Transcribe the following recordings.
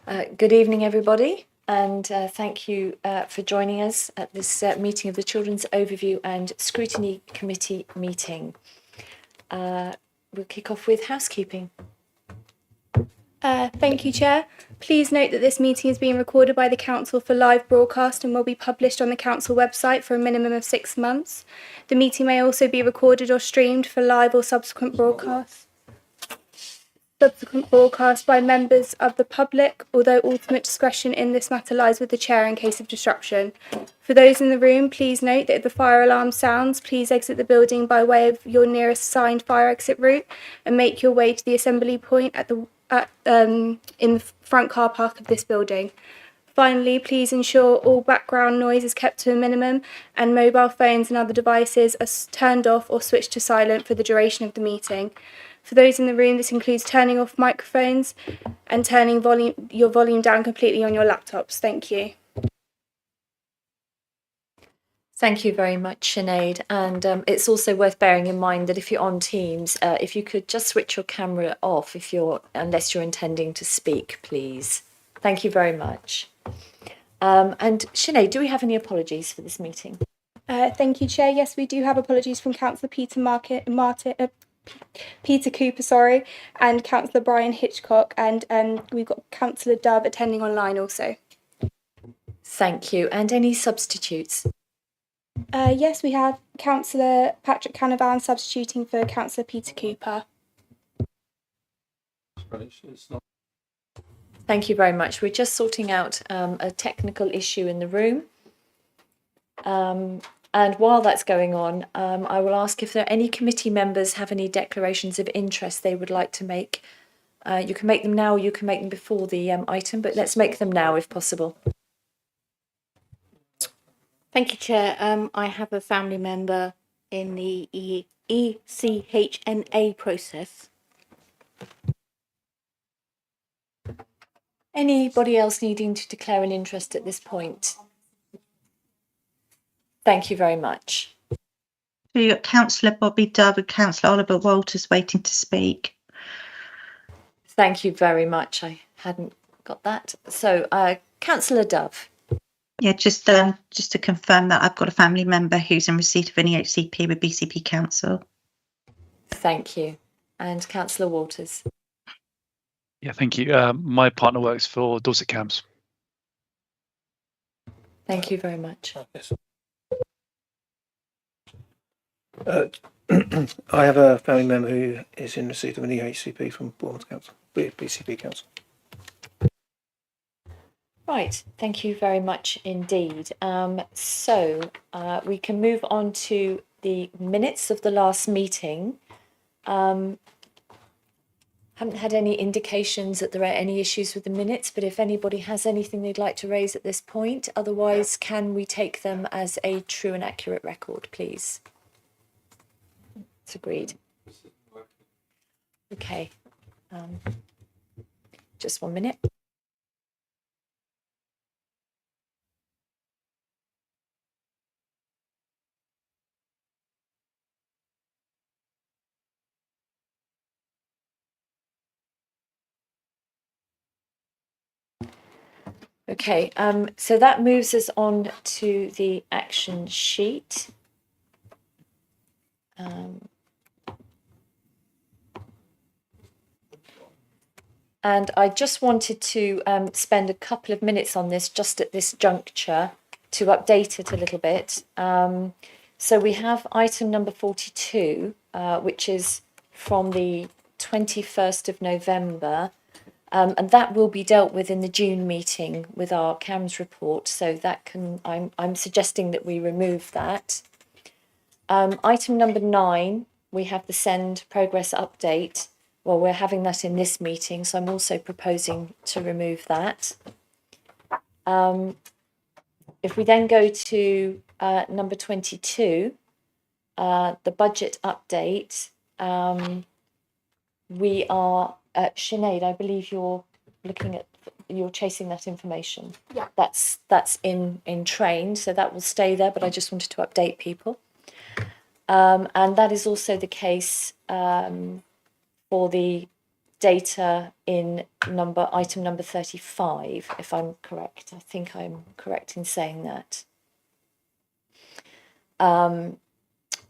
Good evening, everybody, and thank you for joining us at this meeting of the Children's Overview and Scrutiny Committee meeting. We'll kick off with housekeeping. Thank you, Chair. Please note that this meeting is being recorded by the Council for live broadcast and will be published on the Council website for a minimum of 6 months. The meeting may also be recorded or streamed for live or subsequent broadcast by members of the public, although ultimate discretion in this matter lies with the Chair in case of disruption. For those in the room, please note that if the fire alarm sounds, please exit the building by way of your nearest assigned fire exit route and make your way to the assembly point in the front car park of this building. Finally, please ensure all background noise is kept to a minimum and mobile phones and other devices are turned off or switched to silent for the duration of the meeting. For those in the room, this includes turning off microphones and turning your volume down completely on your laptops. Thank you. Thank you very much, Sinead. And it's also worth bearing in mind that if you're on Teams, if you could just switch your camera off unless you're intending to speak, please. Thank you very much. And Sinead, do we have any apologies for this meeting? Thank you, Chair. Yes, we do have apologies from Councillor Peter Cooper, and Councillor Brian Hitchcock, and we've got Councillor Dove attending online also. Thank you. And any substitutes? Yes, we have Councillor Patrick Canavan substituting for Councillor Peter Cooper. Thank you very much. We're just sorting out a technical issue in the room. And while that's going on, I will ask if there are any committee members have any declarations of interest they would like to make. You can make them now or you can make them before the item, but let's make them now if possible. Thank you, Chair. I have a family member in the ECHNA process. Anybody else needing to declare an interest at this point? Thank you very much. You've got Councillor Bobby Dove and Councillor Oliver Walters waiting to speak. Thank you very much. I hadn't got that. So, Councillor Dove. Yeah, just to confirm that I've got a family member who's in receipt of an EHCP with BCP Council. Thank you. And Councillor Walters. Yeah, thank you. My partner works for Dorset Camps. Thank you very much. I have a family member who is in receipt of an EHCP from Bournemouth Council, BCP Council. Right, thank you very much indeed. So we can move on to the minutes of the last meeting. Haven't had any indications that there are any issues with the minutes, but if anybody has anything they'd like to raise at this point, otherwise can we take them as a true and accurate record, please? It's agreed. Okay, just 1 minute. Okay, so that moves us on to the action sheet. And I just wanted to spend a couple of minutes on this just at this juncture to update it a little bit. So we have item number 42, which is from the 21st of November. And that will be dealt with in the June meeting with our CAMS report. So that I'm suggesting that we remove that. Item number 9, we have the send progress update. Well, we're having that in this meeting, so I'm also proposing to remove that. If we then go to number 22, the budget update, we are, Sinead, I believe you're chasing that information. Yeah. That's in train, so that will stay there, but I just wanted to update people. And that is also the case for the data in item number 35, if I'm correct. I think I'm correct in saying that.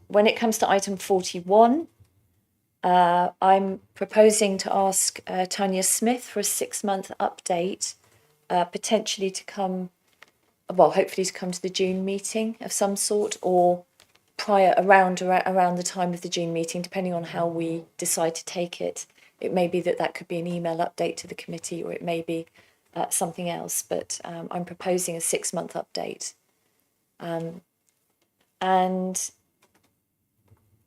When it comes to item 41, I'm proposing to ask Tanya Smith for a 6-month update, potentially to come, well, hopefully to come to the June meeting of some sort, or around the time of the June meeting, depending on how we decide to take it. It may be that could be an email update to the committee, or it may be something else, but I'm proposing a 6-month update. And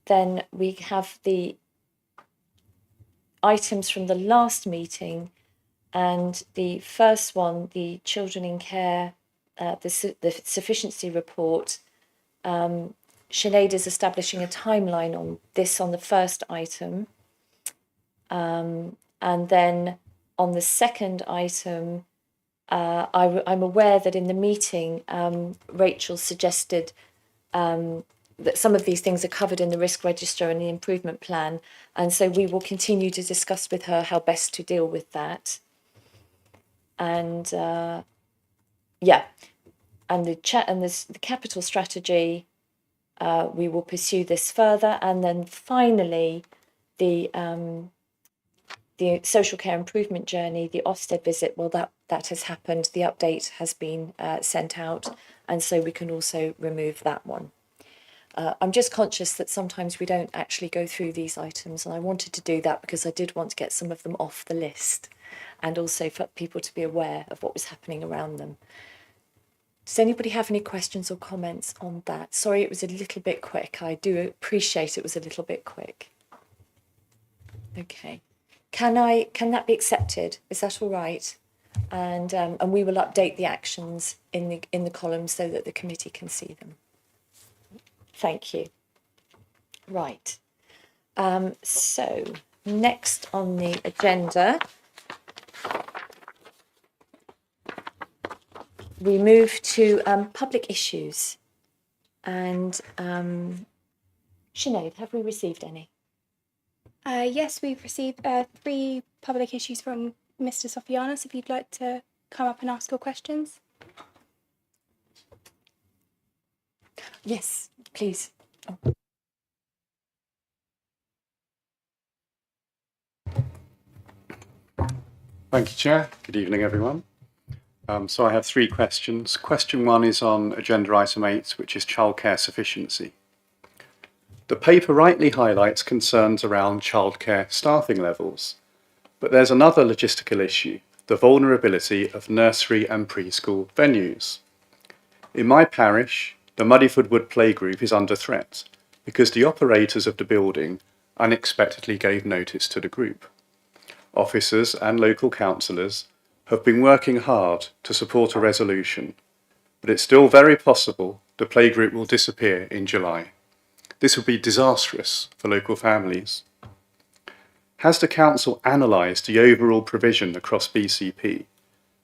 then we have the items from the last meeting, and the first one, the children in care, the sufficiency report. Sinead is establishing a timeline on this on the first item. And then on the second item, I'm aware that in the meeting, Rachel suggested that some of these things are covered in the risk register and the improvement plan. And so we will continue to discuss with her how best to deal with that. And yeah, and the capital strategy, we will pursue this further. And then finally, the social care improvement journey, the Ofsted visit, well, that has happened. The update has been sent out, and so we can also remove that one. I'm just conscious that sometimes we don't actually go through these items, and I wanted to do that because I did want to get some of them off the list, and also for people to be aware of what was happening around them. Does anybody have any questions or comments on that? Sorry, it was a little bit quick. I do appreciate it was a little bit quick. Okay. Can that be accepted? Is that all right? And we will update the actions in the columns so that the committee can see them. Thank you. Right. So next on the agenda, we move to public issues. And Sinead, have we received any? Yes, we've received 3 public issues from Mr. Sofianos, if you'd like to come up and ask your questions. Yes, please. Oh. Thank you, Chair. Good evening, everyone. So I have 3 questions. Question 1 is on agenda item 8, which is childcare sufficiency. The paper rightly highlights concerns around childcare staffing levels, but there's another logistical issue, the vulnerability of nursery and preschool venues. In my parish, the Muddyford Wood Playgroup is under threat because the operators of the building unexpectedly gave notice to the group. Officers and local councillors have been working hard to support a resolution, but it's still very possible the playgroup will disappear in July. This would be disastrous for local families. Has the council analysed the overall provision across BCP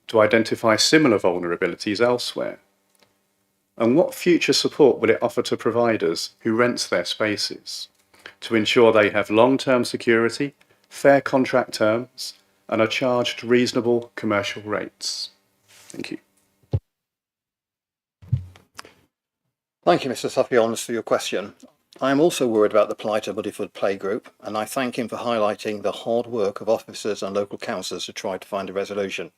to identify similar vulnerabilities elsewhere? And what future support will it offer to providers who rent their spaces to ensure they have long-term security, fair contract terms, and are charged reasonable commercial rates? Thank you. Thank you, Mr. Sofianos, for your question. I am also worried about the plight of Muddyford Playgroup, and I thank him for highlighting the hard work of officers and local councillors to try to find a resolution.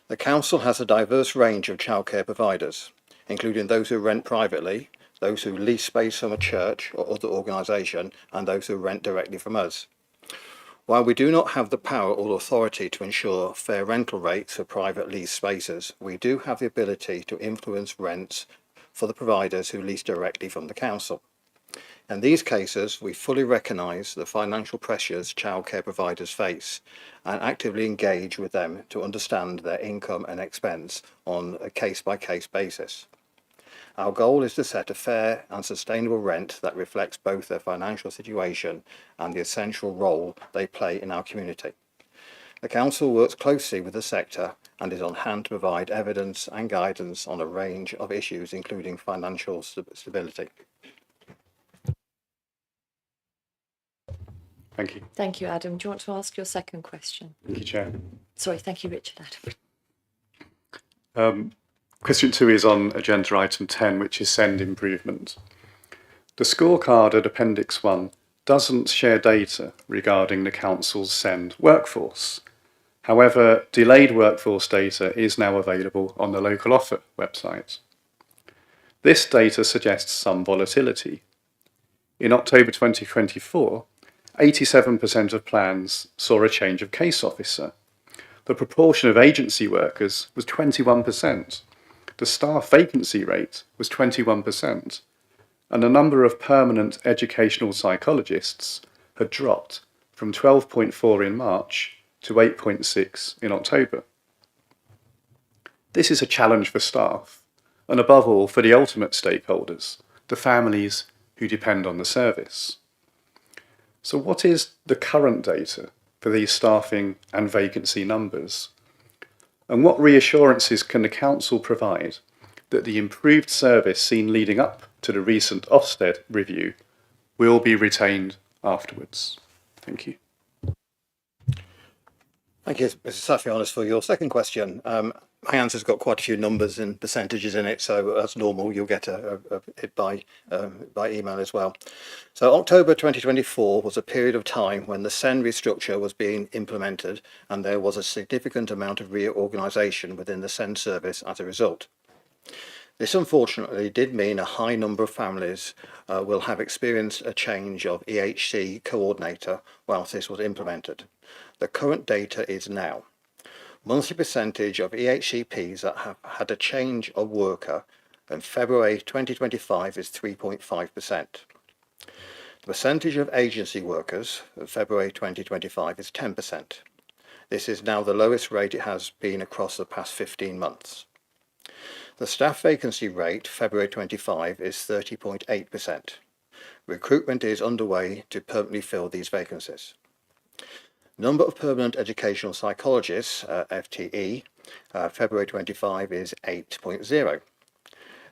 The council has a diverse range of childcare providers, including those who rent privately, those who lease space from a church or other organisation, and those who rent directly from us. While we do not have the power or authority to ensure fair rental rates for private lease spaces, we do have the ability to influence rents for the providers who lease directly from the council. In these cases, we fully recognise the financial pressures childcare providers face and actively engage with them to understand their income and expense on a case-by-case basis. Our goal is to set a fair and sustainable rent that reflects both their financial situation and the essential role they play in our community. The Council works closely with the sector and is on hand to provide evidence and guidance on a range of issues, including financial stability. Thank you. Thank you, Adam. Do you want to ask your second question? Thank you, Chair. Sorry, thank you, Richard. Question 2 is on agenda item 10, which is send improvement. The scorecard at Appendix 1 doesn't share data regarding the Council's send workforce. However, delayed workforce data is now available on the local offer website. This data suggests some volatility. In October 2024, 87% of plans saw a change of case officer. The proportion of agency workers was 21%. The staff vacancy rate was 21%. And the number of permanent educational psychologists had dropped from 12.4 in March to 8.6 in October. This is a challenge for staff, and above all for the ultimate stakeholders, the families who depend on the service. So what is the current data for these staffing and vacancy numbers? And what reassurances can the Council provide that the improved service seen leading up to the recent Ofsted review will be retained afterwards? Thank you. Thank you, Mr. Safionis, for your second question. My answer's got quite a few numbers and percentages in it, so that's normal. You'll get it by email as well. So October 2024 was a period of time when the SEND restructure was being implemented, and there was a significant amount of reorganisation within the SEND service as a result. This unfortunately did mean a high number of families will have experienced a change of EHC coordinator whilst this was implemented. The current data is now. Monthly percentage of EHCPs that have had a change of worker in February 2025 is 3.5%. The percentage of agency workers in February 2025 is 10%. This is now the lowest rate it has been across the past 15 months. The staff vacancy rate, February 25, is 30.8%. Recruitment is underway to permanently fill these vacancies. Number of permanent educational psychologists, FTE, February 25 is 8.0.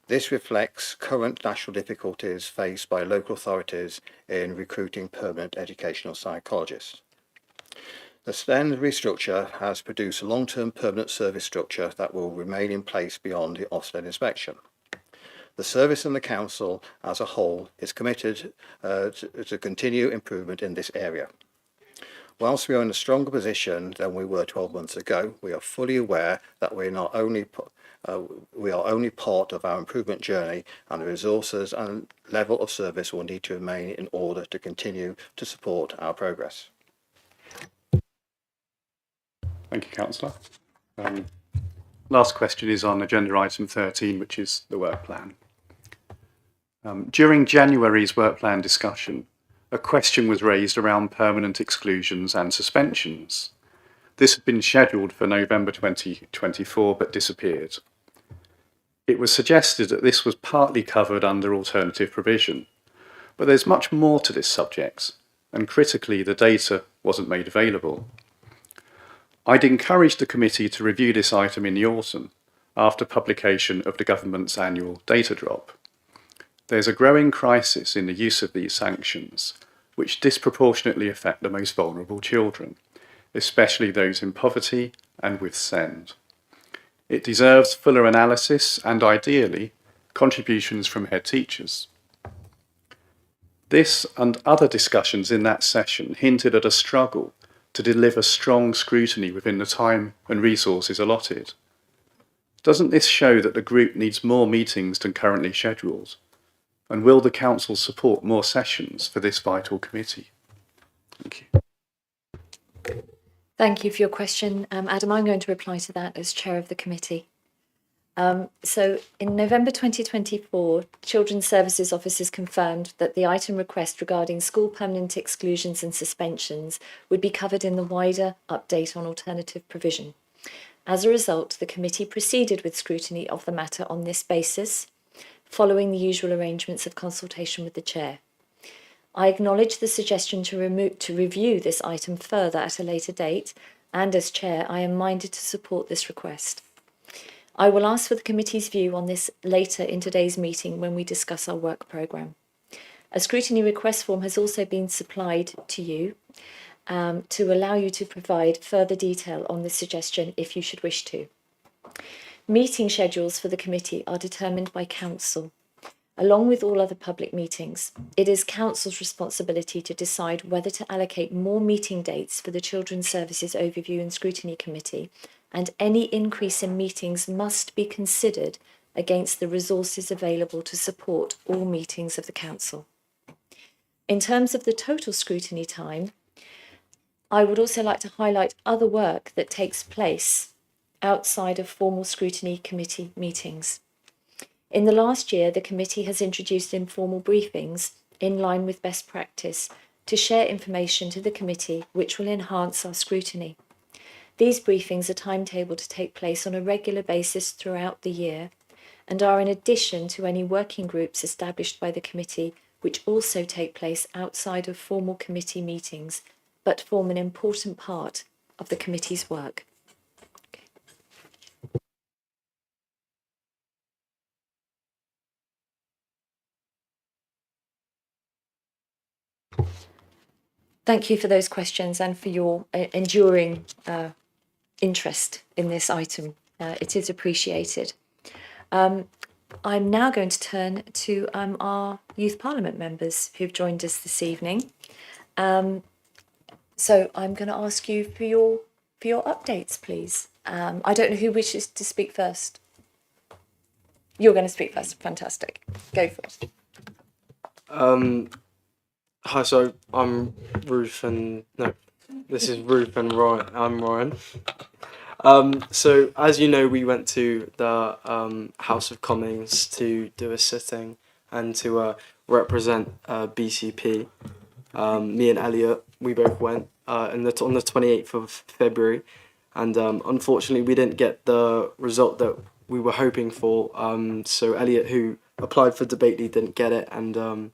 This reflects current national difficulties faced by local authorities in recruiting permanent educational psychologists. The SEND restructure has produced a long-term permanent service structure that will remain in place beyond the Ofsted inspection. The service and the Council as a whole is committed to continue improvement in this area. Whilst we are in a stronger position than we were 12 months ago, we are fully aware that we are only part of our improvement journey, and the resources and level of service will need to remain in order to continue to support our progress. Thank you, Councillor. Last question is on agenda item 13, which is the work plan. During January's work plan discussion, a question was raised around permanent exclusions and suspensions. This had been scheduled for November 2024 but disappeared. It was suggested that this was partly covered under alternative provision, but there's much more to this subject, and critically the data wasn't made available. I'd encourage the committee to review this item in the autumn after publication of the government's annual data drop. There's a growing crisis in the use of these sanctions, which disproportionately affect the most vulnerable children, especially those in poverty and with SEND. It deserves fuller analysis and, ideally, contributions from head teachers. This and other discussions in that session hinted at a struggle to deliver strong scrutiny within the time and resources allotted. Doesn't this show that the group needs more meetings than currently scheduled? And will the Council support more sessions for this vital committee? Thank you. Thank you for your question, Adam. I'm going to reply to that as chair of the committee. So in November 2024, Children's Services Officers confirmed that the item request regarding school permanent exclusions and suspensions would be covered in the wider update on alternative provision. As a result, the committee proceeded with scrutiny of the matter on this basis, following the usual arrangements of consultation with the chair. I acknowledge the suggestion to review this item further at a later date, and as chair, I am minded to support this request. I will ask for the committee's view on this later in today's meeting when we discuss our work programme. A scrutiny request form has also been supplied to you, to allow you to provide further detail on this suggestion if you should wish to. Meeting schedules for the committee are determined by Council. Along with all other public meetings, it is Council's responsibility to decide whether to allocate more meeting dates for the Children's Services Overview and Scrutiny Committee, and any increase in meetings must be considered against the resources available to support all meetings of the Council. In terms of the total scrutiny time, I would also like to highlight other work that takes place outside of formal scrutiny committee meetings. In the last year, the committee has introduced informal briefings in line with best practice to share information to the committee which will enhance our scrutiny. These briefings are timetabled to take place on a regular basis throughout the year and are in addition to any working groups established by the committee which also take place outside of formal committee meetings but form an important part of the committee's work. Thank you for those questions and for your enduring interest in this item. It is appreciated. I'm now going to turn to our Youth Parliament members who've joined us this evening. So I'm going to ask you for your updates, please. I don't know who wishes to speak first. You're going to speak first. Fantastic. Go for it. Hi, so I'm Ruth and no, this is Ruth and Ryan. I'm Ryan. So as you know, we went to the House of Commons to do a sitting and to represent BCP. Me and Elliot, we both went on the 28th of February, and unfortunately we didn't get the result that we were hoping for. So Elliot, who applied for debate lead, didn't get it, and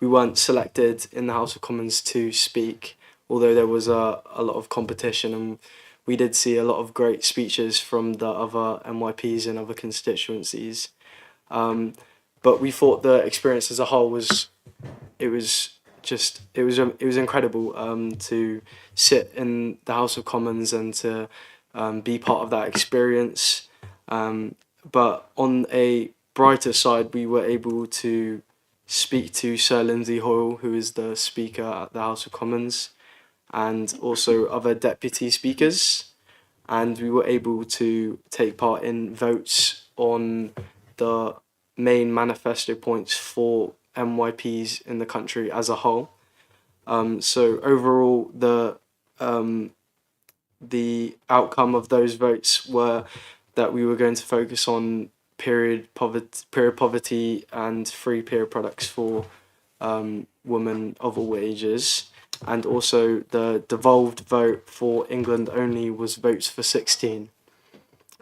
we weren't selected in the House of Commons to speak, although there was a lot of competition, and we did see a lot of great speeches from the other MYPs and other constituencies. But we thought the experience as a whole was incredible to sit in the House of Commons and to be part of that experience. But on a brighter side, we were able to speak to Sir Lindsay Hoyle, who is the Speaker at the House of Commons, and also other deputy speakers, and we were able to take part in votes on the main manifesto points for MYPs in the country as a whole. So overall, the outcome of those votes were that we were going to focus on period poverty and free period products for women of all ages, and also the devolved vote for England only was votes for 16.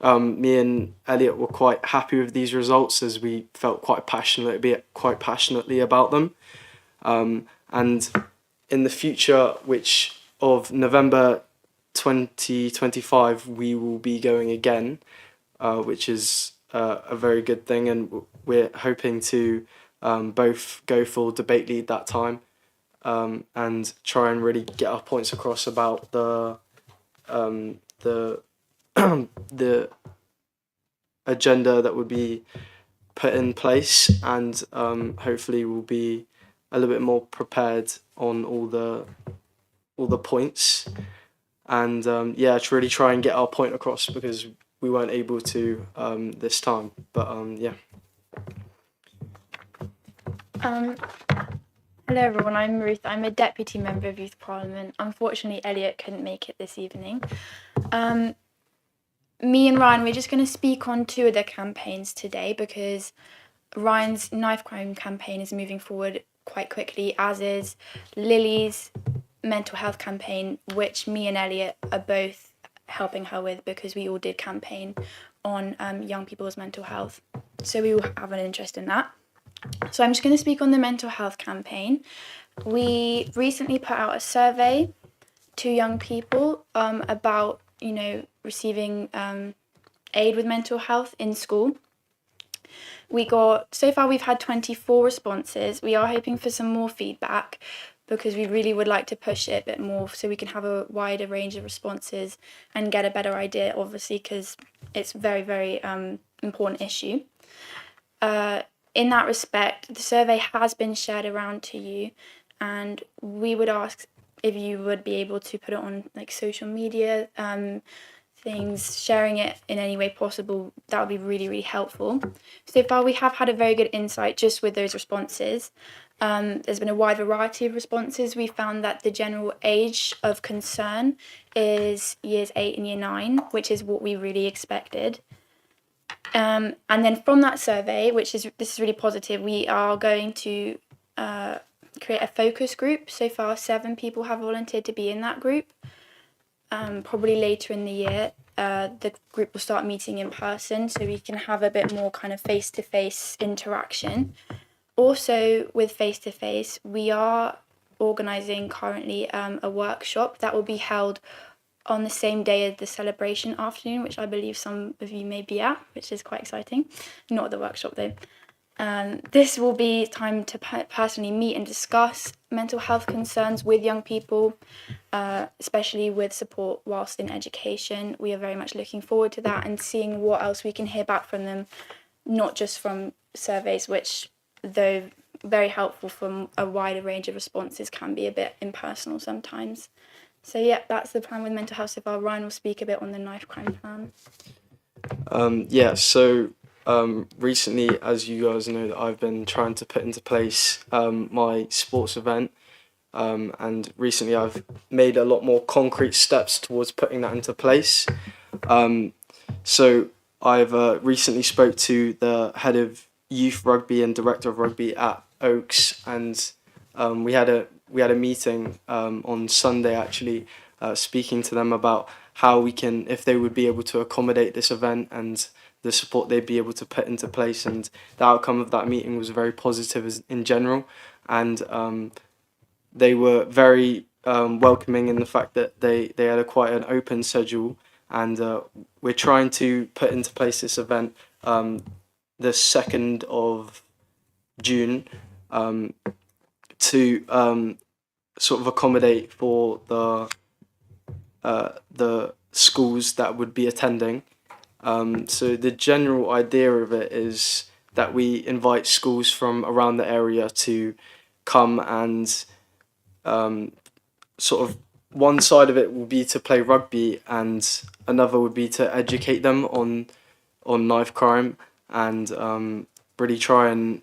Me and Elliot were quite happy with these results as we felt quite passionately about them. And in the future, which of November 2025, we will be going again, which is a very good thing, and we're hoping to both go for debate lead that time, and try and really get our points across about the the agenda that would be put in place, and hopefully we'll be a little bit more prepared on all the points, and to really try and get our point across, because we weren't able to this time. But yeah. Hello everyone, I'm Ruth. I'm a Deputy Member of Youth Parliament. Unfortunately, Elliot couldn't make it this evening. Me and Ryan, we're just going to speak on two of the campaigns today, because Ryan's knife crime campaign is moving forward quite quickly, as is Lily's mental health campaign, which me and Elliot are both helping her with, because we all did campaign on young people's mental health. So we all have an interest in that. So I'm just going to speak on the mental health campaign. We recently put out a survey to young people about, receiving aid with mental health in school. So far we've had 24 responses. We are hoping for some more feedback, because we really would like to push it a bit more so we can have a wider range of responses and get a better idea, obviously, because it's a very, very important issue. In that respect, the survey has been shared around to you, and we would ask if you would be able to put it on like social media things, sharing it in any way possible. That would be really, really helpful. So far, we have had a very good insight just with those responses. There's been a wide variety of responses. We found that the general age of concern is years 8 and year 9, which is what we really expected. And then from that survey, this is really positive, we are going to create a focus group. So far, 7 people have volunteered to be in that group. Probably later in the year, the group will start meeting in person so we can have a bit more kind of face-to-face interaction. Also, with face-to-face, we are organising currently a workshop that will be held on the same day as the celebration afternoon, which I believe some of you may be at, which is quite exciting. Not at the workshop though. This will be time to personally meet and discuss mental health concerns with young people, especially with support whilst in education. We are very much looking forward to that and seeing what else we can hear back from them, not just from surveys, which, though very helpful from a wider range of responses, can be a bit impersonal sometimes. So yeah, that's the plan with mental health so far. Ryan will speak a bit on the knife crime plan. Recently, as you guys know, that I've been trying to put into place my sports event, and recently I've made a lot more concrete steps towards putting that into place. So I've recently spoke to the head of youth rugby and director of rugby at Oaks, and we had a meeting on Sunday actually, speaking to them about how we can, if they would be able to accommodate this event and the support they'd be able to put into place. And the outcome of that meeting was very positive in general, and they were very welcoming in the fact that they had quite an open schedule, and we're trying to put into place this event the 2nd of June to sort of accommodate for the schools that would be attending. So the general idea of it is that we invite schools from around the area to come, and sort of one side of it will be to play rugby and another would be to educate them on knife crime, and really try and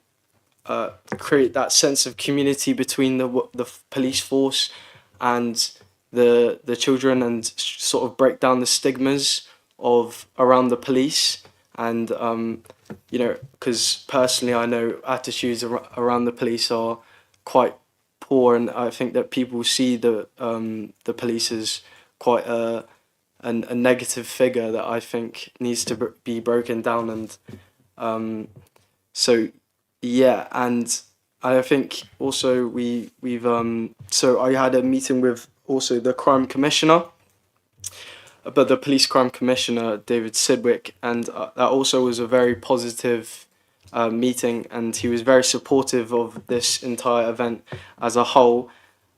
create that sense of community between the police force and the children, and sort of break down the stigmas of around the police. And because personally I know attitudes around the police are quite poor, and I think that people see the police as quite a negative figure that I think needs to be broken down. And so yeah, and I think also we've so I had a meeting with also the crime commissioner, but the police crime commissioner, David Sidwick, and that also was a very positive meeting, and he was very supportive of this entire event as a whole,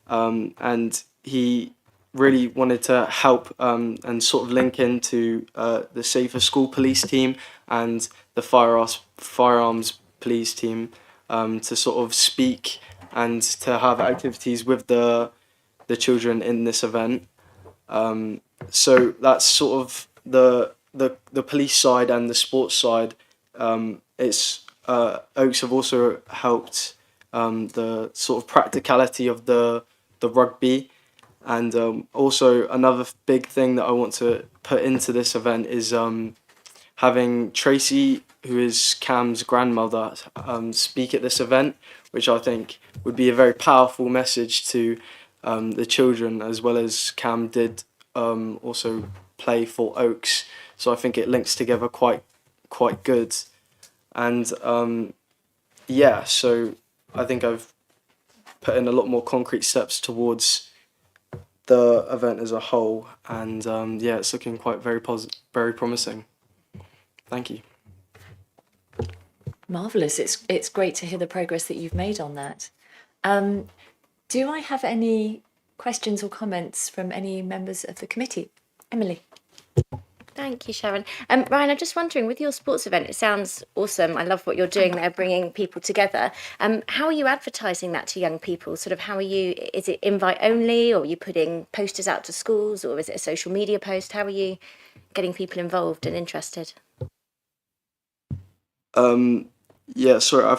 and he really wanted to help and sort of link into the Safer School Police team and the firearms police team to sort of speak and to have activities with the children in this event. So that's sort of the police side and the sports side. It's Oaks have also helped the sort of practicality of the rugby, and also another big thing that I want to put into this event is having Tracy, who is Cam's grandmother, speak at this event, which I think would be a very powerful message to the children, as well as Cam did also play for Oaks. So I think it links together quite good. And yeah, so I think I've put in a lot more concrete steps towards the event as a whole, and yeah, it's looking quite very promising. Thank you. Marvellous. It's great to hear the progress that you've made on that. Do I have any questions or comments from any members of the committee? Emily. Thank you, Sharon. Ryan, I'm just wondering, with your sports event, it sounds awesome. I love what you're doing there, bringing people together. How are you advertising that to young people? Sort of how are you, is it invite only, or are you putting posters out to schools, or is it a social media post? How are you getting people involved and interested? Yeah, sorry,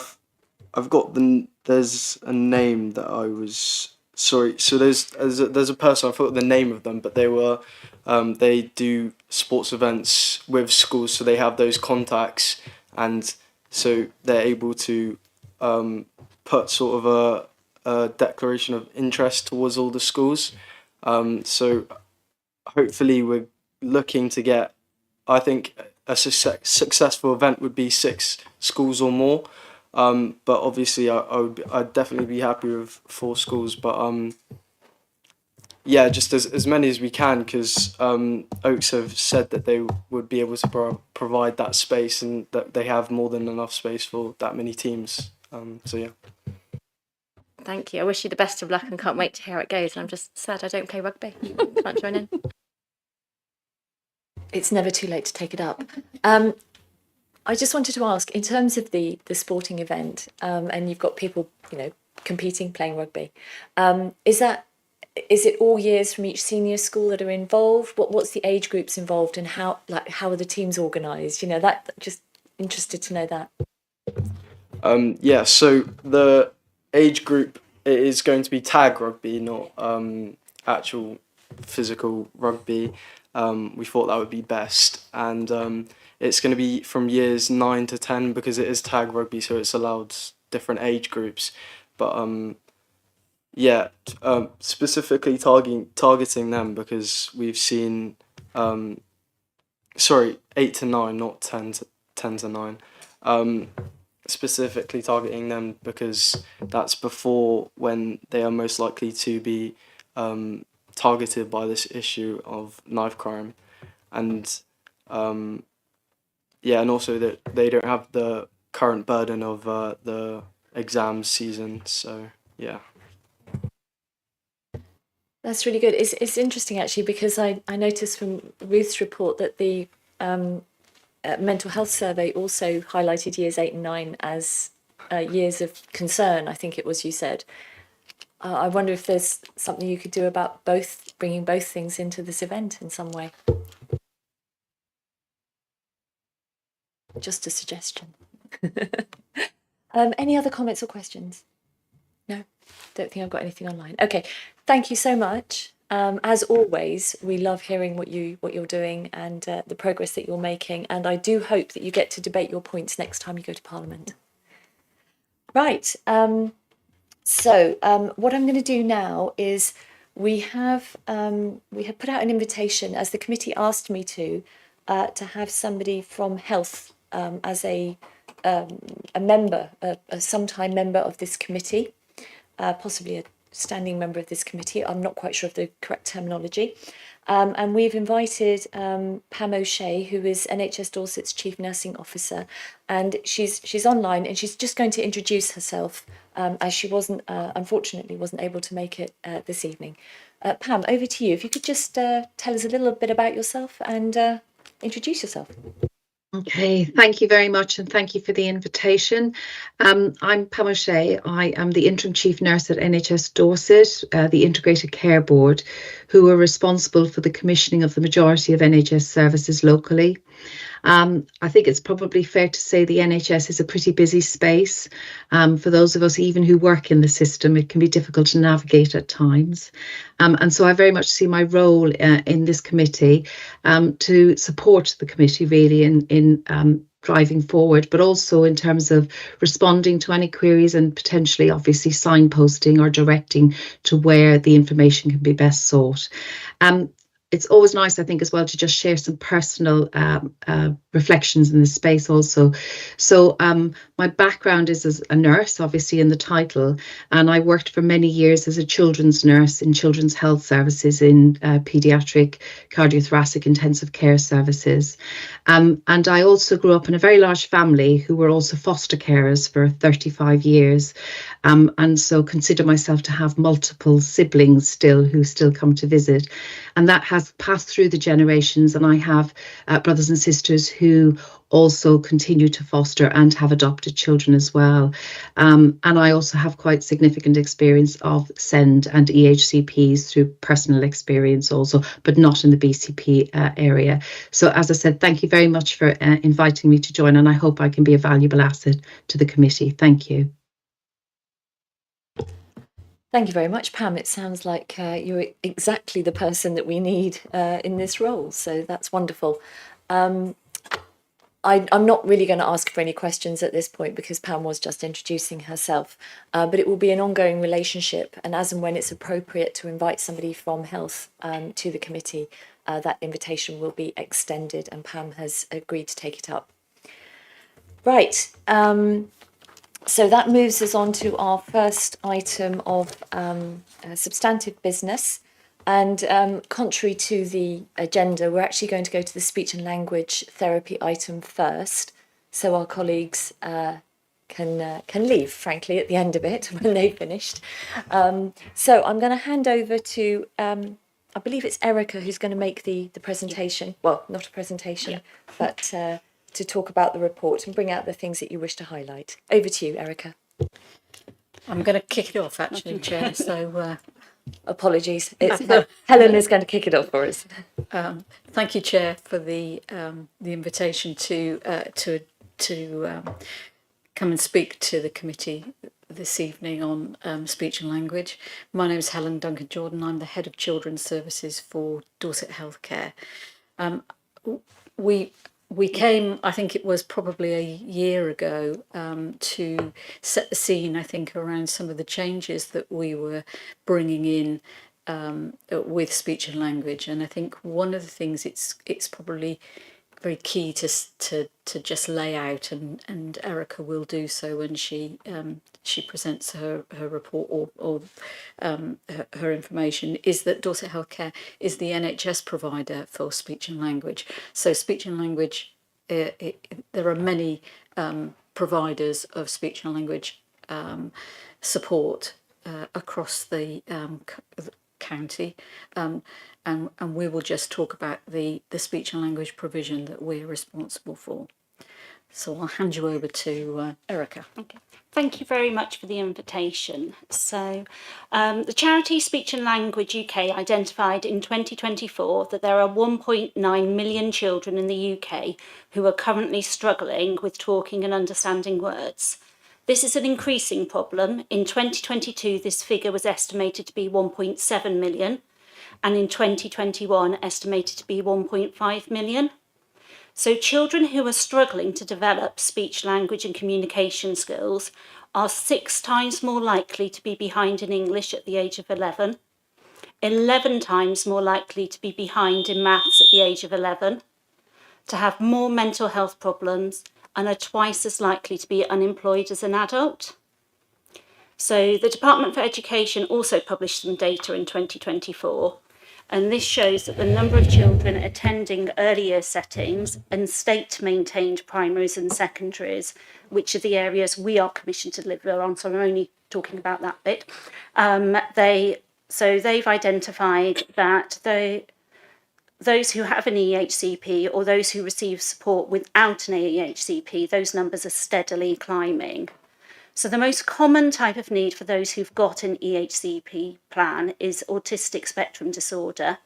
I've got there's a name that I was sorry. So there's a person, I forgot the name of them, but they do sports events with schools, so they have those contacts, and so they're able to put sort of a declaration of interest towards all the schools. So hopefully we're looking to get, I think a successful event would be 6 schools or more. But obviously I'd definitely be happy with 4 schools, but yeah, just as many as we can, because Oaks have said that they would be able to provide that space, and that they have more than enough space for that many teams. So yeah. Thank you. I wish you the best of luck and can't wait to hear how it goes. And I'm just sad I don't play rugby. Can't join in. It's never too late to take it up. I just wanted to ask, in terms of the sporting event, and you've got people, competing, playing rugby, is it all years from each senior school that are involved? What's the age groups involved, and how are the teams organised? That just interested to know that. Yeah, so the age group, it is going to be tag rugby, not actual physical rugby. We thought that would be best, and it's going to be from years 9 to 10 because it is tag rugby, so it's allowed different age groups. But yeah, specifically targeting them because we've seen 8 to 9, not 10 to 9. Specifically targeting them because that's before when they are most likely to be targeted by this issue of knife crime, and and also that they don't have the current burden of the exam season. So yeah. That's really good. It's interesting actually, because I noticed from Ruth's report that the mental health survey also highlighted years 8 and 9 as years of concern. I think it was, you said. I wonder if there's something you could do about bringing both things into this event in some way. Just a suggestion. Any other comments or questions? No, don't think I've got anything online. Okay, thank you so much. As always, we love hearing what you're doing and the progress that you're making. And I do hope that you get to debate your points next time you go to Parliament. Right. So what I'm going to do now is we have put out an invitation, as the committee asked me to have somebody from health as a member, a sometime member of this committee, possibly a standing member of this committee. I'm not quite sure of the correct terminology. And we've invited Pam O'Shea, who is NHS Dorset's Chief Nursing Officer, and she's online, and she's just going to introduce herself as she unfortunately wasn't able to make it this evening. Pam, over to you. If you could just tell us a little bit about yourself and introduce yourself. Okay, thank you very much, and thank you for the invitation. I'm Pam O'Shea. I am the interim chief nurse at NHS Dorset, the Integrated Care Board, who are responsible for the commissioning of the majority of NHS services locally. I think it's probably fair to say the NHS is a pretty busy space. For those of us even who work in the system, it can be difficult to navigate at times. And so I very much see my role in this committee to support the committee really in driving forward, but also in terms of responding to any queries and potentially obviously signposting or directing to where the information can be best sought. it's always nice, I think, as well, to just share some personal reflections in this space also. So my background is as a nurse, obviously in the title, and I worked for many years as a children's nurse in children's health services in paediatric cardiothoracic intensive care services. And I also grew up in a very large family who were also foster carers for 35 years. And so consider myself to have multiple siblings still who still come to visit. And that has passed through the generations. And I have brothers and sisters who also continue to foster and have adopted children as well. And I also have quite significant experience of SEND and EHCPs through personal experience also, but not in the BCP area. So as I said, thank you very much for inviting me to join, and I hope I can be a valuable asset to the committee. Thank you. Thank you very much, Pam. It sounds like you're exactly the person that we need in this role, so that's wonderful. I'm not really going to ask for any questions at this point because Pam was just introducing herself, but it will be an ongoing relationship, and as and when it's appropriate to invite somebody from health to the committee, that invitation will be extended, and Pam has agreed to take it up. Right. So that moves us on to our first item of substantive business. And contrary to the agenda, we're actually going to go to the speech and language therapy item first. So our colleagues can leave, frankly, at the end of it when they've finished. So I'm going to hand over to, I believe it's Erica who's going to make the presentation. Well, not a presentation, but to talk about the report and bring out the things that you wish to highlight. Over to you, Erica. I'm going to kick it off, actually, Chair. So apologies. Helen is going to kick it off for us. Thank you, Chair, for the invitation to come and speak to the committee this evening on speech and language. My name is Helen Duncan-Jordan. I'm the Head of Children's Services for Dorset Healthcare. We came, I think it was probably a year ago, to set the scene, I think, around some of the changes that we were bringing in with speech and language. And I think one of the things it's probably very key to just lay out, and Erica will do so when she presents her report or her information, is that Dorset Healthcare is the NHS provider for speech and language. So speech and language, there are many providers of speech and language support across the county, and we will just talk about the speech and language provision that we're responsible for. So I'll hand you over to Erica. Okay. Thank you very much for the invitation. So the charity Speech and Language UK identified in 2024 that there are 1.9 million children in the UK who are currently struggling with talking and understanding words. This is an increasing problem. In 2022, this figure was estimated to be 1.7 million, and in 2021, estimated to be 1.5 million. So children who are struggling to develop speech, language and communication skills are 6 times more likely to be behind in English at the age of 11, 11 times more likely to be behind in maths at the age of 11, to have more mental health problems, and are twice as likely to be unemployed as an adult. So the Department for Education also published some data in 2024, and this shows that the number of children attending early year settings and state-maintained primaries and secondaries, which are the areas we are commissioned to deliver on, so I'm only talking about that bit, they've identified that those who have an EHCP or those who receive support without an EHCP, those numbers are steadily climbing. So the most common type of need for those who've got an EHCP plan is autistic spectrum disorder.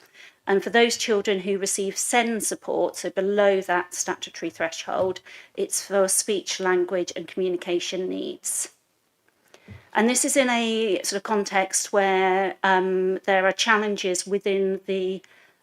And for those children who receive SEND support, so below that statutory threshold, it's for speech, language and communication needs. And this is in a sort of context where there are challenges within the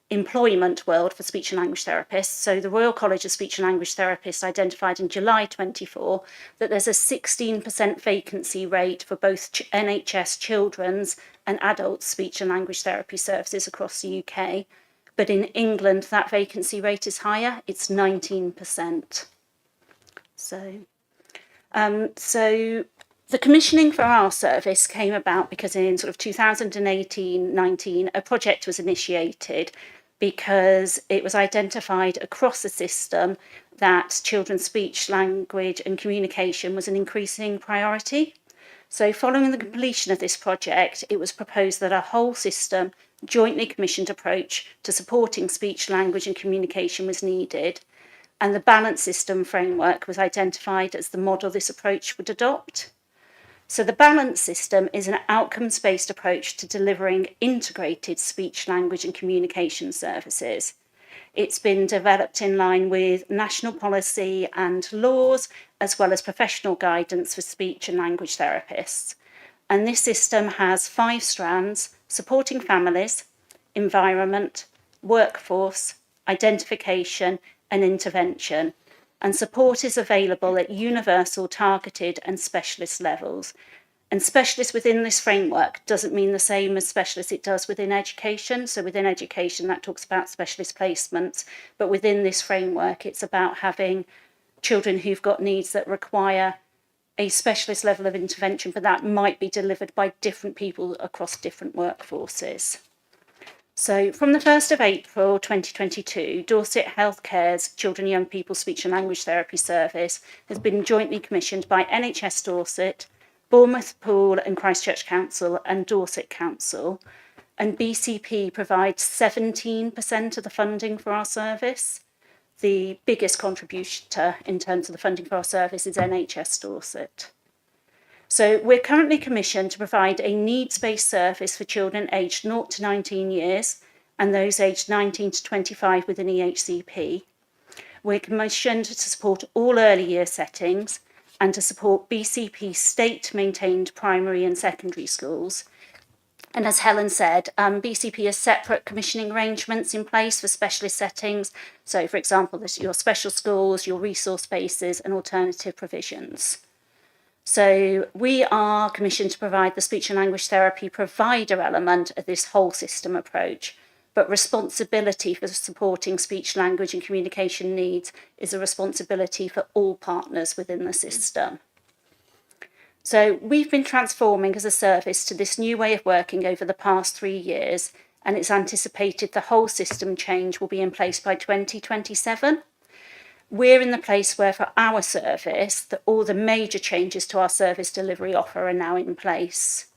employment world for speech and language therapists. So the Royal College of Speech and Language Therapists identified in July 24 that there's a 16% vacancy rate for both NHS children's and adult speech and language therapy services across the UK, But in England, that vacancy rate is higher. It's 19%. So the commissioning for our service came about because in sort of 2018-19, a project was initiated because it was identified across the system that children's speech, language and communication was an increasing priority. So following the completion of this project, it was proposed that a whole system, jointly commissioned approach to supporting speech, language and communication was needed, and the balance system framework was identified as the model this approach would adopt. So the balance system is an outcomes-based approach to delivering integrated speech, language and communication services. It's been developed in line with national policy and laws, as well as professional guidance for speech and language therapists. And this system has 5 strands: supporting families, environment, workforce, identification and intervention. And support is available at universal, targeted and specialist levels. And specialist within this framework doesn't mean the same as specialist it does within education. So within education, that talks about specialist placements. But within this framework, it's about having children who've got needs that require a specialist level of intervention, but that might be delivered by different people across different workforces. So from the 1st of April 2022, Dorset Healthcare's Children and Young People Speech and Language Therapy Service has been jointly commissioned by NHS Dorset, Bournemouth Pool and Christchurch Council and Dorset Council, and BCP provides 17% of the funding for our service. The biggest contributor in terms of the funding for our service is NHS Dorset. So we're currently commissioned to provide a needs-based service for children aged 0 to 19 years and those aged 19 to 25 within EHCP. We're commissioned to support all early year settings and to support BCP state-maintained primary and secondary schools. And as Helen said, BCP has separate commissioning arrangements in place for specialist settings. So, for example, there's your special schools, your resource bases and alternative provisions. So we are commissioned to provide the speech and language therapy provider element of this whole system approach, but responsibility for supporting speech, language and communication needs is a responsibility for all partners within the system. So we've been transforming as a service to this new way of working over the past 3 years, and it's anticipated the whole system change will be in place by 2027. We're in the place where for our service, that all the major changes to our service delivery offer are now in place.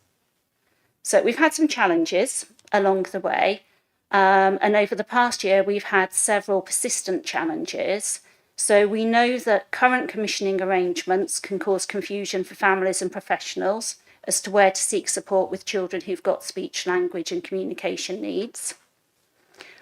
So we've had some challenges along the way. And over the past year, we've had several persistent challenges. So we know that current commissioning arrangements can cause confusion for families and professionals as to where to seek support with children who've got speech, language and communication needs.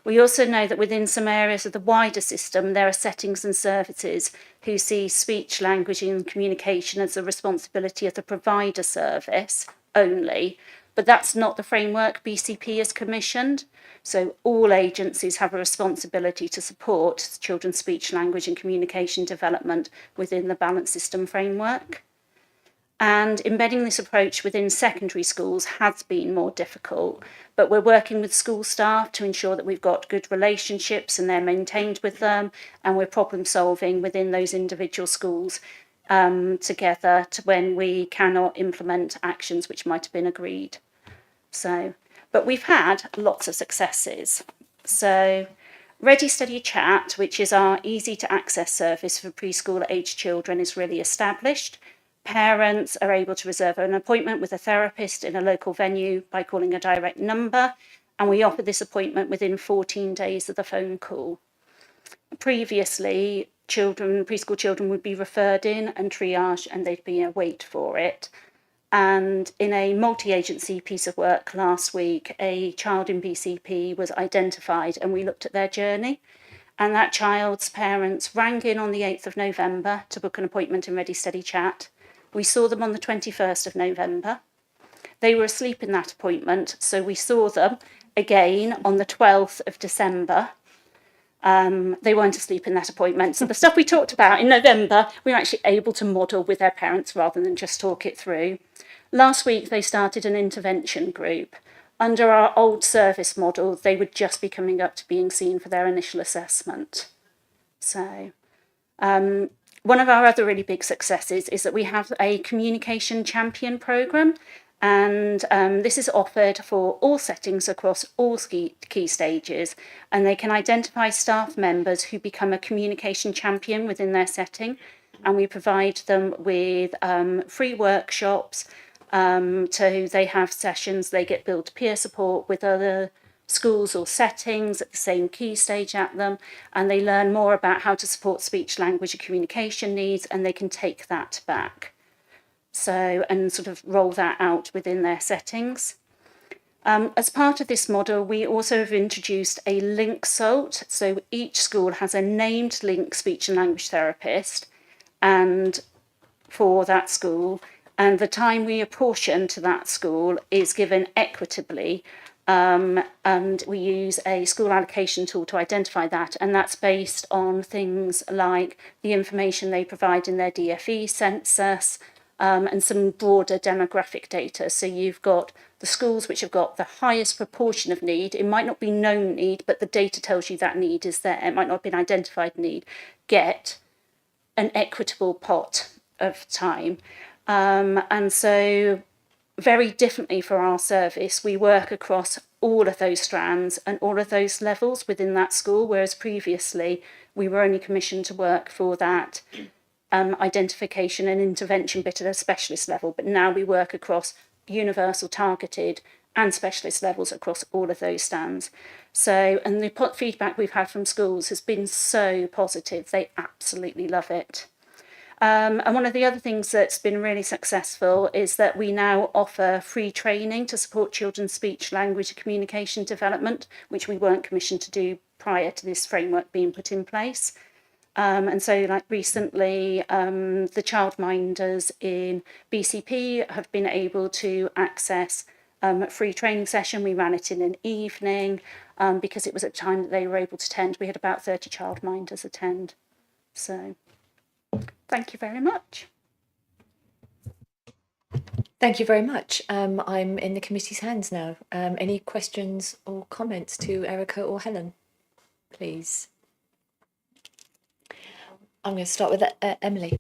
We also know that within some areas of the wider system, there are settings and services who see speech, language and communication as the responsibility of the provider service only, but that's not the framework BCP has commissioned. So all agencies have a responsibility to support children's speech, language and communication development within the balance system framework. And embedding this approach within secondary schools has been more difficult, but we're working with school staff to ensure that we've got good relationships and they're maintained with them, and we're problem solving within those individual schools together to when we cannot implement actions which might have been agreed. So, but we've had lots of successes. So Ready Steady Chat, which is our easy to access service for preschool age children, is really established. Parents are able to reserve an appointment with a therapist in a local venue by calling a direct number, and we offer this appointment within 14 days of the phone call. Previously, preschool children would be referred in and triaged, and they'd be a wait for it. And in a multi-agency piece of work last week, a child in BCP was identified and we looked at their journey. And that child's parents rang in on the 8th of November to book an appointment in Ready Steady Chat. We saw them on the 21st of November. They were asleep in that appointment, so we saw them again on the 12th of December. They weren't asleep in that appointment. So the stuff we talked about in November, we were actually able to model with their parents rather than just talk it through. Last week, they started an intervention group. under our old service model, they would just be coming up to being seen for their initial assessment. So one of our other really big successes is that we have a communication champion programme, and this is offered for all settings across all key stages, and they can identify staff members who become a communication champion within their setting, and we provide them with free workshops. So they have sessions, they get build peer support with other schools or settings at the same key stage at them, and they learn more about how to support speech, language and communication needs, and they can take that back. So, and sort of roll that out within their settings. As part of this model, we also have introduced a link SALT. So each school has a named link speech and language therapist and for that school, and the time we apportion to that school is given equitably. And we use a school allocation tool to identify that, and that's based on things like the information they provide in their DFE census, and some broader demographic data. So you've got the schools which have got the highest proportion of need. It might not be known need, but the data tells you that need is there. It might not have been identified need. Get an equitable pot of time. And so very differently for our service, we work across all of those strands and all of those levels within that school, whereas previously we were only commissioned to work for that identification and intervention bit at a specialist level, but now we work across universal, targeted and specialist levels across all of those stands. So, and the feedback we've had from schools has been so positive. They absolutely love it. And one of the other things that's been really successful is that we now offer free training to support children's speech, language and communication development, which we weren't commissioned to do prior to this framework being put in place. And so like recently, the childminders in BCP have been able to access a free training session. We ran it in an evening because it was at a time that they were able to attend. We had about 30 childminders attend. So thank you very much. Thank you very much. I'm in the committee's hands now. Any questions or comments to Erica or Helen, please? I'm going to start with Emily.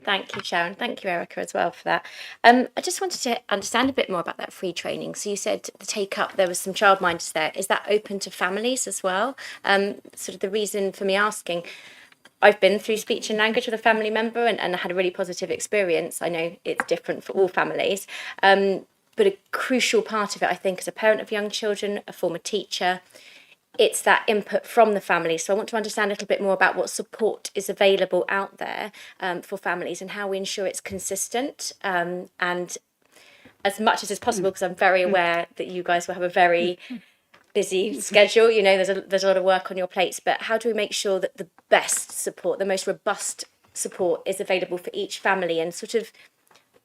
Thank you, Sharon. Thank you, Erica, as well for that. I just wanted to understand a bit more about that free training. So you said the take up, there was some childminders there. Is that open to families as well? Sort of the reason for me asking, I've been through speech and language with a family member and had a really positive experience. I know it's different for all families, but a crucial part of it, I think, as a parent of young children, a former teacher, it's that input from the family. So I want to understand a little bit more about what support is available out there for families and how we ensure it's consistent and as much as is possible, because I'm very aware that you guys will have a very busy schedule. You know, there's a lot of work on your plates, but how do we make sure that the best support, the most robust support is available for each family and sort of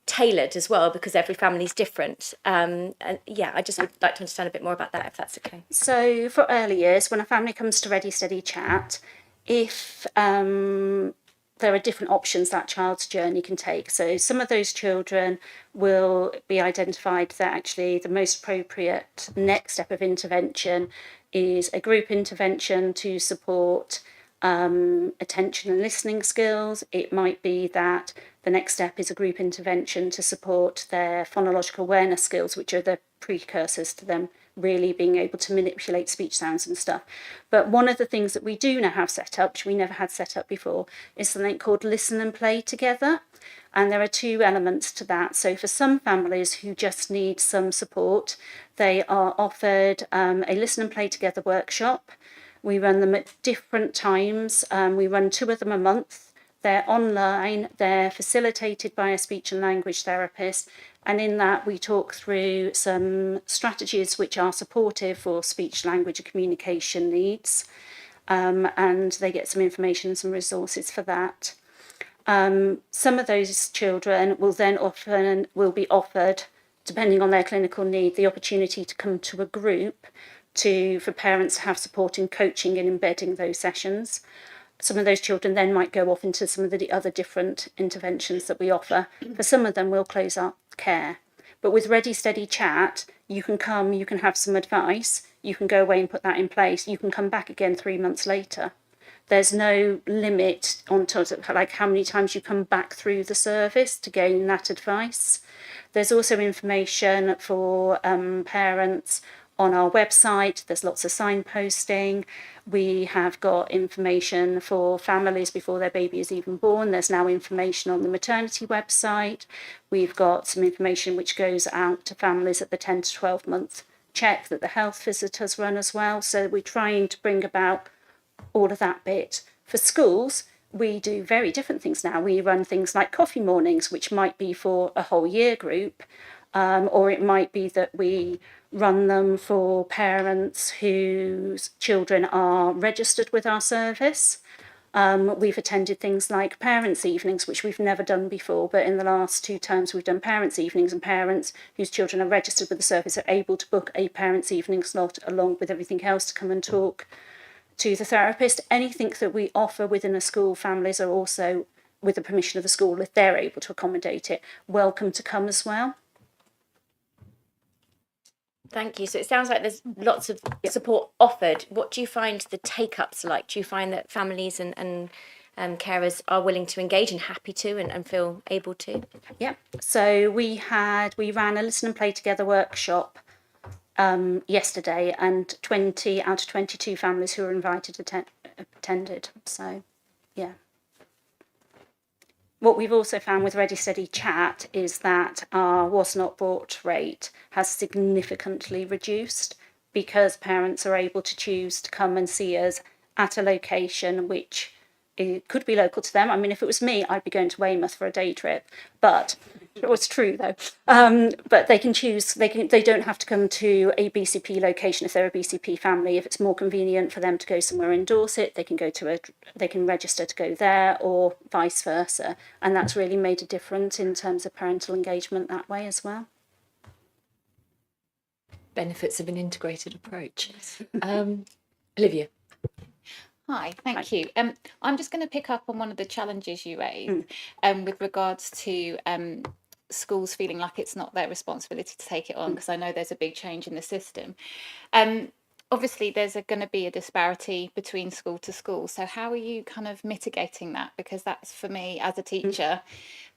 tailored as well, because every family is different. And yeah, I just would like to understand a bit more about that, if that's okay. So for early years, when a family comes to Ready Steady Chat, if there are different options that child's journey can take. So some of those children will be identified that actually the most appropriate next step of intervention is a group intervention to support attention and listening skills. It might be that the next step is a group intervention to support their phonological awareness skills, which are the precursors to them really being able to manipulate speech sounds and stuff. But one of the things that we do now have set up, which we never had set up before, is something called Listen and Play Together. And there are two elements to that. So for some families who just need some support, they are offered a Listen and Play Together workshop. We run them at different times. We run 2 of them a month. They're online, they're facilitated by a speech and language therapist, and in that we talk through some strategies which are supportive for speech, language and communication needs, and they get some information and some resources for that. Some of those children will then will be offered, depending on their clinical need, the opportunity to come to a group for parents to have support in coaching and embedding those sessions. Some of those children then might go off into some of the other different interventions that we offer. For some of them, we'll close up care. But with Ready Steady Chat, you can come, you can have some advice, you can go away and put that in place, you can come back again 3 months later. There's no limit on like how many times you come back through the service to gain that advice. There's also information for parents on our website. There's lots of signposting. We have got information for families before their baby is even born. There's now information on the maternity website. We've got some information which goes out to families at the 10 to 12 month check that the health visitors run as well. So we're trying to bring about all of that bit. For schools, we do very different things now. We run things like coffee mornings, which might be for a whole year group, or it might be that we run them for parents whose children are registered with our service. We've attended things like parents' evenings, which we've never done before, but in the last 2 terms we've done parents' evenings, and parents whose children are registered with the service are able to book a parents' evening slot along with everything else to come and talk to the therapist. Anything that we offer within a school, families are also, with the permission of the school, if they're able to accommodate it, welcome to come as well. Thank you. So it sounds like there's lots of support offered. What do you find the take-ups like? Do you find that families and carers are willing to engage and happy to and feel able to? Yeah. So we ran a listen and play together workshop yesterday, and 20 out of 22 families who were invited attended. So, yeah. What we've also found with Ready Steady Chat is that our was not bought rate has significantly reduced because parents are able to choose to come and see us at a location which it could be local to them. I mean, if it was me, I'd be going to Weymouth for a day trip, but it was true though. But they can choose, they don't have to come to a BCP location if they're a BCP family. If it's more convenient for them to go somewhere in Dorset, they can register to go there, or vice versa. And that's really made a difference in terms of parental engagement that way as well. Benefits of an integrated approach. Olivia. Hi, thank you. I'm just going to pick up on one of the challenges you raised with regards to schools feeling like it's not their responsibility to take it on, because I know there's a big change in the system. Obviously, there's going to be a disparity between school to school. So how are you kind of mitigating that? Because that's, for me as a teacher,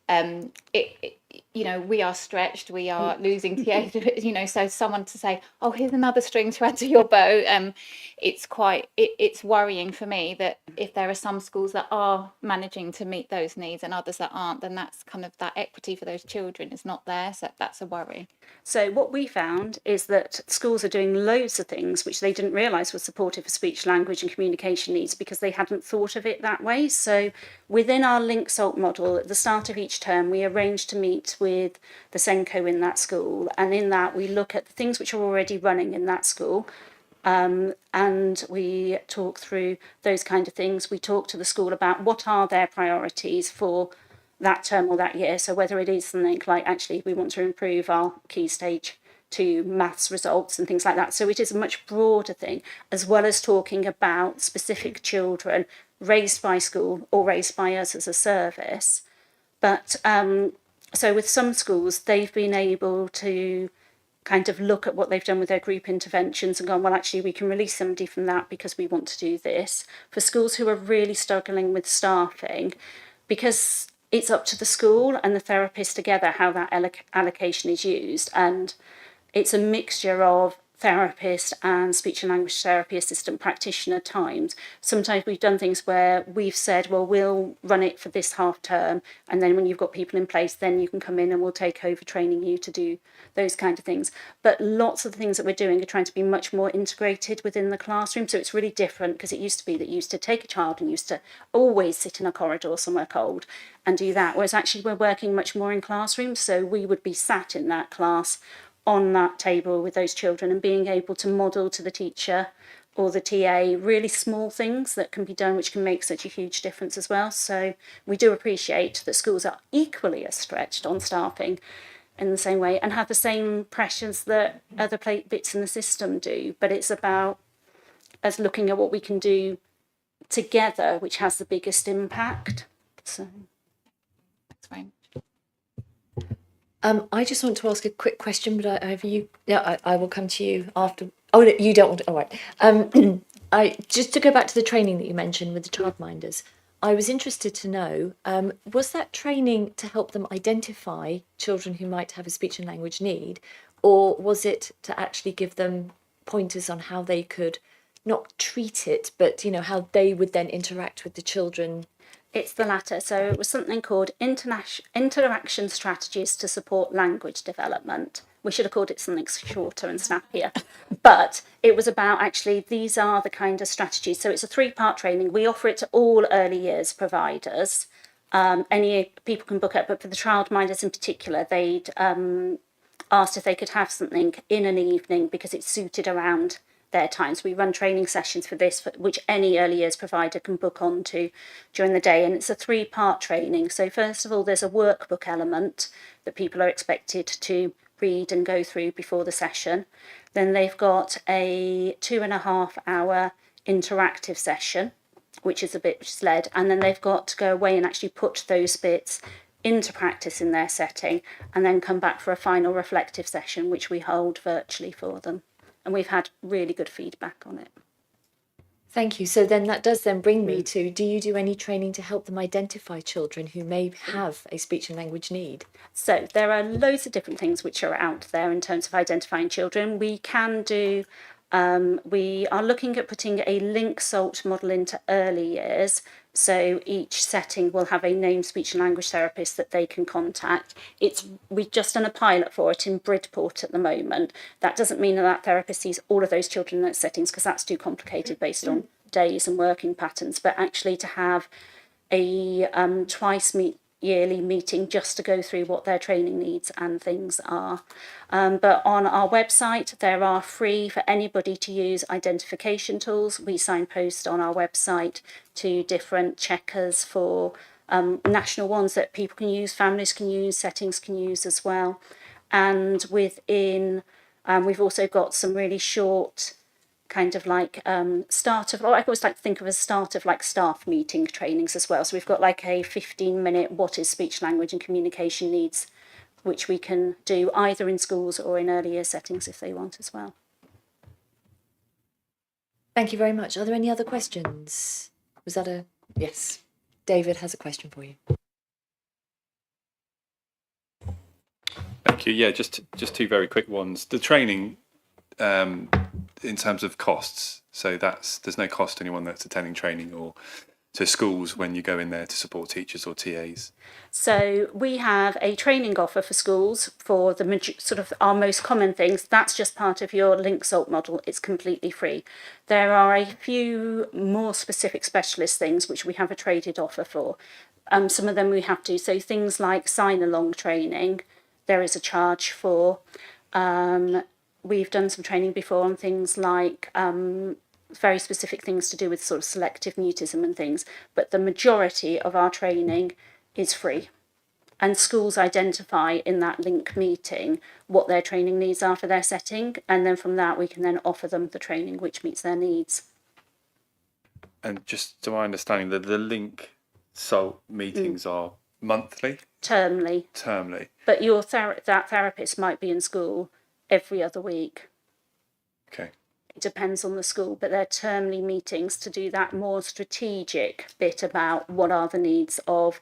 we are stretched, we are losing TAs, so someone to say, oh, here's another string to add to your bow, it's worrying for me that if there are some schools that are managing to meet those needs and others that aren't, then that's kind of that equity for those children is not there, so that's a worry. So what we found is that schools are doing loads of things which they didn't realise were supportive of speech, language and communication needs because they hadn't thought of it that way. So within our Link SALT model, at the start of each term, we arrange to meet with the SENCO in that school, and in that we look at the things which are already running in that school, and we talk through those kind of things. We talk to the school about what are their priorities for that term or that year. So whether it is something like, actually, we want to improve our key stage 2 maths results and things like that. So it is a much broader thing, as well as talking about specific children raised by school or raised by us as a service. But so with some schools, they've been able to kind of look at what they've done with their group interventions and gone, well, actually, we can release somebody from that because we want to do this. For schools who are really struggling with staffing, because it's up to the school and the therapist together how that allocation is used, and it's a mixture of therapist and speech and language therapy assistant practitioner times. Sometimes we've done things where we've said, well, we'll run it for this half term, and then when you've got people in place, then you can come in and we'll take over training you to do those kind of things. But lots of the things that we're doing are trying to be much more integrated within the classroom. So it's really different, because it used to be that you used to take a child and used to always sit in a corridor somewhere cold and do that, whereas actually we're working much more in classrooms. So we would be sat in that class on that table with those children and being able to model to the teacher or the TA really small things that can be done, which can make such a huge difference as well. So we do appreciate that schools are equally as stretched on staffing in the same way and have the same pressures that other bits in the system do. But it's about us looking at what we can do together, which has the biggest impact. So that's right. I just want to ask a quick question, but I will come to you after. Oh, no, you don't want to. All right. I just to go back to the training that you mentioned with the childminders. I was interested to know, was that training to help them identify children who might have a speech and language need, or was it to actually give them pointers on how they could not treat it, but how they would then interact with the children? It's the latter. So it was something called interaction strategies to support language development. We should have called it something shorter and snappier. But it was about actually, these are the kind of strategies. So it's a 3-part training. We offer it to all early years providers. Any people can book it, but for the childminders in particular, they'd asked if they could have something in an evening because it's suited around their times. We run training sessions for this, which any early years provider can book onto during the day, and it's a 3-part training. So first of all, there's a workbook element that people are expected to read and go through before the session. Then they've got a 2.5-hour interactive session, which is a bit led, and then they've got to go away and actually put those bits into practice in their setting, and then come back for a final reflective session, which we hold virtually for them. And we've had really good feedback on it. Thank you. So then that does then bring me to, do you do any training to help them identify children who may have a speech and language need? So there are loads of different things which are out there in terms of identifying children. We can do, we are looking at putting a link SALT model into early years. So each setting will have a named speech and language therapist that they can contact. We've just done a pilot for it in Bridport at the moment. That doesn't mean that therapist sees all of those children in those settings, because that's too complicated based on days and working patterns. But actually to have a yearly meeting just to go through what their training needs and things are. But on our website, there are free for anybody to use identification tools. We signpost on our website to different checkers for national ones that people can use, families can use, settings can use as well. And within, we've also got some really short kind of like I always like to think of as start of like staff meeting trainings as well. So we've got like a 15-minute what is speech, language and communication needs, which we can do either in schools or in early year settings if they want as well. Thank you very much. Are there any other questions? Was that a yes? David has a question for you. Thank you. Yeah, just 2 very quick ones. The training, in terms of costs, so there's no cost to anyone that's attending training or to schools when you go in there to support teachers or TAs? So we have a training offer for schools for the sort of our most common things. That's just part of your link SALT model. It's completely free. There are a few more specific specialist things which we have a traded offer for. Some of them we have to. So things like sign-along training, there is a charge for. We've done some training before on things like very specific things to do with sort of selective mutism and things, but the majority of our training is free. And schools identify in that link meeting what their training needs are for their setting, and then from that we can then offer them the training which meets their needs. And just to my understanding, the link SALT meetings are monthly? Termly. But your that therapist might be in school every other week. Okay. It depends on the school, but they're termly meetings to do that more strategic bit about what are the needs of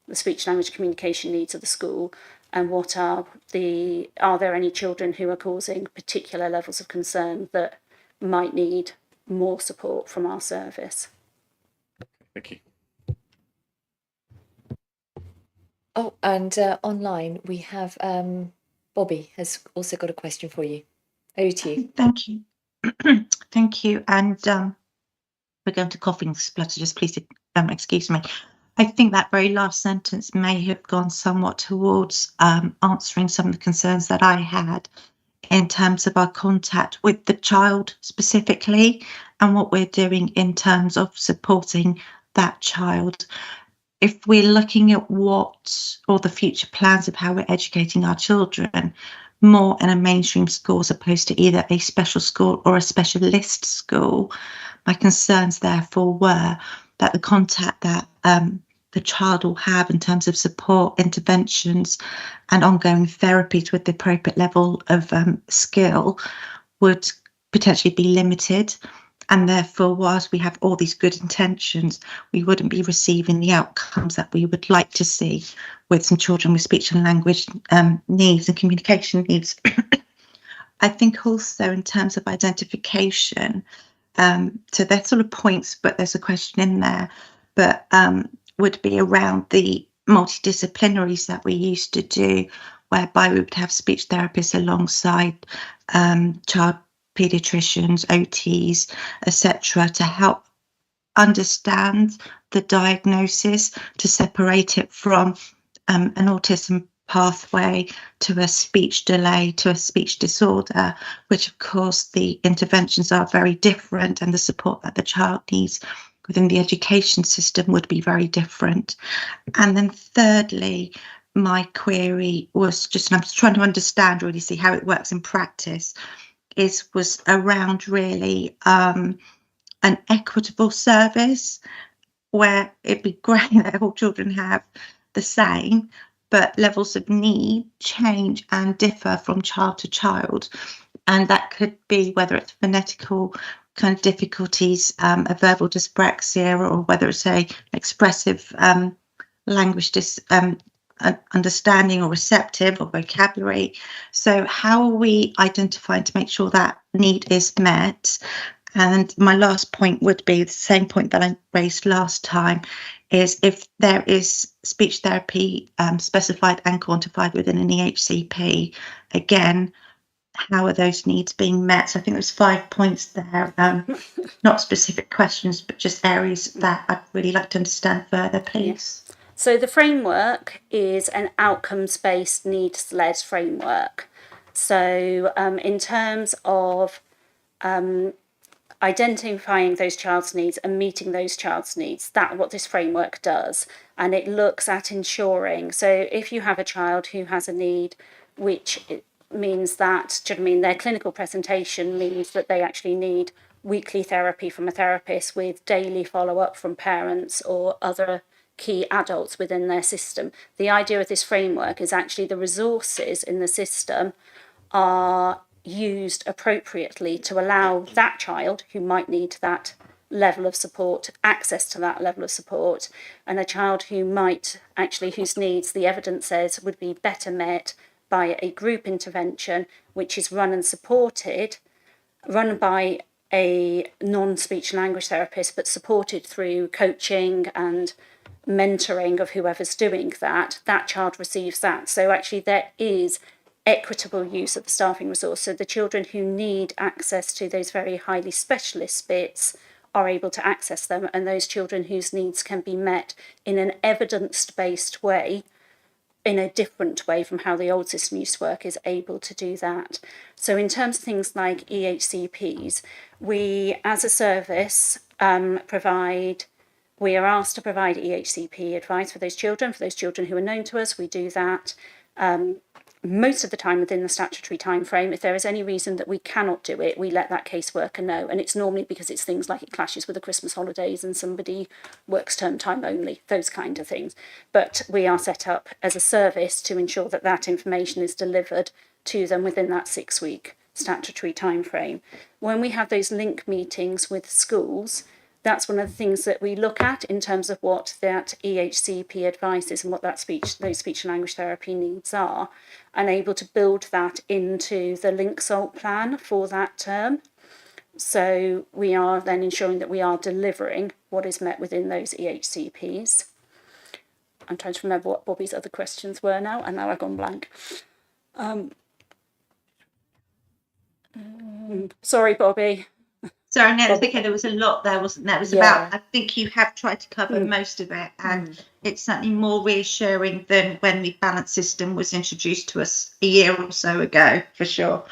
the speech language communication needs of the school, and what are there any children who are causing particular levels of concern that might need more support from our service. Thank you. Oh, and online we have Bobby has also got a question for you. Over to you. Thank you. Thank you. And we're going to coughing splutterers. Please excuse me. I think that very last sentence may have gone somewhat towards answering some of the concerns that I had in terms of our contact with the child specifically and what we're doing in terms of supporting that child. If we're looking at the future plans of how we're educating our children more in a mainstream school as opposed to either a special school or a specialist school, my concerns therefore were that the contact that the child will have in terms of support, interventions, and ongoing therapies with the appropriate level of skill would potentially be limited. And therefore, whilst we have all these good intentions, we wouldn't be receiving the outcomes that we would like to see with some children with speech and language needs and communication needs. I think also in terms of identification, so there's sort of points, but there's a question in there, but would be around the multidisciplinaries that we used to do, whereby we would have speech therapists alongside child paediatricians, OTs, etc., to help understand the diagnosis, to separate it from an autism pathway to a speech delay to a speech disorder, which of course the interventions are very different and the support that the child needs within the education system would be very different. And then thirdly, my query was just, and I'm just trying to understand really, see how it works in practice, was around really an equitable service where it'd be great that all children have the same, but levels of need change and differ from child to child. And that could be whether it's phonetical kind of difficulties, a verbal dyspraxia, or whether it's a expressive language understanding or receptive or vocabulary. So how are we identifying to make sure that need is met? And my last point would be the same point that I raised last time, is if there is speech therapy specified and quantified within an EHCP, again, how are those needs being met? So I think there's 5 points there, not specific questions, but just areas that I'd really like to understand further, please. Yeah. So the framework is an outcomes-based needs-led framework. So in terms of identifying those child's needs and meeting those child's needs, that's what this framework does. And it looks at ensuring, so if you have a child who has a need, which means that, do you know what I mean, their clinical presentation means that they actually need weekly therapy from a therapist with daily follow-up from parents or other key adults within their system. The idea of this framework is actually the resources in the system are used appropriately to allow that child who might need that level of support, access to that level of support, and a child who might actually, whose needs the evidence says would be better met by a group intervention, which is run and supported, run by a non-speech language therapist, but supported through coaching and mentoring of whoever's doing that, that child receives that. So actually there is equitable use of the staffing resource. So the children who need access to those very highly specialist bits are able to access them, and those children whose needs can be met in an evidence-based way, in a different way from how the old system used to work, is able to do that. So in terms of things like EHCPs, we as a service we are asked to provide EHCP advice for those children who are known to us. We do that most of the time within the statutory time frame. If there is any reason that we cannot do it, we let that caseworker know, and it's normally because it's things like it clashes with the Christmas holidays and somebody works term time only, those kind of things. But we are set up as a service to ensure that that information is delivered to them within that 6-week statutory time frame. When we have those link meetings with schools, that's one of the things that we look at in terms of what that EHCP advice is and what those speech and language therapy needs are, and able to build that into the link SALT plan for that term. So we are then ensuring that we are delivering what is met within those EHCPs. I'm trying to remember what Bobby's other questions were now, and now I've gone blank. Sorry, Bobby. Sorry, no, okay, there was a lot there, wasn't there? It was about, I think you have tried to cover most of it, and it's certainly more reassuring than when the balance system was introduced to us a year or so ago, for sure.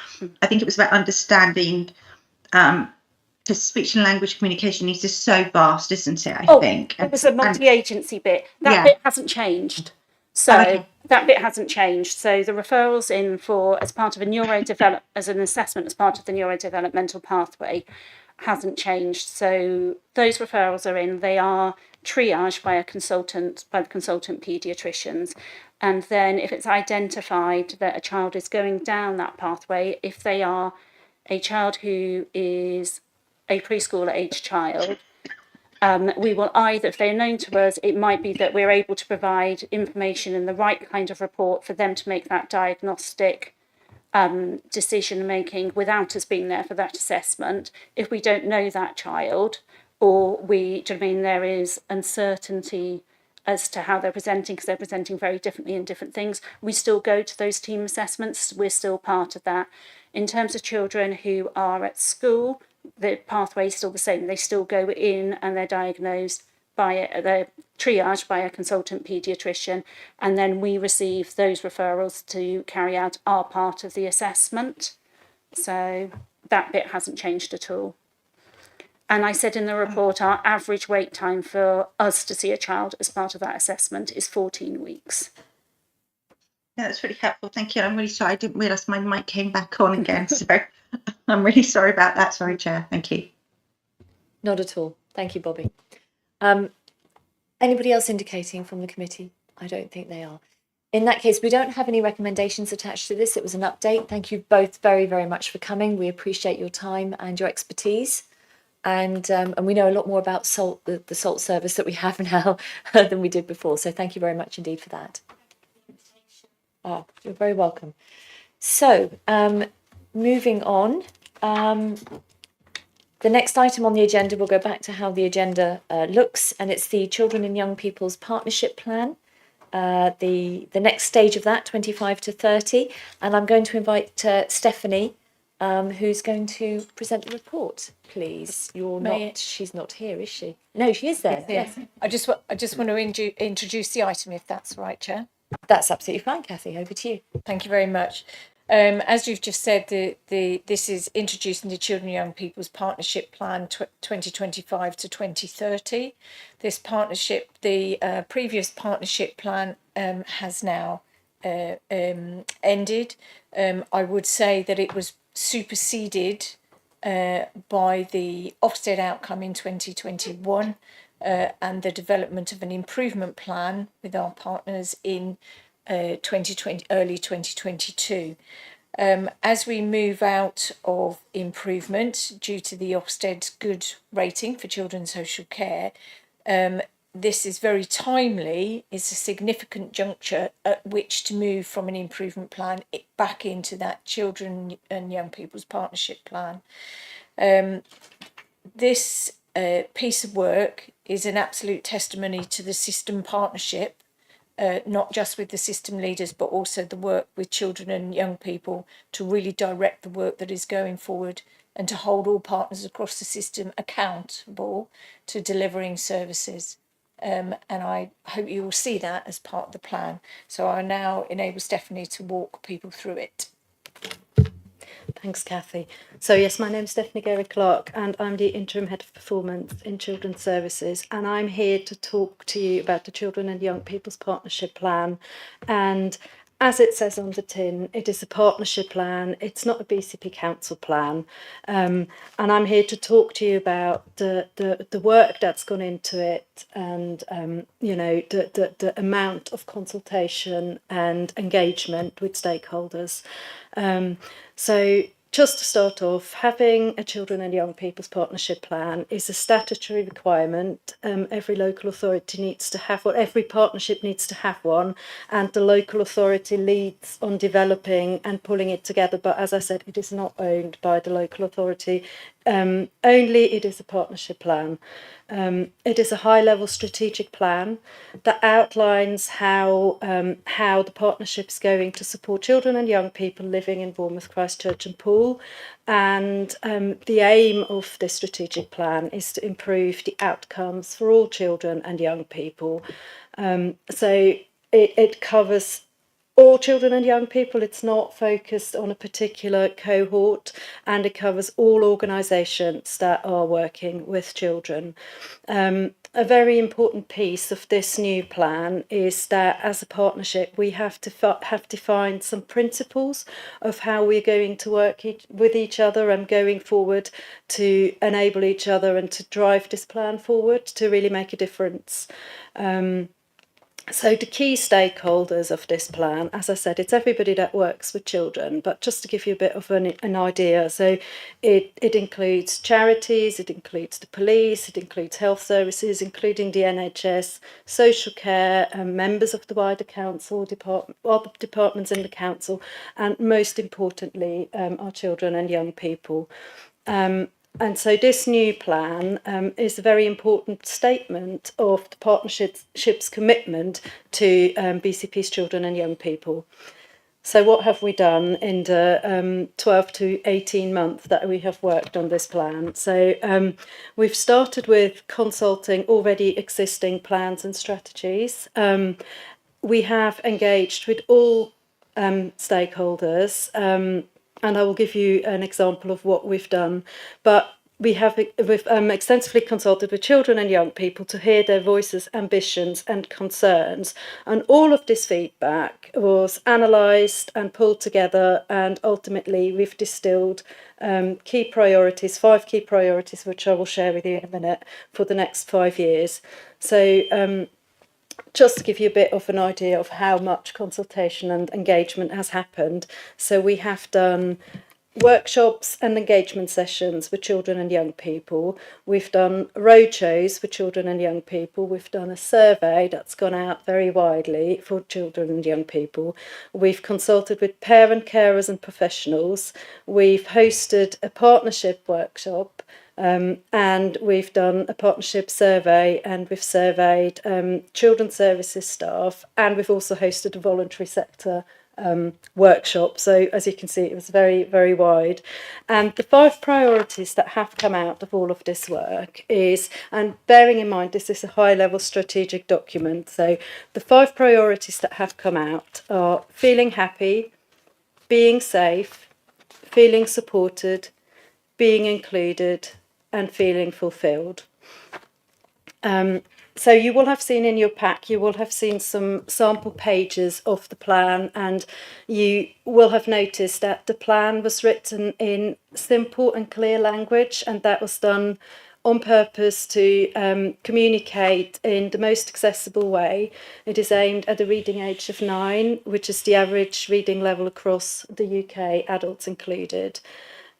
I think it was about understanding, because speech and language communication needs is so vast, isn't it? I think. It was a multi-agency bit. That bit hasn't changed. So that bit hasn't changed. So the referrals in for, as part of a as an assessment as part of the neurodevelopmental pathway, hasn't changed. So those referrals are in. They are triaged by the consultant paediatricians. And then if it's identified that a child is going down that pathway, if they are a child who is a preschooler age child, we will either, if they're known to us, it might be that we're able to provide information in the right kind of report for them to make that diagnostic decision making without us being there for that assessment. If we don't know that child, or there is uncertainty as to how they're presenting, because they're presenting very differently in different things, we still go to those team assessments. We're still part of that. In terms of children who are at school, the pathway is still the same. They still go in and they're diagnosed they're triaged by a consultant paediatrician, and then we receive those referrals to carry out our part of the assessment. So that bit hasn't changed at all. And I said in the report, our average wait time for us to see a child as part of that assessment is 14 weeks. Yeah, that's really helpful. Thank you. I'm really sorry. I didn't realise my mic came back on again. So I'm really sorry about that. Sorry, Chair. Thank you. Not at all. Thank you, Bobby. Anybody else indicating from the committee? I don't think they are. In that case, we don't have any recommendations attached to this. It was an update. Thank you both very, very much for coming. We appreciate your time and your expertise. And we know a lot more about SALT, the SALT service that we have now than we did before. So thank you very much indeed for that. Oh, you're very welcome. So moving on. The next item on the agenda, we'll go back to how the agenda looks, and it's the Children and Young People's Partnership Plan. The next stage of that, 25 to 30. And I'm going to invite Stephanie, who's going to present the report, please. She's not here, is she? No, she is there. Yes. I just want to introduce the item, if that's right, Chair. That's absolutely fine, Kathy. Over to you. Thank you very much. As you've just said, this is introducing the Children and Young People's Partnership Plan 2025 to 2030. This partnership, the previous partnership plan has now ended. I would say that it was superseded by the Ofsted outcome in 2021 and the development of an improvement plan with our partners in early 2022. As we move out of improvement due to the Ofsted's good rating for children's social care, this is very timely. It's a significant juncture at which to move from an improvement plan back into that Children and Young People's Partnership Plan. This piece of work is an absolute testimony to the system partnership, not just with the system leaders, but also the work with children and young people to really direct the work that is going forward and to hold all partners across the system accountable to delivering services. And I hope you will see that as part of the plan. So I now enable Stephanie to walk people through it. Thanks, Kathy. So yes, my name is Stephanie Gary-Clark and I'm the Interim Head of Performance in Children's Services, and I'm here to talk to you about the Children and Young People's Partnership Plan. And as it says on the tin, it is a partnership plan. It's not a BCP council plan. And I'm here to talk to you about the work that's gone into it and, the amount of consultation and engagement with stakeholders. So just to start off, having a Children and Young People's Partnership Plan is a statutory requirement. Every local authority needs to have one, every partnership needs to have one, and the local authority leads on developing and pulling it together. But as I said, it is not owned by the local authority. Only it is a partnership plan. It is a high-level strategic plan that outlines how the partnership is going to support children and young people living in Bournemouth, Christchurch and Poole. And the aim of this strategic plan is to improve the outcomes for all children and young people. So it covers all children and young people. It's not focused on a particular cohort, and it covers all organisations that are working with children. A very important piece of this new plan is that as a partnership we have defined some principles of how we're going to work with each other and going forward to enable each other and to drive this plan forward to really make a difference. So the key stakeholders of this plan, as I said, it's everybody that works with children, but just to give you a bit of an idea, so it includes charities, it includes the police, it includes health services, including the NHS, social care, members of the wider council, other departments in the council, and most importantly, our children and young people. And so this new plan is a very important statement of the partnership's commitment to BCP's children and young people. So what have we done in the 12 to 18 months that we have worked on this plan? So we've started with consulting already existing plans and strategies. We have engaged with all stakeholders, and I will give you an example of what we've done. But we've extensively consulted with children and young people to hear their voices, ambitions and concerns. And all of this feedback was analysed and pulled together, and ultimately we've distilled key priorities, 5 key priorities, which I will share with you in a minute, for the next 5 years. So just to give you a bit of an idea of how much consultation and engagement has happened. So we have done workshops and engagement sessions with children and young people. We've done roadshows for children and young people. We've done a survey that's gone out very widely for children and young people. We've consulted with parent, carers and professionals. We've hosted a partnership workshop. And we've done a partnership survey, and we've surveyed children's services staff, and we've also hosted a voluntary sector workshop. So as you can see, it was very, very wide. And the 5 priorities that have come out of all of this work is, and bearing in mind this is a high-level strategic document, so the 5 priorities that have come out are feeling happy, being safe, feeling supported, being included, and feeling fulfilled. So you will have seen in your pack, you will have seen some sample pages of the plan, and you will have noticed that the plan was written in simple and clear language, and that was done on purpose to communicate in the most accessible way. It is aimed at the reading age of 9, which is the average reading level across the UK, adults included.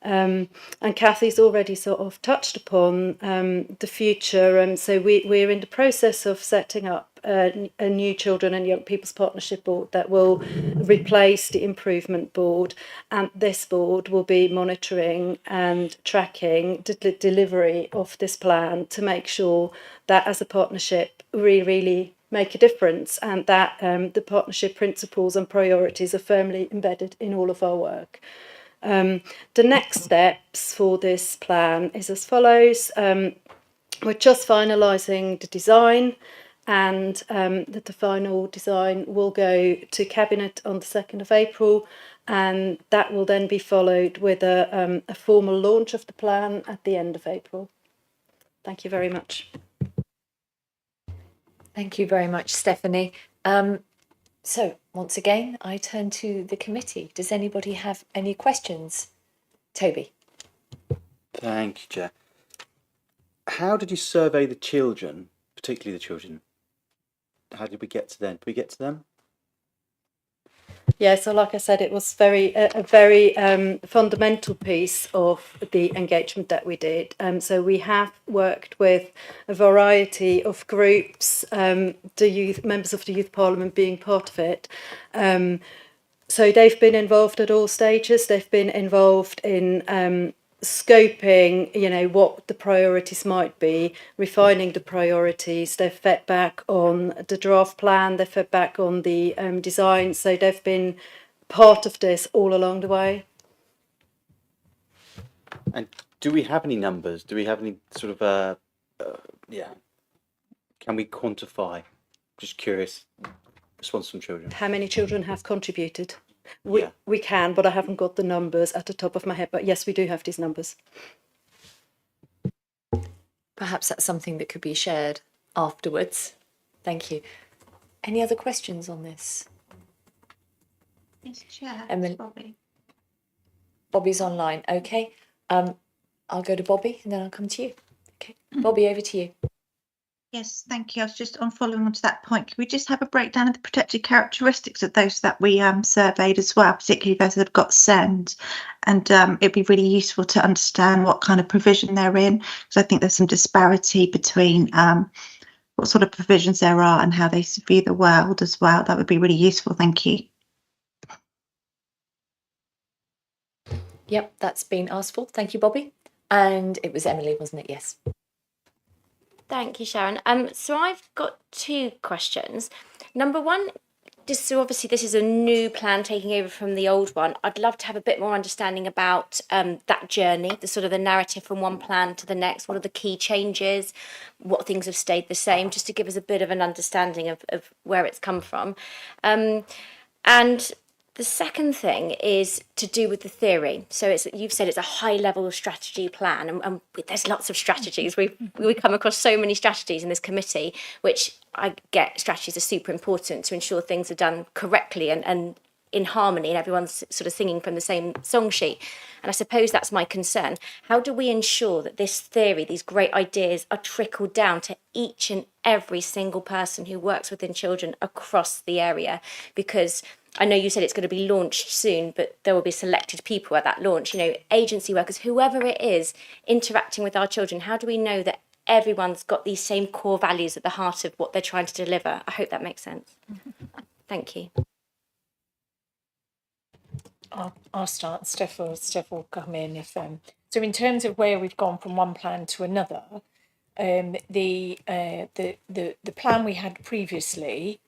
And Kathy's already sort of touched upon the future, and so we're in the process of setting up a new children and young people's partnership board that will replace the improvement board, and this board will be monitoring and tracking the delivery of this plan to make sure that as a partnership we really make a difference, and that the partnership principles and priorities are firmly embedded in all of our work. The next steps for this plan is as follows. We're just finalising the design, and the final design will go to Cabinet on the 2nd of April, and that will then be followed with a formal launch of the plan at the end of April. Thank you very much. Thank you very much, Stephanie. So once again, I turn to the committee. Does anybody have any questions? Toby. Thank you, Chair. How did you survey the children, particularly the children? How did we get to them? Did we get to them? Yeah, so like I said, it was a very fundamental piece of the engagement that we did. So we have worked with a variety of groups, the youth members of the Youth Parliament being part of it. So they've been involved at all stages. They've been involved in scoping, what the priorities might be, refining the priorities. They've fed back on the draft plan, they've fed back on the design, so they've been part of this all along the way. And do we have any numbers? Do we have any sort of, can we quantify? Just curious response from children? How many children have contributed? We can, but I haven't got the numbers at the top of my head. But yes, we do have these numbers. Perhaps that's something that could be shared afterwards. Thank you. Any other questions on this? Yes, Chair. Emily? Bobby. Bobby's online. Okay. I'll go to Bobby and then I'll come to you. Okay. Bobby, over to you. Yes, thank you. I was just on following on to that point. Can we just have a breakdown of the protected characteristics of those that we surveyed as well, particularly those that have got SEND? And it'd be really useful to understand what kind of provision they're in, because I think there's some disparity between what sort of provisions there are and how they view the world as well. That would be really useful. Thank you. Yep, that's been asked for. Thank you, Bobby. And it was Emily, wasn't it? Yes. Thank you, Sharon. So I've got two questions. Number one, just so obviously this is a new plan taking over from the old one. I'd love to have a bit more understanding about that journey, the sort of the narrative from one plan to the next. What are the key changes? What things have stayed the same? Just to give us a bit of an understanding of where it's come from. And the second thing is to do with the theory. So you've said it's a high-level strategy plan, and there's lots of strategies. We come across so many strategies in this committee, which I get strategies are super important to ensure things are done correctly and in harmony, and everyone's sort of singing from the same song sheet. And I suppose that's my concern. How do we ensure that this theory, these great ideas, are trickled down to each and every single person who works within children across the area? Because I know you said it's going to be launched soon, but there will be selected people at that launch, agency workers, whoever it is, interacting with our children. How do we know that everyone's got these same core values at the heart of what they're trying to deliver? I hope that makes sense. Thank you. I'll start. Steph will come in if. So in terms of where we've gone from one plan to another, the plan we had previously,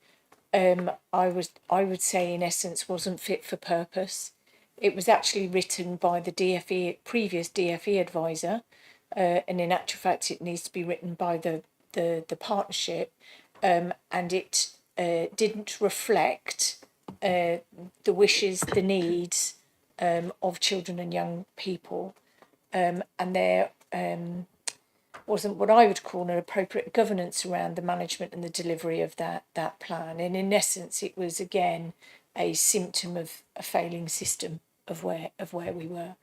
I would say in essence wasn't fit for purpose. It was actually written by the previous DFE advisor, and in actual fact it needs to be written by the partnership, and it didn't reflect the wishes, the needs of children and young people, and there wasn't what I would call an appropriate governance around the management and the delivery of that plan. And in essence, it was again a symptom of a failing system of where we were.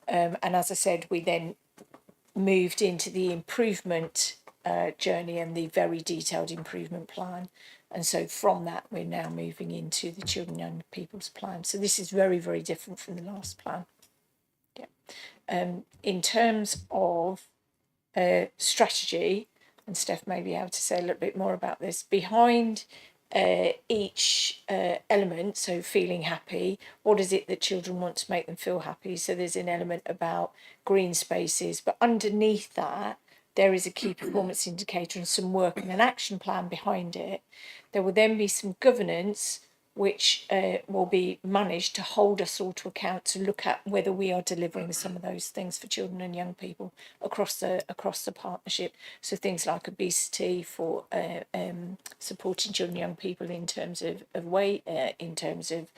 And as I said, we then moved into the improvement journey and the very detailed improvement plan. And so from that, we're now moving into the children and young people's plan. So this is very, very different from the last plan. Yeah. In terms of strategy, and Steph may be able to say a little bit more about this, behind each element, so feeling happy, what is it that children want to make them feel happy? So there's an element about green spaces, but underneath that, there is a key performance indicator and some work and an action plan behind it. There will then be some governance which will be managed to hold us all to account, to look at whether we are delivering some of those things for children and young people across the partnership. So things like obesity, for supporting children and young people in terms of weight, in terms of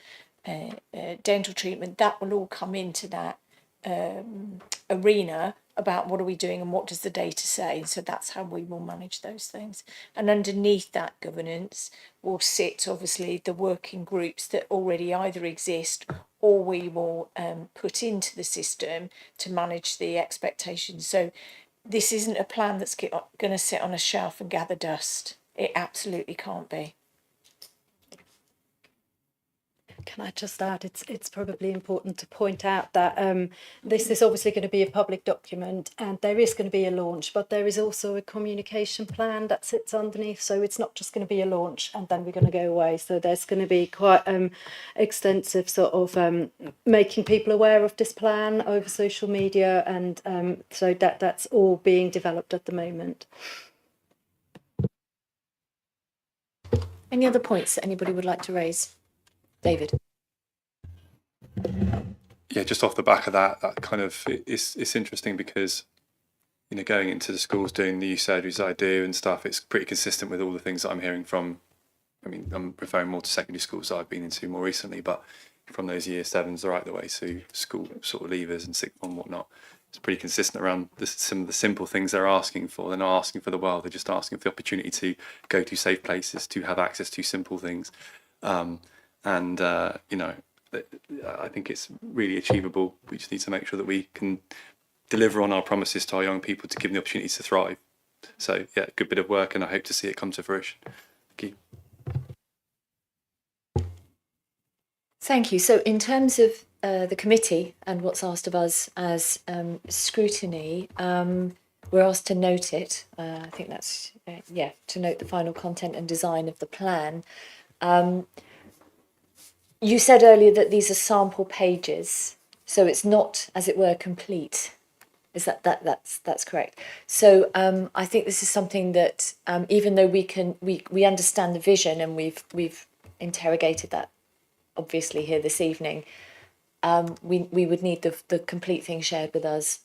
dental treatment, that will all come into that arena about what are we doing and what does the data say. So that's how we will manage those things. And underneath that governance will sit obviously the working groups that already either exist or we will put into the system to manage the expectations. So this isn't a plan that's going to sit on a shelf and gather dust. It absolutely can't be. Can I just add, it's probably important to point out that this is obviously going to be a public document and there is going to be a launch, but there is also a communication plan that sits underneath. So it's not just going to be a launch and then we're going to go away. So there's going to be quite extensive sort of making people aware of this plan over social media, and so that's all being developed at the moment. Any other points that anybody would like to raise? David. Yeah, just off the back of that kind of it's interesting because going into the schools doing the youth surgeries I do and stuff, it's pretty consistent with all the things that I'm hearing from I mean, I'm referring more to secondary schools that I've been into more recently, but from those year sevens right the way to school sort of leavers and sixth form and whatnot, it's pretty consistent around some of the simple things they're asking for. They're not asking for the world, they're just asking for the opportunity to go to safe places, to have access to simple things. You know, I think it's really achievable. We just need to make sure that we can deliver on our promises to our young people to give them the opportunity to thrive. So yeah, good bit of work, and I hope to see it come to fruition. Thank you. Thank you. So in terms of the committee and what's asked of us as scrutiny, we're asked to note it. I think that's, to note the final content and design of the plan. You said earlier that these are sample pages, so it's not, as it were, complete. Is that's correct? So I think this is something that even though we understand the vision and we've interrogated that obviously here this evening, we would need the complete thing shared with us,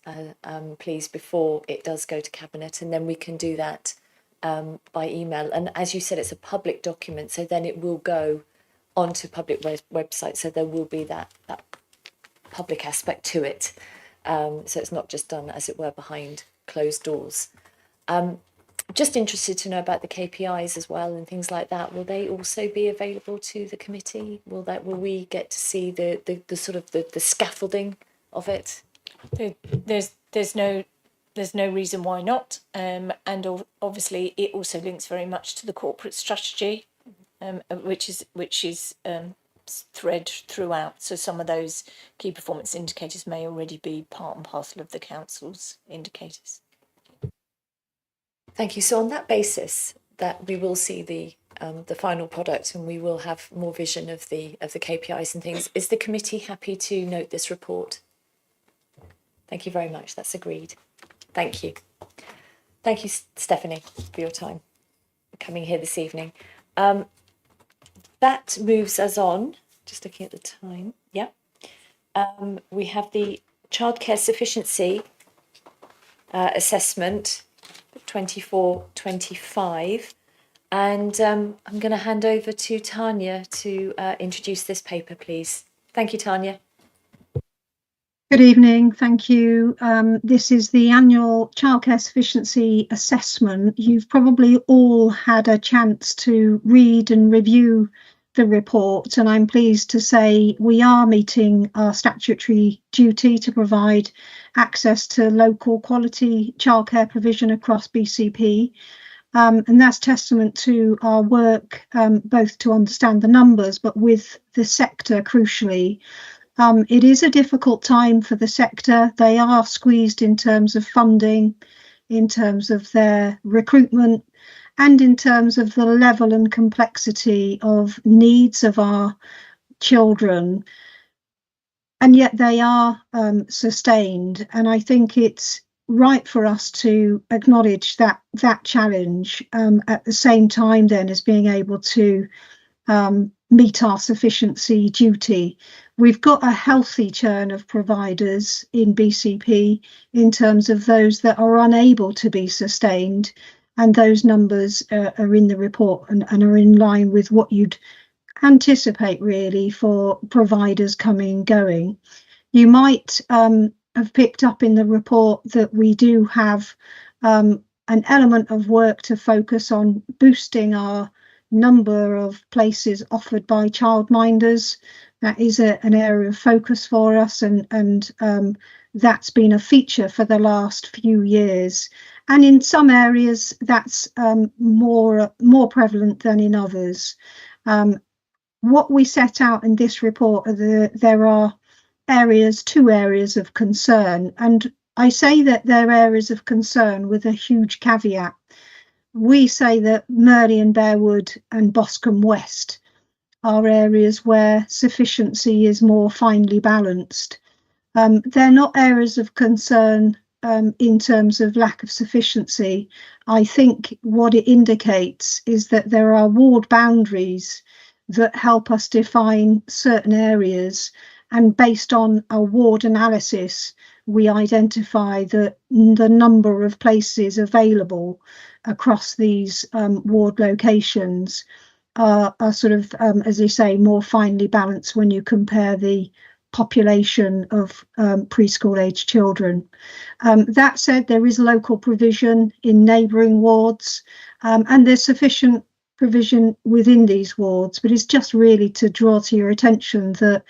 please, before it does go to Cabinet, and then we can do that by email. And as you said, it's a public document, so then it will go onto public websites, so there will be that public aspect to it. So it's not just done, as it were, behind closed doors. Just interested to know about the KPIs as well and things like that. Will they also be available to the committee? Will we get to see the sort of the scaffolding of it? There's no reason why not. And obviously it also links very much to the corporate strategy, which is thread throughout. So some of those key performance indicators may already be part and parcel of the council's indicators. Thank you. So on that basis, that we will see the final product and we will have more vision of the KPIs and things. Is the committee happy to note this report? Thank you very much. That's agreed. Thank you. Thank you, Stephanie, for your time coming here this evening. That moves us on. Just looking at the time. Yeah. We have the childcare sufficiency assessment 24-25, and I'm going to hand over to Tanya to introduce this paper, please. Thank you, Tanya. Good evening, thank you. This is the annual childcare sufficiency assessment. You've probably all had a chance to read and review the report, and I'm pleased to say we are meeting our statutory duty to provide access to local quality childcare provision across BCP. And that's testament to our work, both to understand the numbers, but with the sector crucially. It is a difficult time for the sector. They are squeezed in terms of funding, in terms of their recruitment, and in terms of the level and complexity of needs of our children. And yet they are sustained. And I think it's right for us to acknowledge that challenge at the same time then as being able to meet our sufficiency duty. We've got a healthy churn of providers in BCP in terms of those that are unable to be sustained, and those numbers are in the report and are in line with what you'd anticipate really for providers coming and going. You might have picked up in the report that we do have an element of work to focus on boosting our number of places offered by childminders. That is an area of focus for us, and that's been a feature for the last few years. And in some areas, that's more prevalent than in others. What we set out in this report are there are two areas of concern, and I say that they're areas of concern with a huge caveat. We say that Merley and Bearwood and Boscombe West are areas where sufficiency is more finely balanced. They're not areas of concern in terms of lack of sufficiency. I think what it indicates is that there are ward boundaries that help us define certain areas, and based on a ward analysis, we identify the number of places available across these ward locations. are sort of, as they say, more finely balanced when you compare the population of preschool age children. That said, there is local provision in neighbouring wards, and there's sufficient provision within these wards, but it's just really to draw to your attention that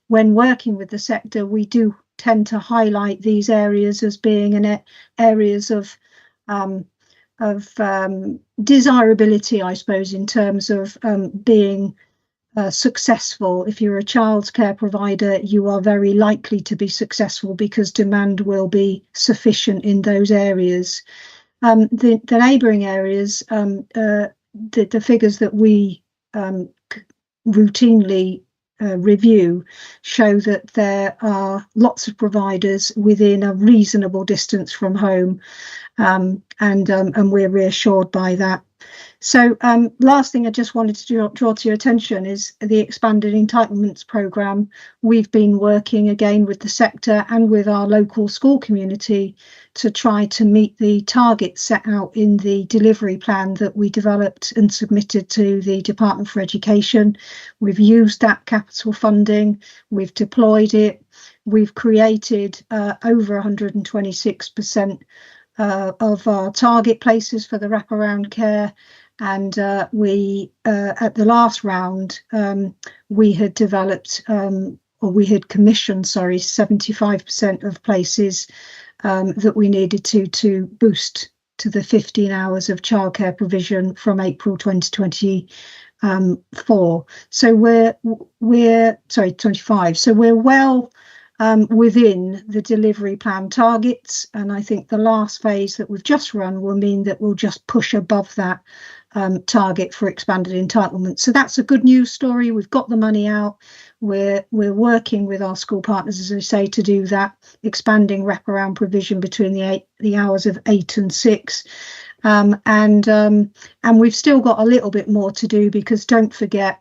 when working with the sector, we do tend to highlight these areas as being areas of desirability, I suppose, in terms of being successful. If you're a childcare provider, you are very likely to be successful because demand will be sufficient in those areas. The neighbouring areas, the figures that we routinely review show that there are lots of providers within a reasonable distance from home, and we're reassured by that. So last thing I just wanted to draw to your attention is the expanded entitlements programme. We've been working again with the sector and with our local school community to try to meet the targets set out in the delivery plan that we developed and submitted to the Department for Education. We've used that capital funding, we've deployed it, we've created over 126% of our target places for the wraparound care. And we, at the last round, we had developed, or we had commissioned, 75% of places that we needed to boost to the 15 hours of childcare provision from April 2024. So we're 25. So we're well within the delivery plan targets, and I think the last phase that we've just run will mean that we'll just push above that target for expanded entitlement. So that's a good news story. We've got the money out. We're working with our school partners, as I say, to do that, expanding wraparound provision between the hours of 8 and 6. And we've still got a little bit more to do, because don't forget,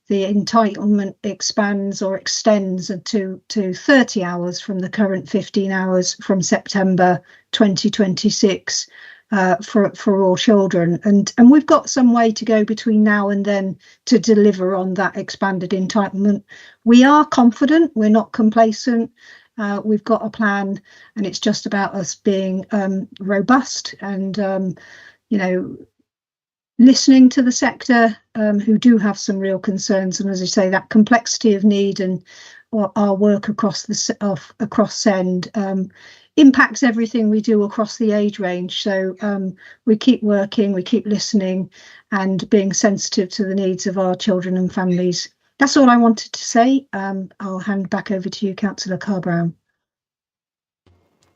the entitlement expands or extends to 30 hours from the current 15 hours from September 2026 for all children. And we've got some way to go between now and then to deliver on that expanded entitlement. We are confident, we're not complacent. We've got a plan, and it's just about us being robust and, listening to the sector, who do have some real concerns. And as I say, that complexity of need and our work across SEND impacts everything we do across the age range. So we keep working, we keep listening and being sensitive to the needs of our children and families. That's all I wanted to say. I'll hand back over to you, Councillor Carr-Brown.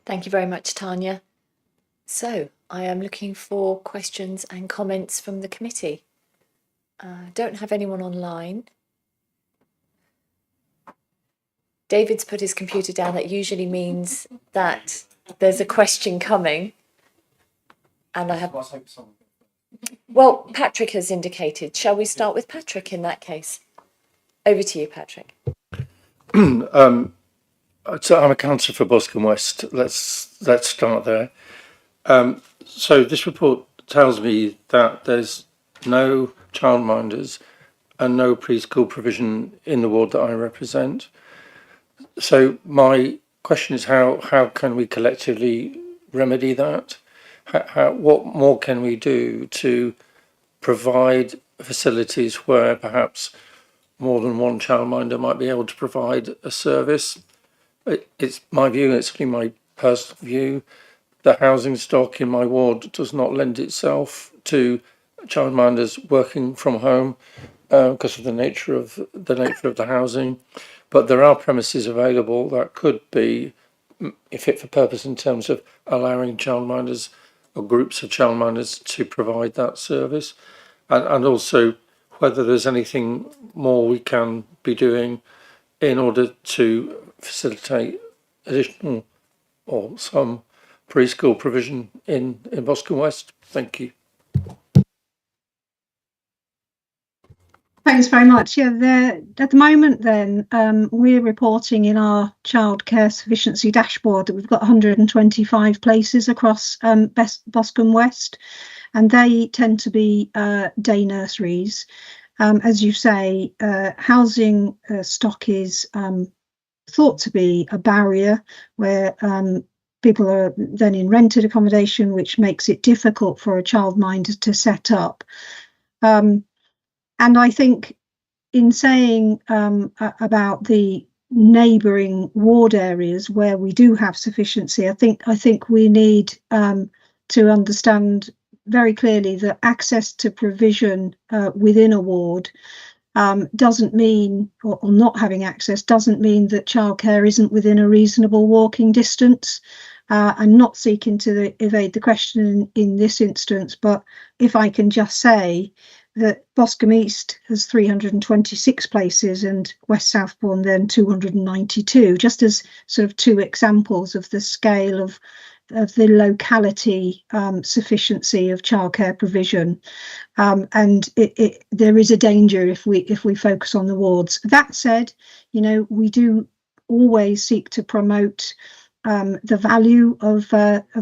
Thank you very much, Tanya. So I am looking for questions and comments from the committee. Don't have anyone online. David's put his computer down. That usually means that there's a question coming. And I have... Well, Patrick has indicated. Shall we start with Patrick in that case? Over to you, Patrick. So I'm a councillor for Boscombe West. Let's start there. So this report tells me that there's no childminders and no preschool provision in the ward that I represent. So my question is, how can we collectively remedy that? What more can we do to provide facilities where perhaps more than one childminder might be able to provide a service? It's my view, it's only my personal view, the housing stock in my ward does not lend itself to childminders working from home because of the nature of the housing. But there are premises available that could be fit for purpose in terms of allowing childminders or groups of childminders to provide that service, and also whether there's anything more we can be doing in order to facilitate additional or some preschool provision in Boscombe West. Thank you. Thanks very much. Yeah, at the moment then, we're reporting in our childcare sufficiency dashboard that we've got 125 places across Boscombe West. and they tend to be day nurseries. As you say, housing stock is thought to be a barrier where people are then in rented accommodation, which makes it difficult for a childminder to set up. And I think in saying about the neighbouring ward areas where we do have sufficiency, I think we need to understand very clearly that access to provision within a ward doesn't mean, or not having access doesn't mean that childcare isn't within a reasonable walking distance. I'm not seeking to evade the question in this instance, but if I can just say that Boscombe East has 326 places and West Southbourne then 292, just as sort of two examples of the scale of the locality sufficiency of childcare provision, and there is a danger if we focus on the wards. That said, you know, we do always seek to promote the value of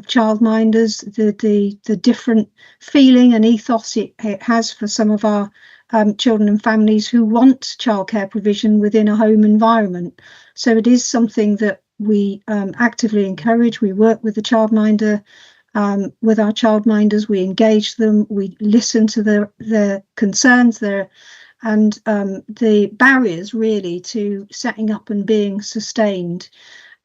childminders, the different feeling and ethos it has for some of our children and families who want childcare provision within a home environment. So it is something that we actively encourage. We work with the childminder, with our childminders. We engage them. We listen to their concerns, and the barriers really to setting up and being sustained.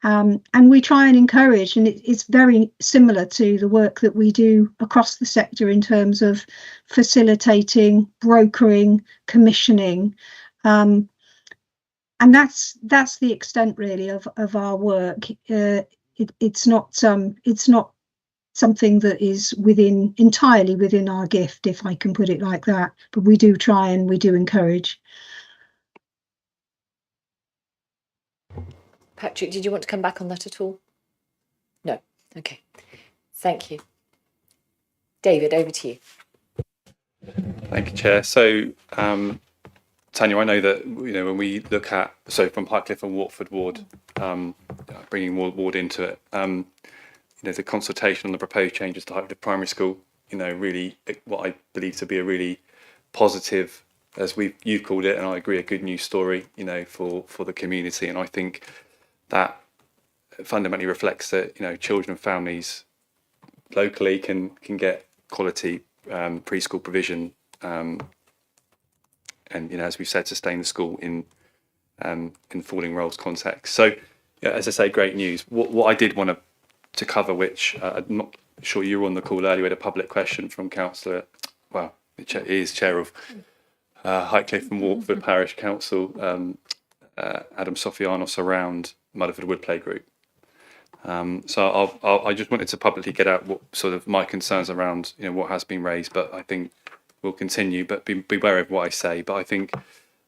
And we try and encourage, and it's very similar to the work that we do across the sector in terms of facilitating, brokering, commissioning. And that's the extent really of our work. It's not something that is entirely within our gift, if I can put it like that. But we do try and we do encourage. Patrick, did you want to come back on that at all? No. Okay. Thank you. David, over to you. Thank you, Chair. So, Tanya, I know that, you know, when we look at, so from Highcliffe and Watford Ward, bringing more ward into it, you know, the consultation on the proposed changes to Highcliffe Primary School, you know, really what I believe to be a really positive, as you've called it, and I agree, a good news story, you know, for the community. And I think that fundamentally reflects that, you know, children and families locally can get quality preschool provision, and, you know, as we've said, sustain the school in falling roles context. So, yeah, as I say, great news. What I did want to cover, which I'm not sure you were on the call earlier, we had a public question from Councillor, well, is Chair of Highcliffe and Watford Parish Council, Adam Sofianos, around Motherford Wood Playgroup. So I just wanted to publicly get out what sort of my concerns around, you know, what has been raised, but I think we'll continue, but be wary of what I say. But I think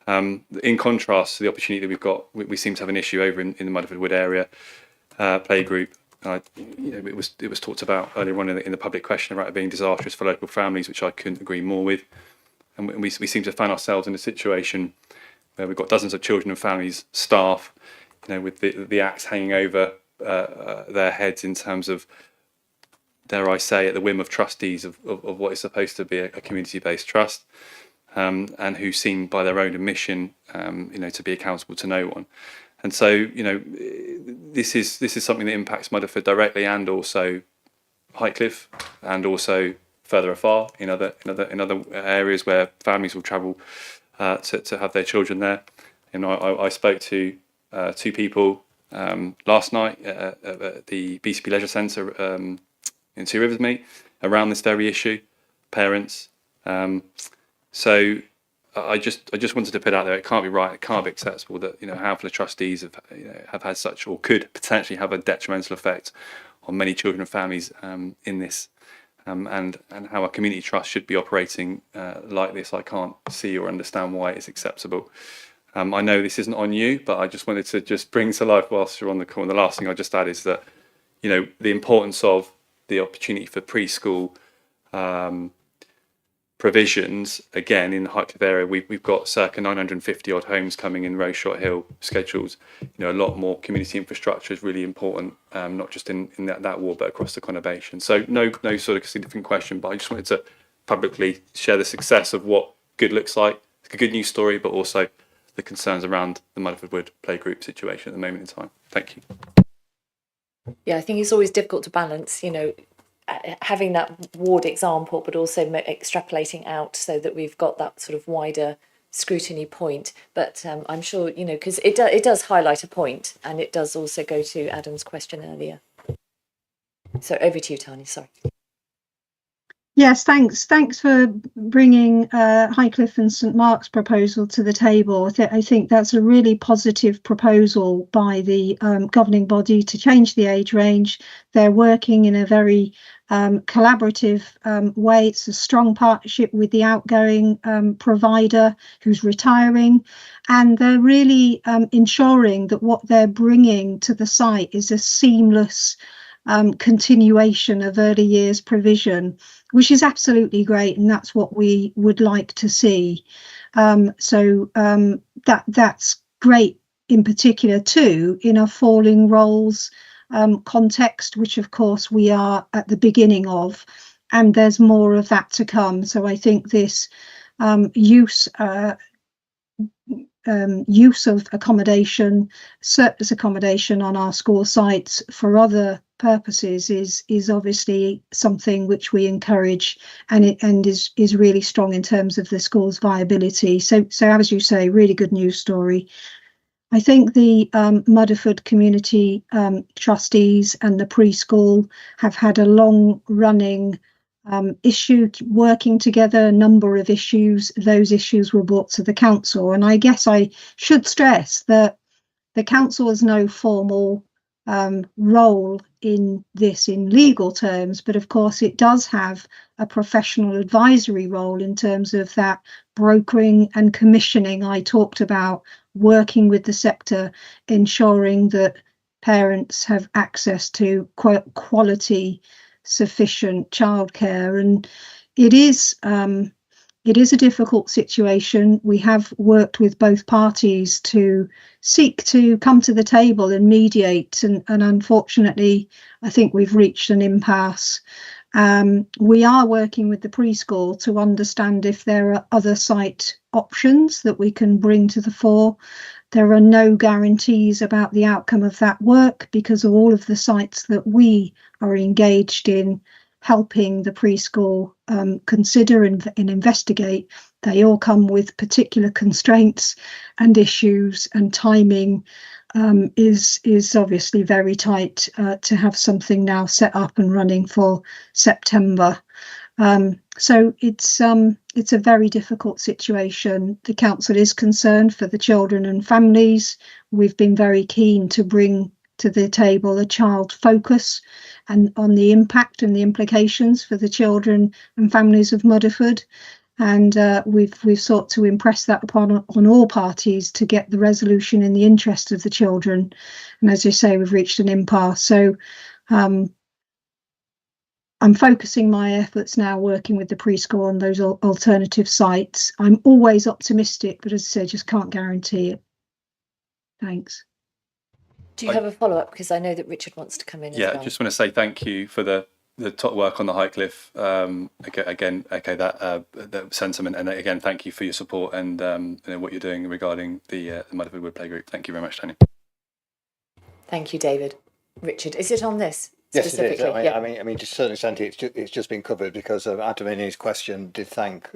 in contrast to the opportunity that we've got, we seem to have an issue over in the Motherford Wood area playgroup. You know, it was talked about earlier on in the public question about it being disastrous for local families, which I couldn't agree more with. And we seem to find ourselves in a situation where we've got dozens of children and families, staff, you know, with the axe hanging over their heads in terms of, dare I say, at the whim of trustees of what is supposed to be a community-based trust, and who seem by their own admission, you know, to be accountable to no one. And so, you know, this is something that impacts Motherford directly, and also Highcliffe, and also further afar in other areas where families will travel to have their children there. And I spoke to two people last night at the BCP Leisure Centre in Two Rivers Meet around this very issue, parents. So I just wanted to put out there, it can't be right, it can't be acceptable that, you know, a handful of trustees have had such, or could potentially have, a detrimental effect on many children and families in this, and how a community trust should be operating like this. I can't see or understand why it's acceptable. I know this isn't on you, but I just wanted to just bring to life whilst you're on the call. And the last thing I just add is that, you know, the importance of the opportunity for preschool provisions, again, in the Highcliffe area, we've got circa 950 odd homes coming in Rose-Shot Hill schedules. You know, a lot more community infrastructure is really important, not just in that ward, but across the conurbation. So no sort of significant question, but I just wanted to publicly share the success of what good looks like. It's a good news story, but also the concerns around the Mudderford Wood playgroup situation at the moment in time. Thank you. Yeah, I think it's always difficult to balance, you know, having that ward example, but also extrapolating out so that we've got that sort of wider scrutiny point. But I'm sure, you know, because it does highlight a point, and it does also go to Adam's question earlier. So over to you, Tanya, sorry. Yes, thanks. Thanks for bringing Highcliffe and St Mark's proposal to the table. I think that's a really positive proposal by the governing body to change the age range. They're working in a very collaborative way. It's a strong partnership with the outgoing provider who's retiring, and they're really ensuring that what they're bringing to the site is a seamless continuation of early years provision, which is absolutely great, and that's what we would like to see. That's great in particular too in a falling roles context, which of course we are at the beginning of, and there's more of that to come. So I think this use of accommodation, surplus accommodation on our school sites for other purposes is obviously something which we encourage, and is really strong in terms of the school's viability. So as you say, really good news story. I think the Mudderford community trustees and the preschool have had a long running issue working together, a number of issues. Those issues were brought to the council, and I guess I should stress that the council has no formal role in this in legal terms, but of course it does have a professional advisory role in terms of that brokering and commissioning I talked about, working with the sector, ensuring that parents have access to quality, sufficient childcare. And it is a difficult situation. We have worked with both parties to seek to come to the table and mediate, and unfortunately I think we've reached an impasse. We are working with the preschool to understand if there are other site options that we can bring to the fore. There are no guarantees about the outcome of that work, because of all of the sites that we are engaged in helping the preschool consider and investigate. They all come with particular constraints and issues, and timing is obviously very tight to have something now set up and running for September. So it's a very difficult situation. The council is concerned for the children and families. We've been very keen to bring to the table a child focus and on the impact and the implications for the children and families of Mudderford. And we've sought to impress that upon all parties to get the resolution in the interest of the children. And as you say, we've reached an impasse. So I'm focusing my efforts now working with the preschool on those alternative sites. I'm always optimistic, but as I say, just can't guarantee it. Thanks. Do you have a follow-up? Because I know that Richard wants to come in as well. Yeah, I just want to say thank you for the top work on the Highcliffe. Again, echo that sentiment, and again, thank you for your support and what you're doing regarding the Mudderford Wood Playgroup. Thank you very much, Tony. Thank you, David. Richard, is it on this? Yes, it is. I mean, to a certain extent, it's just been covered, because Adam in his question did thank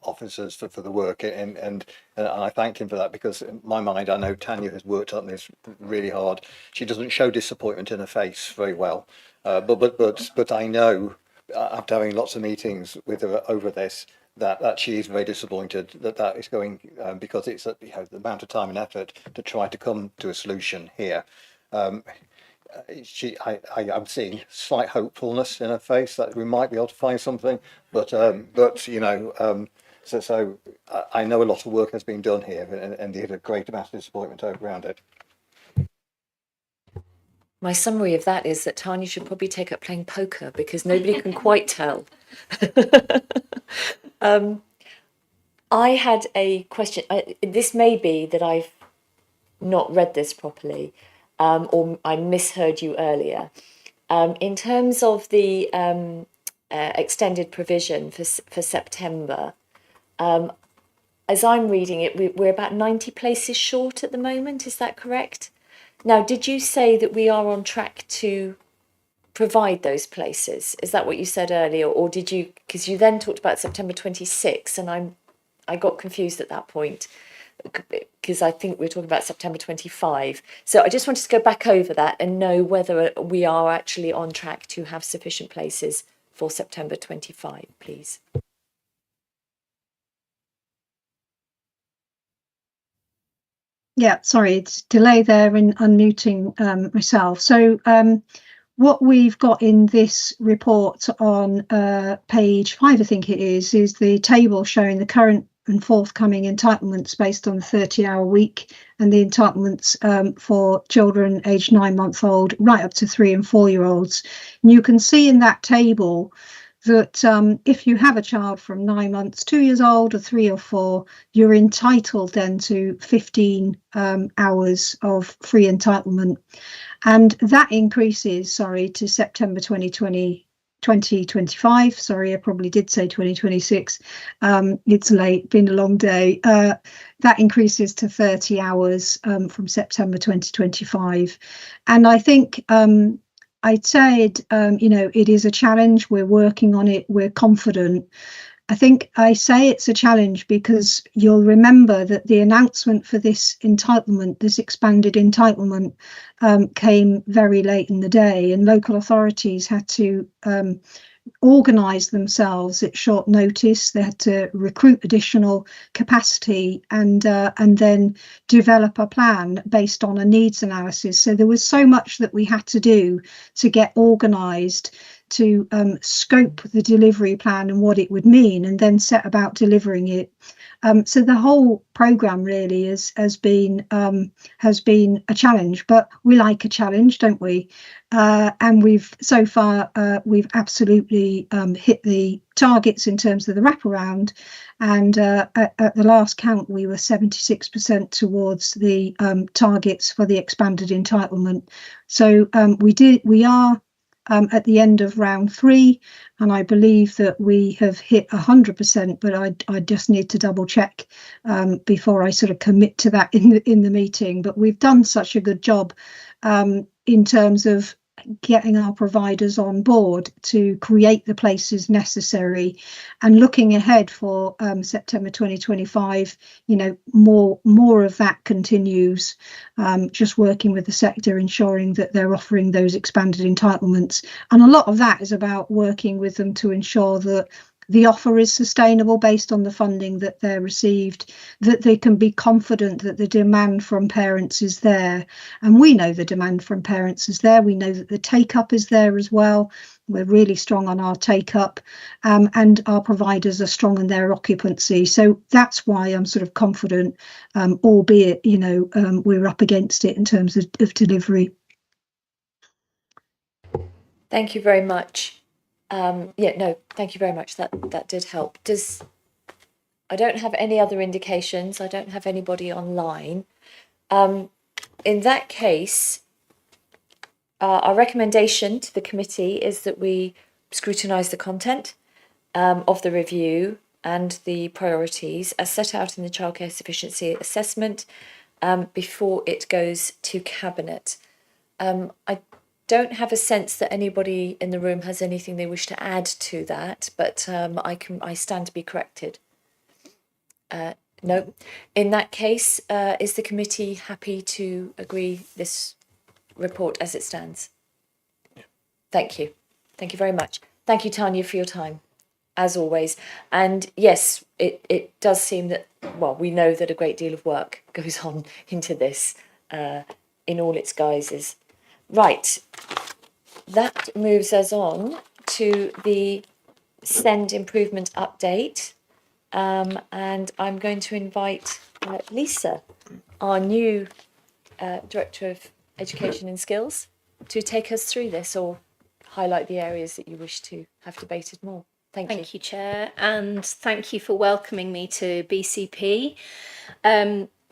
officers for the work, and I thanked him for that, because in my mind, I know Tanya has worked on this really hard. She doesn't show disappointment in her face very well, but I know, after having lots of meetings with her over this, that she is very disappointed that is going, because it's the amount of time and effort to try to come to a solution here. I'm seeing slight hopefulness in her face that we might be able to find something, but you know, so I know a lot of work has been done here, and there's a great amount of disappointment around it. My summary of that is that Tanya should probably take up playing poker, because nobody can quite tell I had a question. This may be that I've not read this properly, or I misheard you earlier. In terms of the extended provision for September, as I'm reading it, we're about 90 places short at the moment. Is that correct? Now, did you say that we are on track to provide those places? Is that what you said earlier, or did you? Because you then talked about September 26, and I got confused at that point because I think we're talking about September 25. So I just wanted to go back over that and know whether we are actually on track to have sufficient places for September 25, please. Yeah, sorry, it's delay there in unmuting myself. So what we've got in this report on page 5, I think it is the table showing the current and forthcoming entitlements based on the 30-hour week and the entitlements for children aged 9-month-old right up to 3 and 4-year-olds. And you can see in that table that if you have a child from 9 months, 2 years old, or 3 or 4, you're entitled then to 15 hours of free entitlement. And that increases, to September 2025. Sorry, I probably did say 2026. It's late, been a long day. That increases to 30 hours from September 2025. And I think I said, it is a challenge. We're working on it. We're confident. I think I say it's a challenge because you'll remember that the announcement for this entitlement, this expanded entitlement, came very late in the day, and local authorities had to organise themselves at short notice. They had to recruit additional capacity and then develop a plan based on a needs analysis. So there was so much that we had to do to get organised, to scope the delivery plan and what it would mean, and then set about delivering it. So the whole programme really has been a challenge, but we like a challenge, don't we? And we've so far we've absolutely hit the targets in terms of the wraparound, and at the last count we were 76% towards the targets for the expanded entitlement. So we are at the end of round 3, and I believe that we have hit 100%, but I just need to double check before I sort of commit to that in the meeting. But we've done such a good job in terms of getting our providers on board to create the places necessary, and looking ahead for September 2025, more of that continues, just working with the sector, ensuring that they're offering those expanded entitlements. And a lot of that is about working with them to ensure that the offer is sustainable based on the funding that they're received, that they can be confident that the demand from parents is there. And we know the demand from parents is there. We know that the take-up is there as well. We're really strong on our take-up, and our providers are strong in their occupancy. So that's why I'm sort of confident, albeit, we're up against it in terms of delivery. Thank you very much. Thank you very much. That did help. I don't have any other indications. I don't have anybody online. In that case, our recommendation to the committee is that we scrutinise the content of the review and the priorities as set out in the childcare sufficiency assessment before it goes to Cabinet. I don't have a sense that anybody in the room has anything they wish to add to that, but I stand to be corrected. No. In that case, is the committee happy to agree this report as it stands? Yeah. Thank you. Thank you very much. Thank you, Tanya, for your time, as always. And yes, it does seem that, we know that a great deal of work goes on into this in all its guises. Right. That moves us on to the SEND improvement update. And I'm going to invite Lisa, our new Director of Education and Skills, to take us through this or highlight the areas that you wish to have debated more. Thank you, Chair, and thank you for welcoming me to BCP.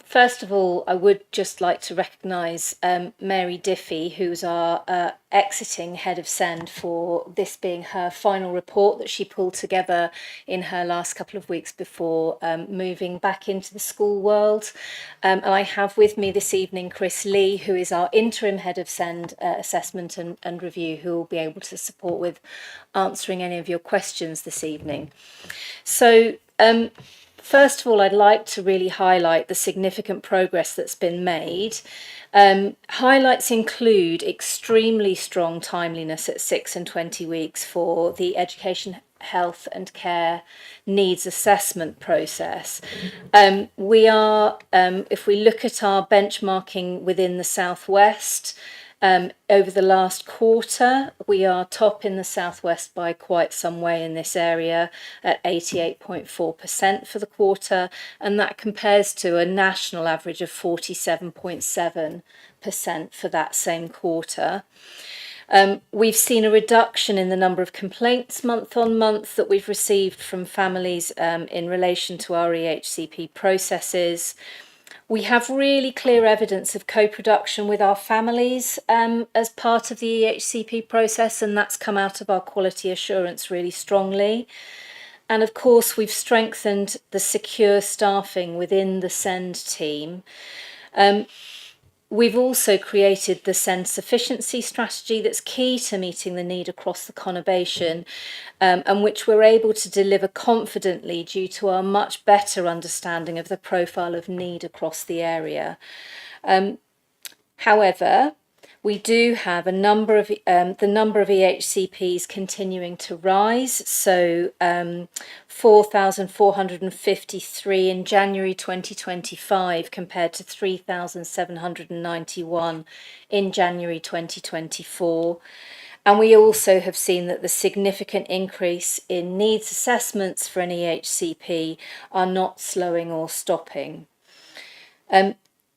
First of all, I would just like to recognise Mary Diffie, who's our exiting head of SEND, for this being her final report that she pulled together in her last couple of weeks before moving back into the school world. And I have with me this evening Chris Lee, who is our interim head of SEND assessment and review, who will be able to support with answering any of your questions this evening. So, first of all, I'd like to really highlight the significant progress that's been made. Highlights include extremely strong timeliness at 6 and 20 weeks for the education, health and care needs assessment process. We are, if we look at our benchmarking within the Southwest, over the last quarter, we are top in the Southwest by quite some way in this area at 88.4% for the quarter, and that compares to a national average of 47.7% for that same quarter. We've seen a reduction in the number of complaints month on month that we've received from families in relation to our EHCP processes. We have really clear evidence of co-production with our families as part of the EHCP process, and that's come out of our quality assurance really strongly. And of course, we've strengthened the secure staffing within the SEND team. We've also created the SEND sufficiency strategy that's key to meeting the need across the conurbation, and which we're able to deliver confidently due to our much better understanding of the profile of need across the area. However, we do have the number of EHCPs continuing to rise. So 4,453 in January 2025 compared to 3,791 in January 2024. And we also have seen that the significant increase in needs assessments for an EHCP are not slowing or stopping.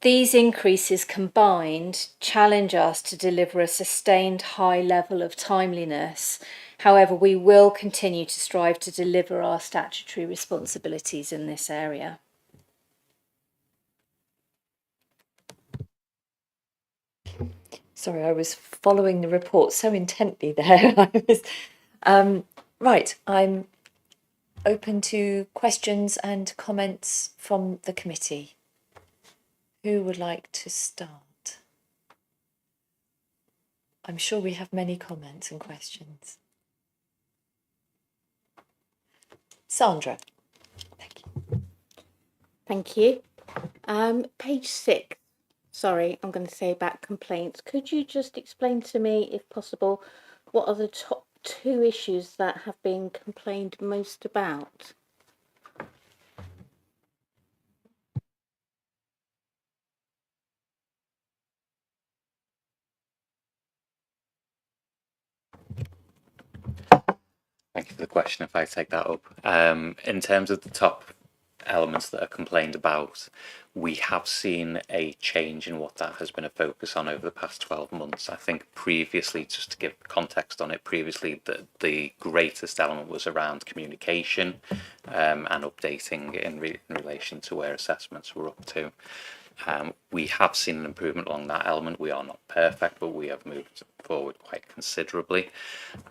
These increases combined challenge us to deliver a sustained high level of timeliness. However, we will continue to strive to deliver our statutory responsibilities in this area. Sorry, I was following the report so intently there. Right, I'm open to questions and comments from the committee. Who would like to start? I'm sure we have many comments and questions. Sandra. Thank you. Page 6. Sorry, I'm going to say about complaints. Could you just explain to me, if possible, what are the top 2 issues that have been complained most about? Thank you for the question, if I take that up. In terms of the top elements that are complained about, we have seen a change in what that has been a focus on over the past 12 months. I think previously, just to give context on it, previously the greatest element was around communication and updating in relation to where assessments were up to. We have seen an improvement along that element. We are not perfect, but we have moved forward quite considerably.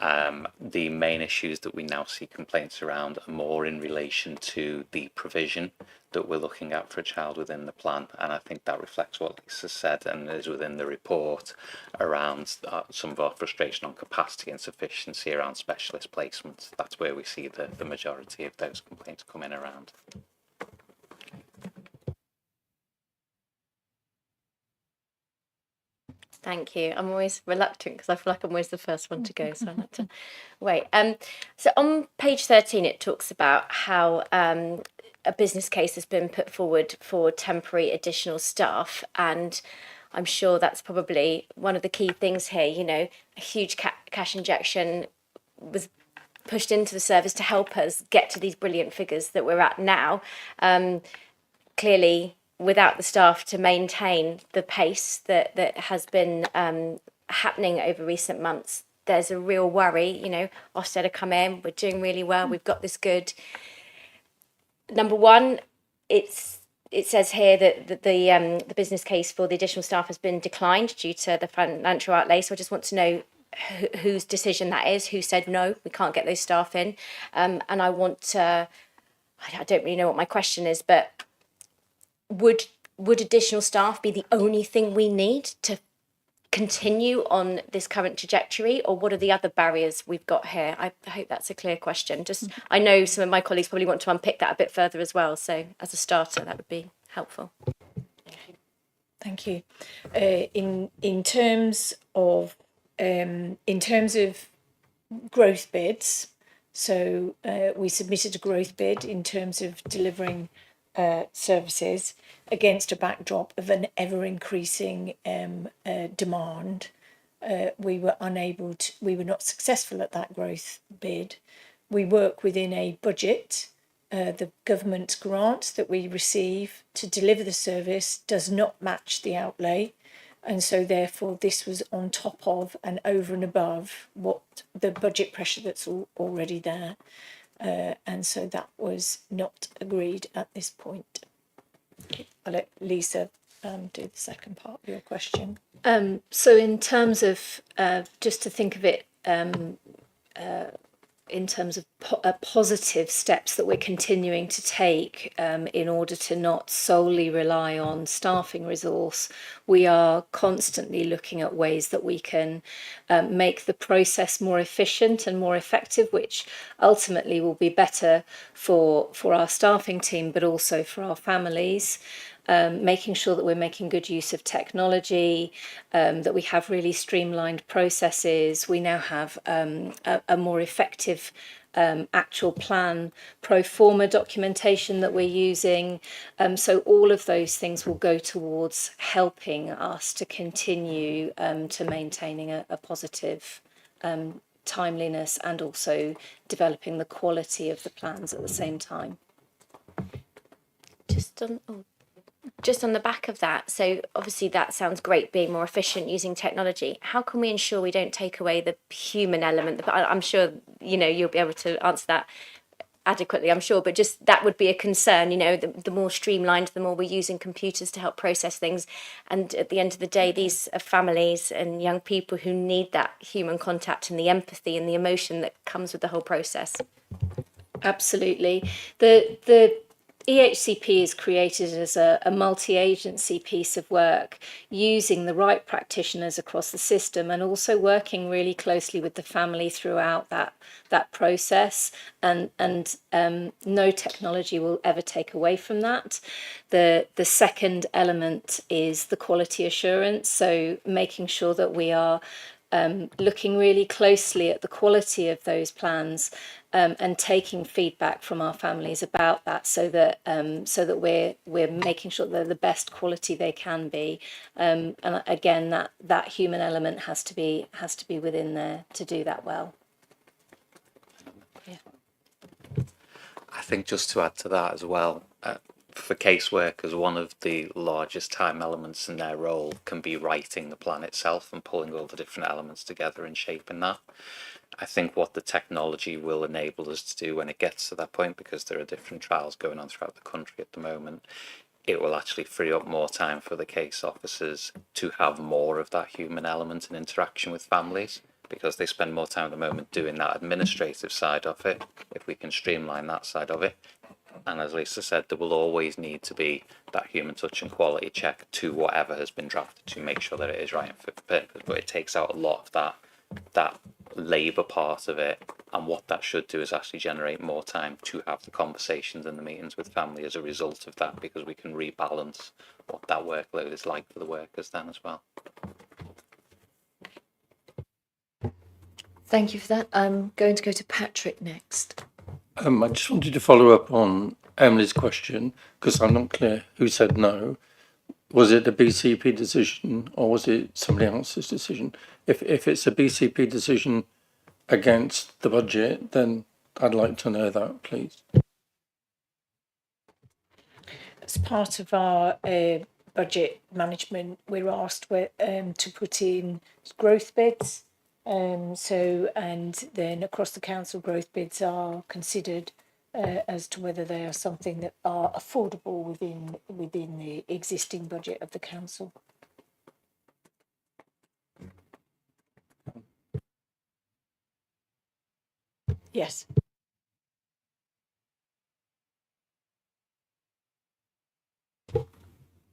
The main issues that we now see complaints around are more in relation to the provision that we're looking at for a child within the plan, and I think that reflects what Lisa said and is within the report around some of our frustration on capacity and sufficiency around specialist placements. That's where we see the majority of those complaints come in around. Thank you. I'm always reluctant because I feel like I'm always the first one to go, so I like to wait. So on page 13, it talks about how a business case has been put forward for temporary additional staff, and I'm sure that's probably one of the key things here. You know, a huge cash injection was pushed into the service to help us get to these brilliant figures that we're at now. Clearly, without the staff to maintain the pace that has been happening over recent months, there's a real worry, you know, Ofsted have come in, we're doing really well, we've got this good. Number one, it says here that the business case for the additional staff has been declined due to the financial outlay. So I just want to know whose decision that is, who said no, we can't get those staff in. And I want to, I don't really know what my question is, but would additional staff be the only thing we need to continue on this current trajectory, or what are the other barriers we've got here? I hope that's a clear question. Just, I know some of my colleagues probably want to unpick that a bit further as well. So as a starter, that would be helpful. Thank you. In terms of growth bids, so we submitted a growth bid in terms of delivering services against a backdrop of an ever-increasing demand. We were not successful at that growth bid. We work within a budget. The government grant that we receive to deliver the service does not match the outlay. And so therefore this was on top of and over and above what the budget pressure that's already there. And so that was not agreed at this point. I'll let Lisa do the second part of your question. So in terms of, just to think of it in terms of positive steps that we're continuing to take in order to not solely rely on staffing resource, we are constantly looking at ways that we can make the process more efficient and more effective, which ultimately will be better for our staffing team, but also for our families. Making sure that we're making good use of technology, that we have really streamlined processes. We now have a more effective actual plan pro forma documentation that we're using. So all of those things will go towards helping us to continue to maintaining a positive timeliness and also developing the quality of the plans at the same time. Just on the back of that, so obviously that sounds great, being more efficient using technology. How can we ensure we don't take away the human element? I'm sure, you know, you'll be able to answer that adequately, I'm sure, but just that would be a concern, you know, the more streamlined, the more we're using computers to help process things. And at the end of the day, these are families and young people who need that human contact and the empathy and the emotion that comes with the whole process. Absolutely. The EHCP is created as a multi-agency piece of work, using the right practitioners across the system and also working really closely with the family throughout that process. And no technology will ever take away from that. The second element is the quality assurance, so making sure that we are looking really closely at the quality of those plans and taking feedback from our families about that, so that we're making sure they're the best quality they can be. And again, that human element has to be within there to do that well. Yeah. I think just to add to that as well, for caseworkers, one of the largest time elements in their role can be writing the plan itself and pulling all the different elements together and shaping that. I think what the technology will enable us to do when it gets to that point, because there are different trials going on throughout the country at the moment, it will actually free up more time for the case officers to have more of that human element and interaction with families, because they spend more time at the moment doing that administrative side of it. If we can streamline that side of it, and as Lisa said, there will always need to be that human touch and quality check to whatever has been drafted to make sure that it is right and fit for purpose. But it takes out a lot of that labour part of it, and what that should do is actually generate more time to have the conversations and the meetings with family as a result of that, because we can rebalance what that workload is like for the workers then as well. Thank you for that. I'm going to go to Patrick next. I just wanted to follow up on Emily's question, because I'm not clear who said no. Was it a BCP decision or was it somebody else's decision? If it's a BCP decision against the budget, then I'd like to know that, please. As part of our budget management, we're asked to put in growth bids And then across the council, growth bids are considered as to whether they are something that are affordable within the existing budget of the council. Yes.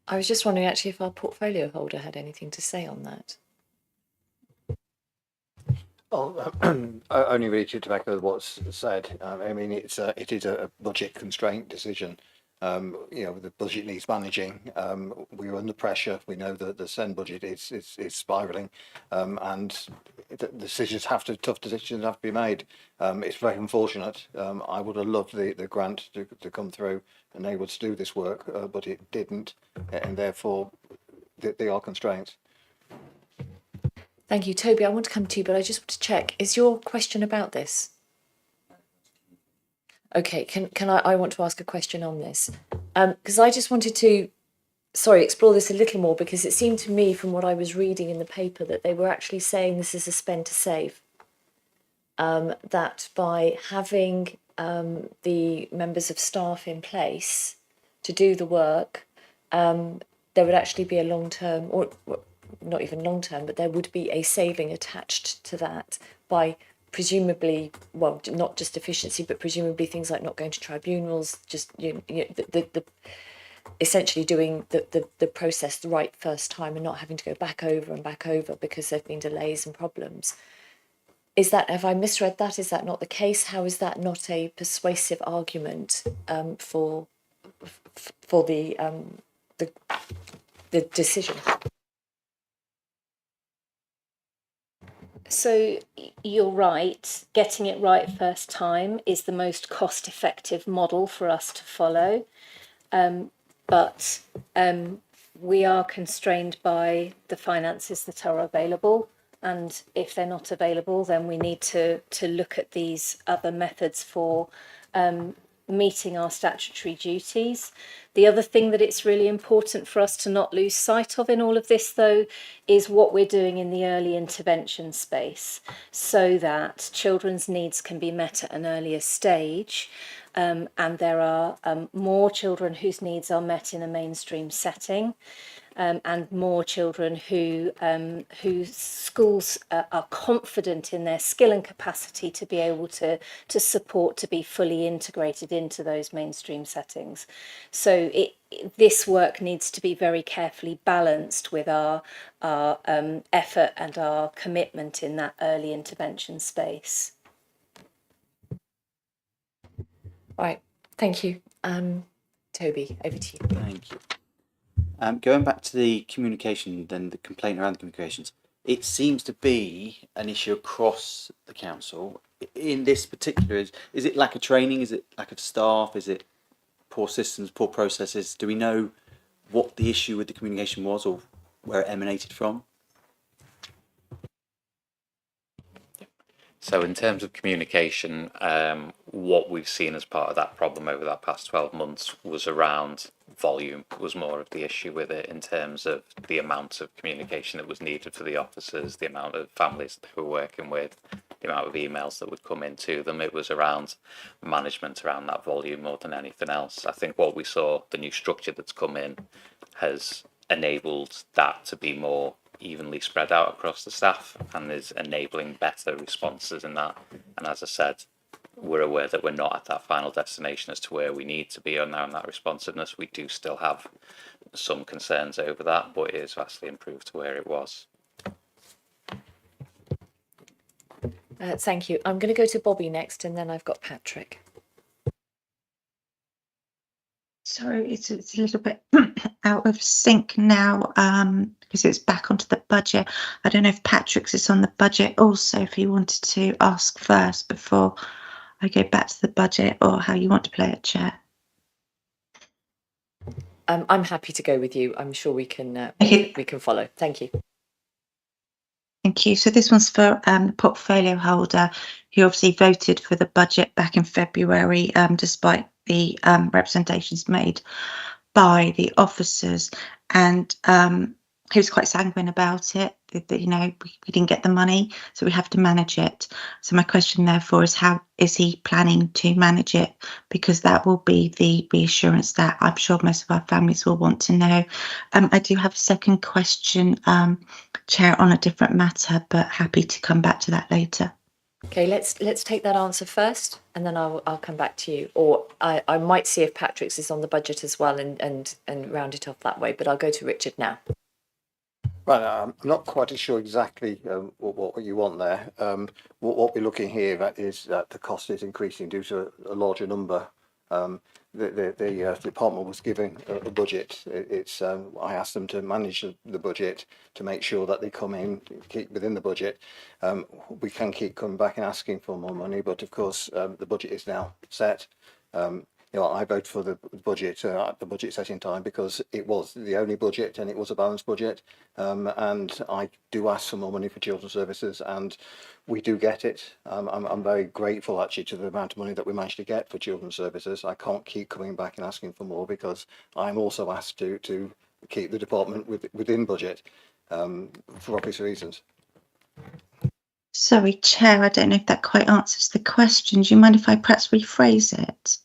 I was just wondering actually if our portfolio holder had anything to say on that. Well, only really to echo what's said. I mean, it is a budget constraint decision. You know, the budget needs managing. We're under pressure. We know that the SEND budget is spiralling, and the tough decisions have to be made. It's very unfortunate. I would have loved the grant to come through and able to do this work, but it didn't, and therefore there are constraints. Thank you. Toby, I want to come to you, but I just want to check. Is your question about this? Okay, I want to ask a question on this. Because I just wanted to, explore this a little more, because it seemed to me from what I was reading in the paper that they were actually saying this is a spend to save. That by having the members of staff in place to do the work, there would actually be a long-term, or not even long-term, but there would be a saving attached to that by presumably, well, not just efficiency, but presumably things like not going to tribunals, just the essentially doing the process the right first time and not having to go back over because there've been delays and problems. Have I misread that? Is that not the case? How is that not a persuasive argument for the decision? So you're right, getting it right first time is the most cost-effective model for us to follow. But we are constrained by the finances that are available. And if they're not available, then we need to look at these other methods for meeting our statutory duties. The other thing that it's really important for us to not lose sight of in all of this, though, is what we're doing in the early intervention space so that children's needs can be met at an earlier stage. And there are more children whose needs are met in a mainstream setting. And more children whose schools are confident in their skill and capacity to be able to support, to be fully integrated into those mainstream settings. So this work needs to be very carefully balanced with our effort and our commitment in that early intervention space. All right, thank you. Toby, over to you. Thank you. Going back to the communication, then the complaint around the communications, it seems to be an issue across the council. In this particular, is it lack of training? Is it lack of staff? Is it poor systems, poor processes? Do we know what the issue with the communication was or where it emanated from? So in terms of communication, what we've seen as part of that problem over that past 12 months was around volume, was more of the issue with it in terms of the amount of communication that was needed for the officers, the amount of families that they were working with, the amount of emails that would come into them. It was around management around that volume more than anything else. I think what we saw, the new structure that's come in, has enabled that to be more evenly spread out across the staff and is enabling better responses in that. And as I said, we're aware that we're not at that final destination as to where we need to be on that responsiveness. We do still have some concerns over that, but it is vastly improved to where it was. Thank you. I'm going to go to Bobby next, and then I've got Patrick. Sorry, it's a little bit out of sync now because it's back onto the budget. I don't know if Patrick's is on the budget also, if you wanted to ask first before I go back to the budget, or how you want to play it, Chair. I'm happy to go with you. I'm sure we can we can follow. Thank you. Thank you. So this one's for the portfolio holder, who obviously voted for the budget back in February, despite the representations made by the officers, and he was quite sanguine about it, that, you know, we didn't get the money, so we have to manage it. So my question therefore is, how is he planning to manage it? Because that will be the reassurance that I'm sure most of our families will want to know. I do have a second question, Chair, on a different matter, but happy to come back to that later. Okay, let's take that answer first, and then I'll come back to you. Or I might see if Patrick's is on the budget as well, and round it off that way. But I'll go to Richard now. Right, I'm not quite sure exactly what you want there. What we're looking here at is that the cost is increasing due to a larger number. The department was given a budget. I asked them to manage the budget to make sure that they come in, keep within the budget. We can keep coming back and asking for more money, but of course the budget is now set. You know, I vote for the budget at the budget setting time because it was the only budget and it was a balanced budget. And I do ask for more money for children's services, and we do get it. I'm very grateful actually to the amount of money that we managed to get for children's services. I can't keep coming back and asking for more because I'm also asked to keep the department within budget for obvious reasons. Sorry, Chair, I don't know if that quite answers the question. Do you mind if I perhaps rephrase it?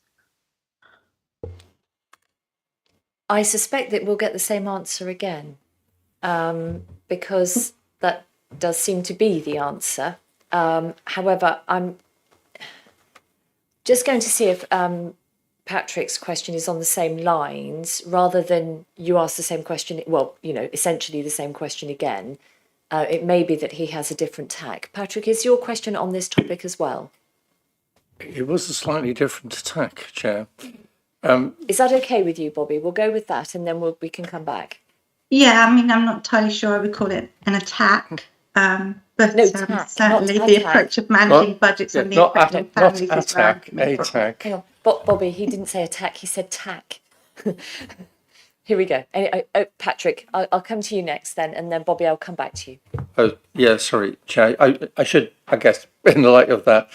I suspect that we'll get the same answer again, because that does seem to be the answer. However, I'm just going to see if Patrick's question is on the same lines, rather than you ask the same question, well, you know, essentially the same question again. It may be that he has a different tack. Patrick, is your question on this topic as well? It was a slightly different tack, Chair. Is that okay with you, Bobby? We'll go with that, and then we can come back. Yeah, I mean, I'm not entirely sure I would call it an attack, but No, tack, certainly not the attack. approach of managing budgets and the effect on families is attack, where I'm attack. Hang on, Bobby, he didn't say attack, he said tack. Here we go. Patrick, I'll come to you next then, and then Bobby, I'll come back to you. Oh, yeah, sorry, Chair. I should, I guess, in the light of that,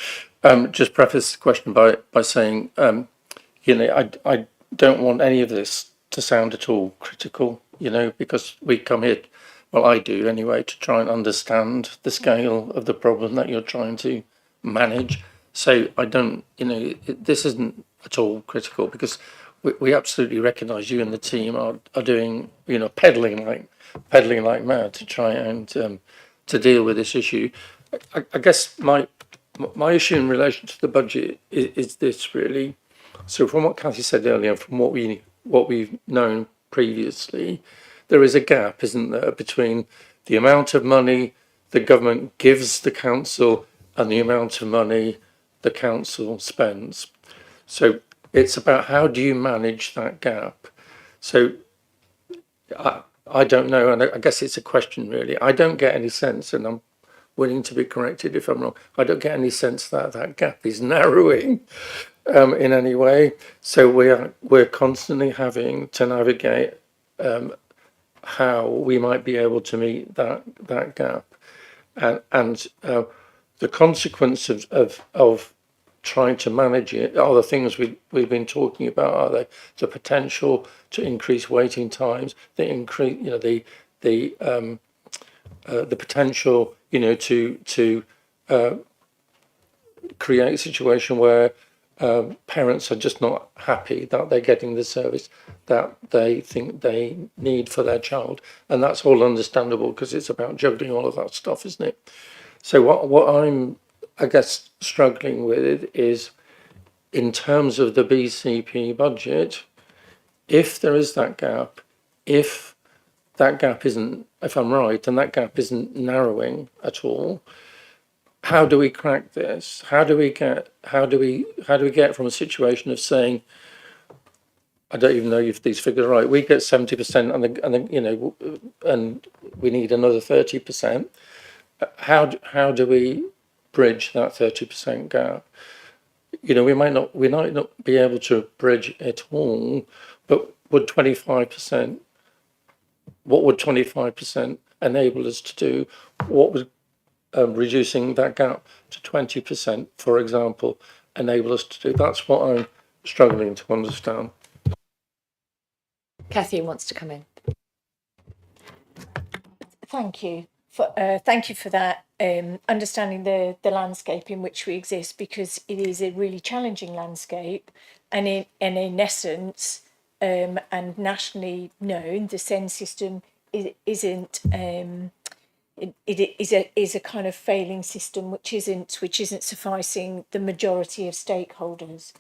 just preface the question by saying, you know, I don't want any of this to sound at all critical, you know, because we come here, well, I do anyway, to try and understand the scale of the problem that you're trying to manage. So I don't, you know, this isn't at all critical, because we absolutely recognise you and the team are doing, you know, peddling like mad to try and to deal with this issue. I guess my issue in relation to the budget is this really. So from what Cathy said earlier, from what we've known previously, there is a gap, isn't there, between the amount of money the government gives the council and the amount of money the council spends. So it's about how do you manage that gap. So I don't know, and I guess it's a question really. I don't get any sense, and I'm willing to be corrected if I'm wrong, I don't get any sense that that gap is narrowing in any way. So we're constantly having to navigate how we might be able to meet that gap, and the consequence of trying to manage it are the things we've been talking about. Are the potential to increase waiting times, the increase, you know, the potential, you know, to create a situation where parents are just not happy that they're getting the service that they think they need for their child, and that's all understandable because it's about juggling all of that stuff, isn't it? So what I'm, I guess, struggling with is, in terms of the BCP budget, if there is that gap, if that gap isn't, if I'm right, and that gap isn't narrowing at all, how do we crack this? How do we get from a situation of saying, I don't even know if these figures are right, we get 70% and you know, and we need another 30%. How do we bridge that 30% gap? You know, we might not be able to bridge it all, but would 25%? What would 25% enable us to do? What would reducing that gap to 20%, for example, enable us to do? That's what I'm struggling to understand. Cathy wants to come in. Thank you. Thank you for that. Understanding the landscape in which we exist, because it is a really challenging landscape, and in essence, and nationally known, the SEND system isn't. It is a kind of failing system which isn't sufficing the majority of stakeholders.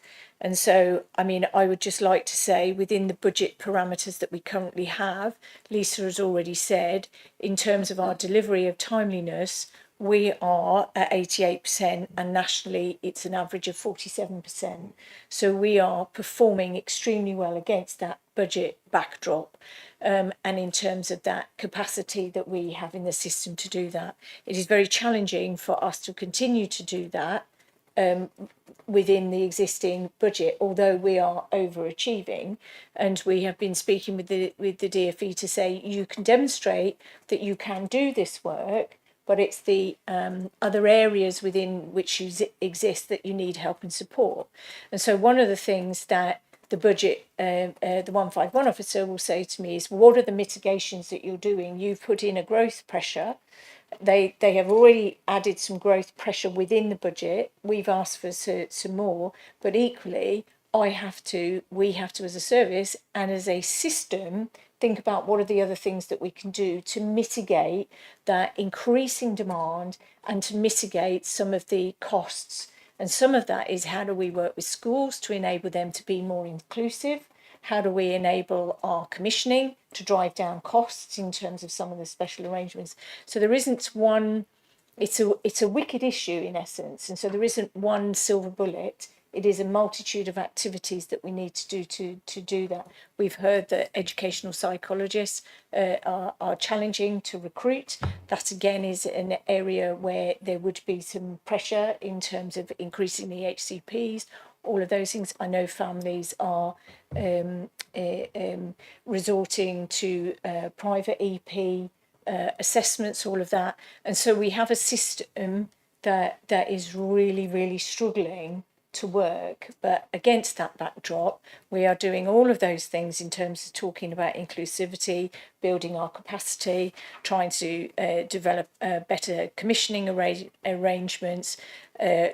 And so, I mean, I would just like to say, within the budget parameters that we currently have, Lisa has already said, in terms of our delivery of timeliness, we are at 88%, and nationally it's an average of 47%. So we are performing extremely well against that budget backdrop. And in terms of that capacity that we have in the system to do that, it is very challenging for us to continue to do that within the existing budget, although we are overachieving. And we have been speaking with the DfE to say, you can demonstrate that you can do this work, but it's the other areas within which you exist that you need help and support. And so one of the things that the budget, the 151 officer will say to me is, what are the mitigations that you're doing? You've put in a growth pressure. They have already added some growth pressure within the budget. We've asked for some more, but equally, we have to, as a service and as a system, think about what are the other things that we can do to mitigate that increasing demand and to mitigate some of the costs. And some of that is, how do we work with schools to enable them to be more inclusive? How do we enable our commissioning to drive down costs in terms of some of the special arrangements? So there isn't one, it's a wicked issue in essence. And so there isn't one silver bullet. It is a multitude of activities that we need to do to do that. We've heard that educational psychologists are challenging to recruit. That again is an area where there would be some pressure in terms of increasing the HCPs. All of those things. I know families are resorting to private EP assessments, all of that. And so we have a system that is really, really struggling to work. But against that backdrop, we are doing all of those things in terms of talking about inclusivity, building our capacity, trying to develop better commissioning arrangements,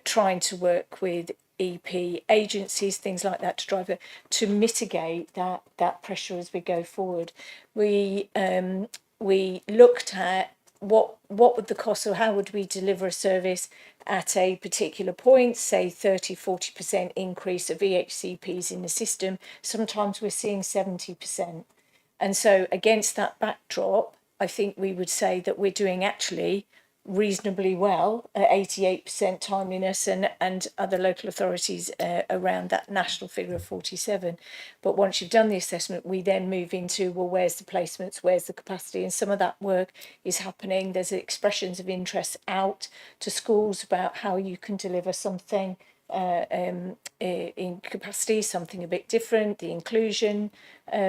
trying to work with EP agencies, things like that, to drive it, to mitigate that pressure as we go forward. We looked at what would the cost, or how would we deliver a service at a particular point, say 30-40% increase of EHCPs in the system. Sometimes we're seeing 70%. And so against that backdrop, I think we would say that we're doing actually reasonably well at 88% timeliness, and other local authorities around that national figure of 47. But once you've done the assessment, we then move into, well, where's the placements, where's the capacity? And some of that work is happening. There's expressions of interest out to schools about how you can deliver something in capacity, something a bit different, the inclusion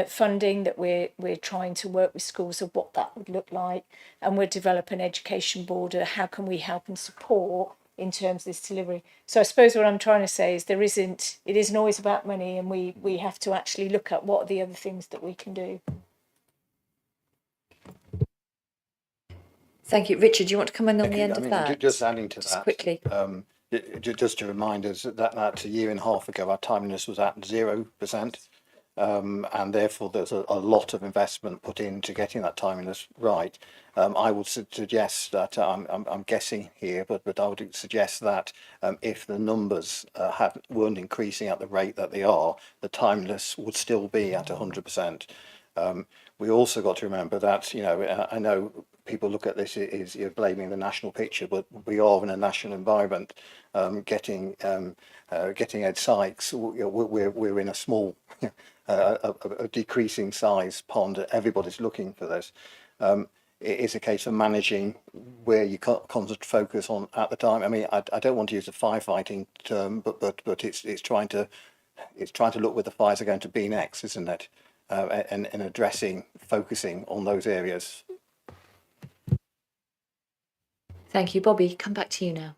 funding that we're trying to work with schools of what that would look like, and we'll develop an education board of how can we help and support in terms of this delivery. So I suppose what I'm trying to say is it isn't always about money, and we have to actually look at what are the other things that we can do. Thank you. Richard, do you want to come in on the end of that? Just adding to that quickly. Just to remind us that a year and a half ago, our timeliness was at 0%. And therefore there's a lot of investment put into getting that timeliness right. I would suggest that I'm guessing here, but I would suggest that if the numbers weren't increasing at the rate that they are, the timeliness would still be at 100%. We also got to remember that, I know people look at this as you're blaming the national picture, but we are in a national environment. Getting Ed Sykes, we're in a small, a decreasing size pond. Everybody's looking for this. It is a case of managing where you concentrate focus on at the time. I mean, I don't want to use a firefighting term, but it's trying to look where the fires are going to be next, isn't it? And focusing on those areas. Thank you, Bobby. Come back to you now.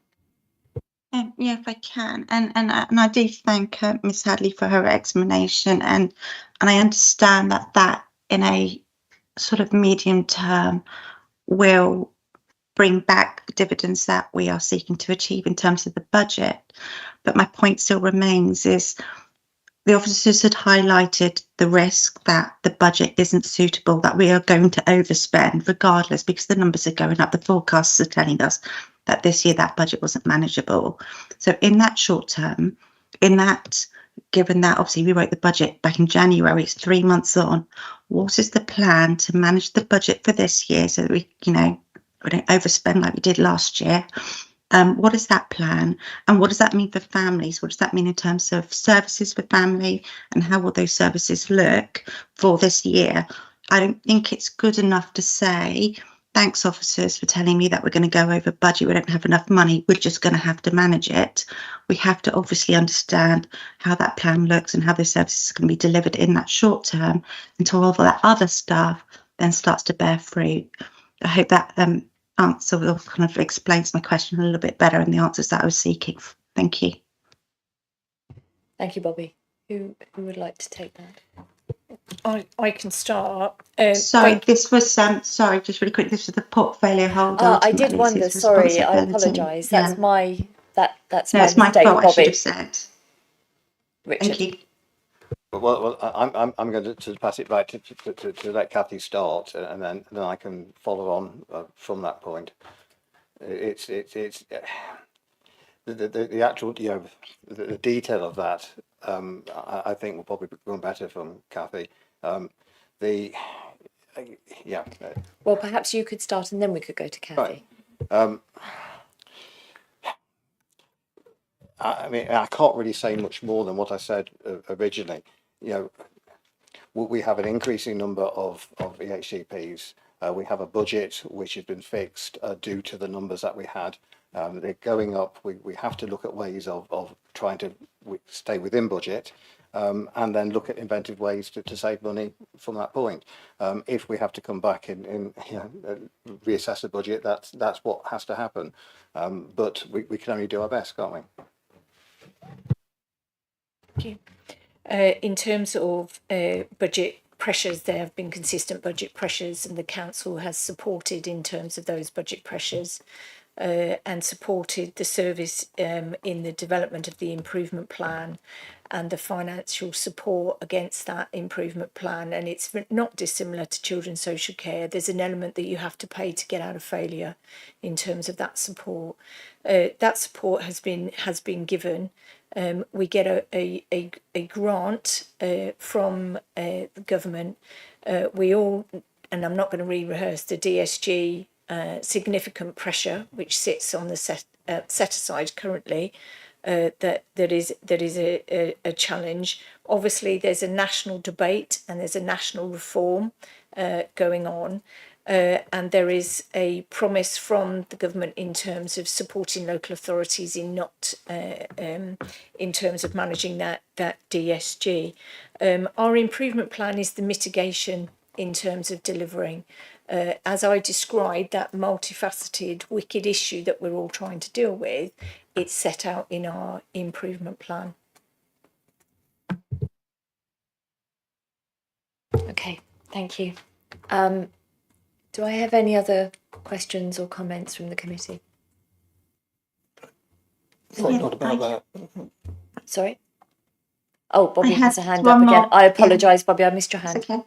Yeah, if I can, and I do thank Ms. Hadley for her explanation, and I understand that in a sort of medium term will bring back the dividends that we are seeking to achieve in terms of the budget. But my point still remains is the officers had highlighted the risk that the budget isn't suitable, that we are going to overspend regardless, because the numbers are going up. The forecasts are telling us that this year that budget wasn't manageable. So in that short term, given that obviously we wrote the budget back in January, it's 3 months on, what is the plan to manage the budget for this year so that we don't overspend like we did last year? What is that plan, and what does that mean for families? What does that mean in terms of services for family, and how will those services look for this year? I don't think it's good enough to say, thanks officers for telling me that we're going to go over budget, we don't have enough money, we're just going to have to manage it. We have to obviously understand how that plan looks and how those services can be delivered in that short term until all of that other stuff then starts to bear fruit. I hope that answer will kind of explains my question a little bit better and the answers that I was seeking. Thank you. Thank you, Bobby. Who would like to take that? I can start. Sorry, this was sorry, just really quick. This was the portfolio holder. I did wonder. Sorry, I apologise. That's my that's my mistake, fault. Bobby. I should have said. Richard. Thank you. Well, I'm going to pass it back to let Kathy start, and then I can follow on from that point. It's the actual the detail of that. I think will probably become better from Kathy. Well, perhaps you could start, and then we could go to Kathy. Right. I mean, I can't really say much more than what I said originally. We have an increasing number of EHCPs. We have a budget which has been fixed due to the numbers that we had. They're going up. We have to look at ways of trying to stay within budget, and then look at inventive ways to save money from that point. If we have to come back and reassess the budget, that's what has to happen. But we can only do our best, can't we? Thank you. In terms of budget pressures, there have been consistent budget pressures, and the council has supported in terms of those budget pressures and supported the service in the development of the improvement plan and the financial support against that improvement plan. And it's not dissimilar to children's social care. There's an element that you have to pay to get out of failure in terms of that support. That support has been given. We get a grant from the government. We all, and I'm not going to re-rehearse the DSG significant pressure which sits on the set aside currently. That is a challenge. Obviously, there's a national debate and there's a national reform going on. And there is a promise from the government in terms of supporting local authorities in terms of managing that DSG. Our improvement plan is the mitigation in terms of delivering. As I described, that multifaceted, wicked issue that we're all trying to deal with, it's set out in our improvement plan. Okay, thank you. Do I have any other questions or comments from the committee? Not about that. Sorry? Oh, Bobby has a hand one up again. more. I apologise, Bobby, I missed your hand. That's okay.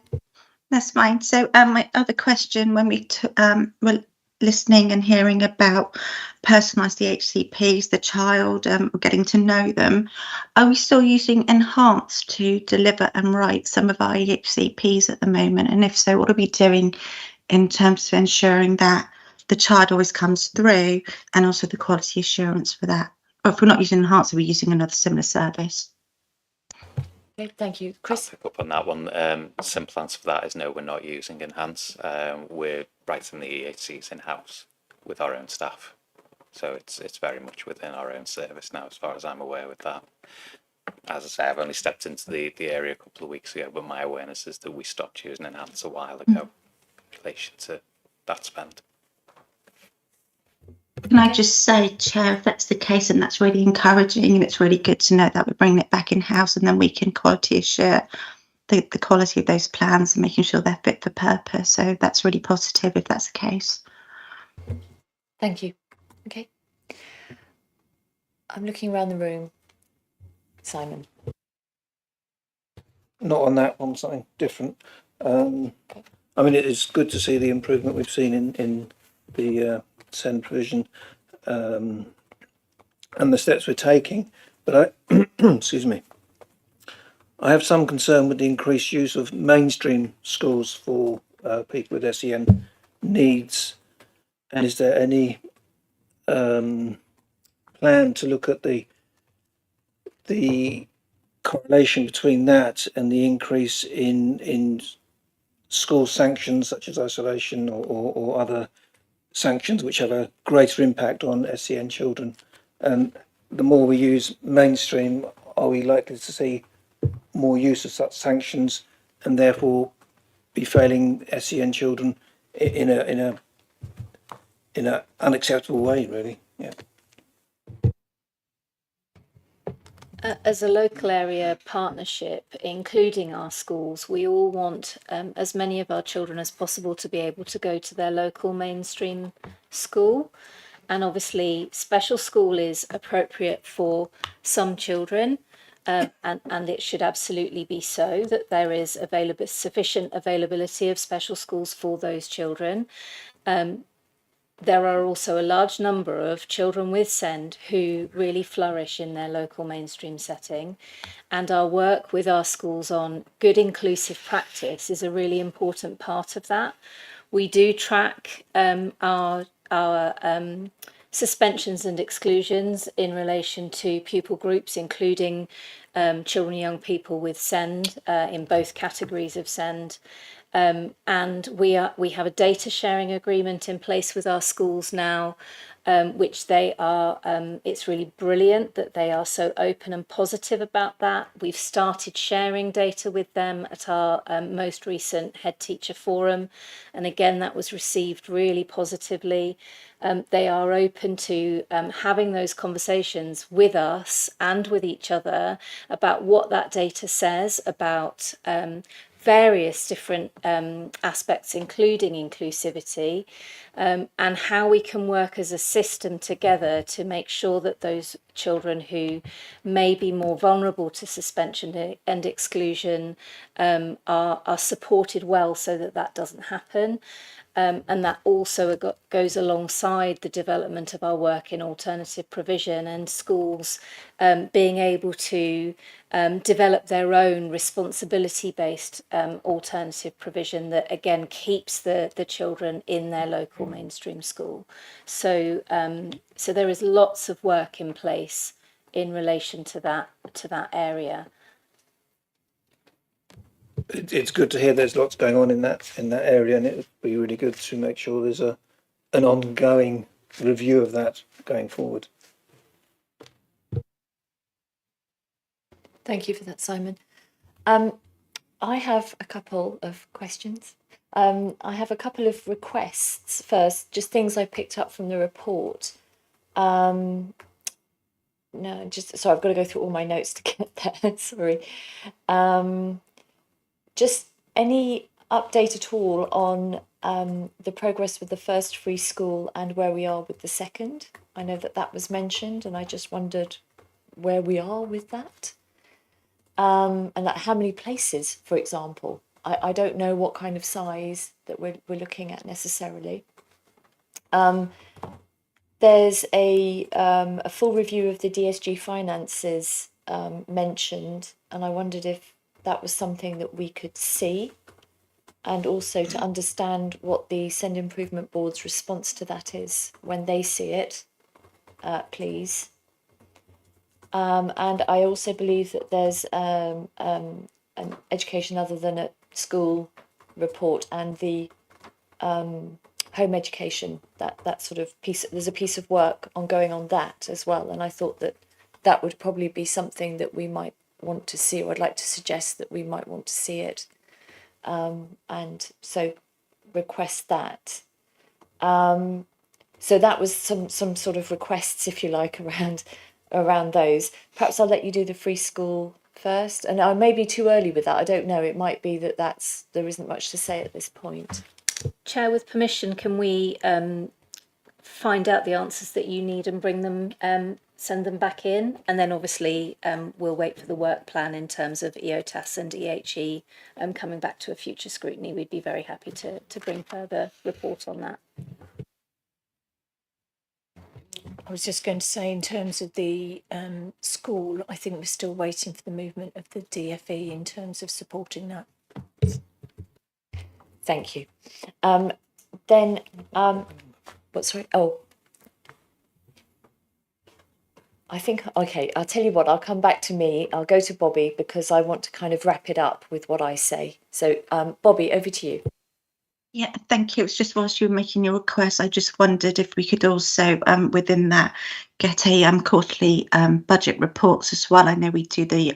That's fine. So my other question, when we were listening and hearing about personalised EHCPs, the child, getting to know them, are we still using enhanced to deliver and write some of our EHCPs at the moment? And if so, what are we doing in terms of ensuring that the child always comes through, and also the quality assurance for that? Or if we're not using enhanced, are we using another similar service? Okay, thank you. Chris? I'll pick up on that one. Simple answer for that is no, we're not using Enhance. We're writing the EHCs in-house with our own staff. So it's very much within our own service now, as far as I'm aware with that. As I say, I've only stepped into the area a couple of weeks ago, but my awareness is that we stopped using Enhance a while ago in relation to that spend. Can I just say, Chair, if that's the case, and that's really encouraging, and it's really good to know that we're bringing it back in-house, and then we can quality assure the quality of those plans and making sure they're fit for purpose. So that's really positive if that's the case. Thank you. Okay. I'm looking around the room. Simon. Not on that one, something different. I mean, it is good to see the improvement we've seen in the SEND provision and the steps we're taking. But I, excuse me, I have some concern with the increased use of mainstream schools for people with SEN needs. And is there any plan to look at the correlation between that and the increase in school sanctions such as isolation or other sanctions which have a greater impact on SEN children? And the more we use mainstream, are we likely to see more use of such sanctions and therefore be failing SEN children in a unacceptable way, really? Yeah. As a local area partnership, including our schools, we all want as many of our children as possible to be able to go to their local mainstream school. And obviously, special school is appropriate for some children, and it should absolutely be so that there is sufficient availability of special schools for those children. There are also a large number of children with SEND who really flourish in their local mainstream setting, and our work with our schools on good inclusive practice is a really important part of that. We do track our suspensions and exclusions in relation to pupil groups, including children and young people with SEND in both categories of SEND. And we have a data sharing agreement in place with our schools now, which they are, it's really brilliant that they are so open and positive about that. We've started sharing data with them at our most recent head teacher forum. And again, that was received really positively. They are open to having those conversations with us and with each other about what that data says about various different aspects, including inclusivity, and how we can work as a system together to make sure that those children who may be more vulnerable to suspension and exclusion are supported well so that that doesn't happen. And that also goes alongside the development of our work in alternative provision and schools being able to develop their own responsibility-based alternative provision that again keeps the children in their local mainstream school. So so there is lots of work in place in relation to that area. It's good to hear there's lots going on in that area, and it would be really good to make sure there's an ongoing review of that going forward. Thank you for that, Simon. I have a couple of questions. I have a couple of requests first, just things I picked up from the report. No, just so I've got to go through all my notes to get there. Sorry. Just any update at all on the progress with the first free school and where we are with the second? I know that was mentioned, and I just wondered where we are with that. And like how many places, for example. I don't know what kind of size that we're looking at necessarily. There's a full review of the DSG finances mentioned, and I wondered if that was something that we could see, and also to understand what the SEND Improvement Board's response to that is when they see it, please. And I also believe that there's an education other than at school report and the home education, that sort of piece. There's a piece of work ongoing on that as well, and I thought that would probably be something that we might want to see, or I'd like to suggest that we might want to see it, and so request that. So that was some sort of requests, if you like, around those. Perhaps I'll let you do the free school first, and I may be too early with that. I don't know. It might be there isn't much to say at this point. Chair, with permission, can we find out the answers that you need and bring them, send them back in. And then obviously we'll wait for the work plan in terms of EOTAS and EHE coming back to a future scrutiny. We'd be very happy to bring further report on that. I was just going to say, in terms of the school, I think we're still waiting for the movement of the DFE in terms of supporting that. Thank you. Then, what, sorry? Oh, I think, okay, I'll tell you what, I'll come back to me. I'll go to Bobby because I want to kind of wrap it up with what I say. So, Bobby, over to you. Yeah, thank you. It's just whilst you were making your request, I just wondered if we could also, within that, get a quarterly budget reports as well. I know we do the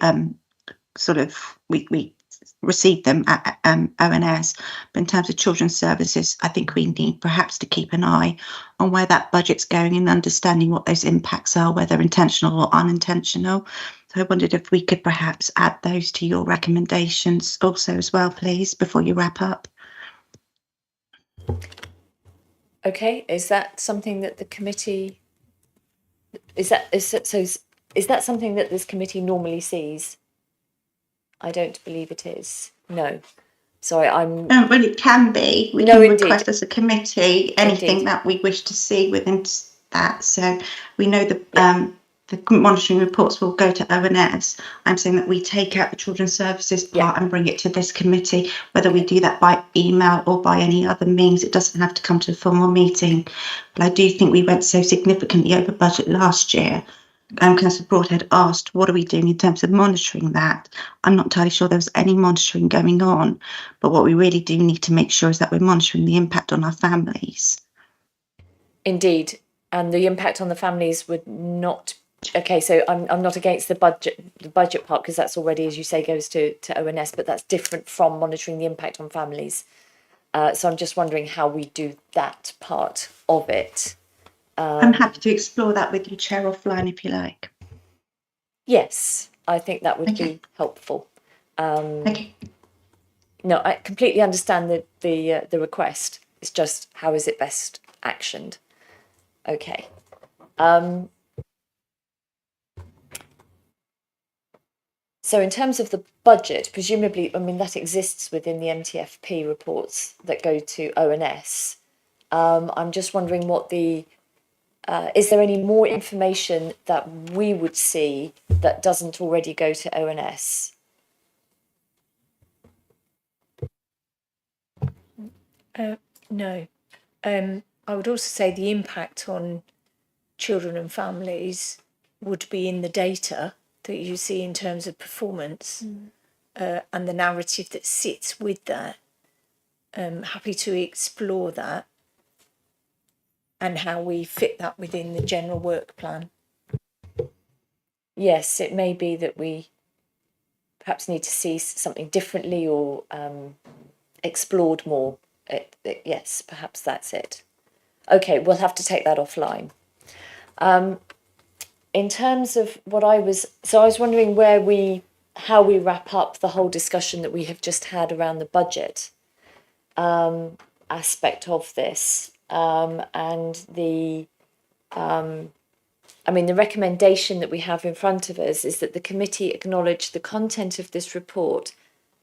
we receive them at ONS, but in terms of children's services, I think we need perhaps to keep an eye on where that budget's going and understanding what those impacts are, whether intentional or unintentional. So I wondered if we could perhaps add those to your recommendations also as well, please, before you wrap up. Okay, is that something that the committee, is that something that this committee normally sees? I don't believe it is. No. Sorry, well, it can be. We can request as a committee anything that we wish to see within that. So we know the monitoring reports will go to ONS. I'm saying that we take out the children's services part and bring it to this committee, whether we do that by email or by any other means. It doesn't have to come to a formal meeting. But I do think we went so significantly over budget last year. Councillor Broadhead asked, what are we doing in terms of monitoring that? I'm not entirely sure there was any monitoring going on, but what we really do need to make sure is that we're monitoring the impact on our families. Indeed, and the impact on the families would not. Okay, so I'm not against the budget part because that's already, as you say, goes to ONS, but that's different from monitoring the impact on families. So I'm just wondering how we do that part of it. I'm happy to explore that with you, Chair, offline if you like. Yes, I think that would be helpful. Okay. No, I completely understand the request. It's just how is it best actioned? Okay. So in terms of the budget, presumably, I mean, that exists within the MTFP reports that go to ONS. I'm just wondering what is there any more information that we would see that doesn't already go to ONS? No. I would also say the impact on children and families would be in the data that you see in terms of performance and the narrative that sits with that. Happy to explore that and how we fit that within the general work plan. Yes, it may be that we perhaps need to see something differently or explored more. Yes, perhaps that's it. Okay, we'll have to take that offline. In terms of what I was wondering how we wrap up the whole discussion that we have just had around the budget aspect of this and the recommendation that we have in front of us is that the committee acknowledge the content of this report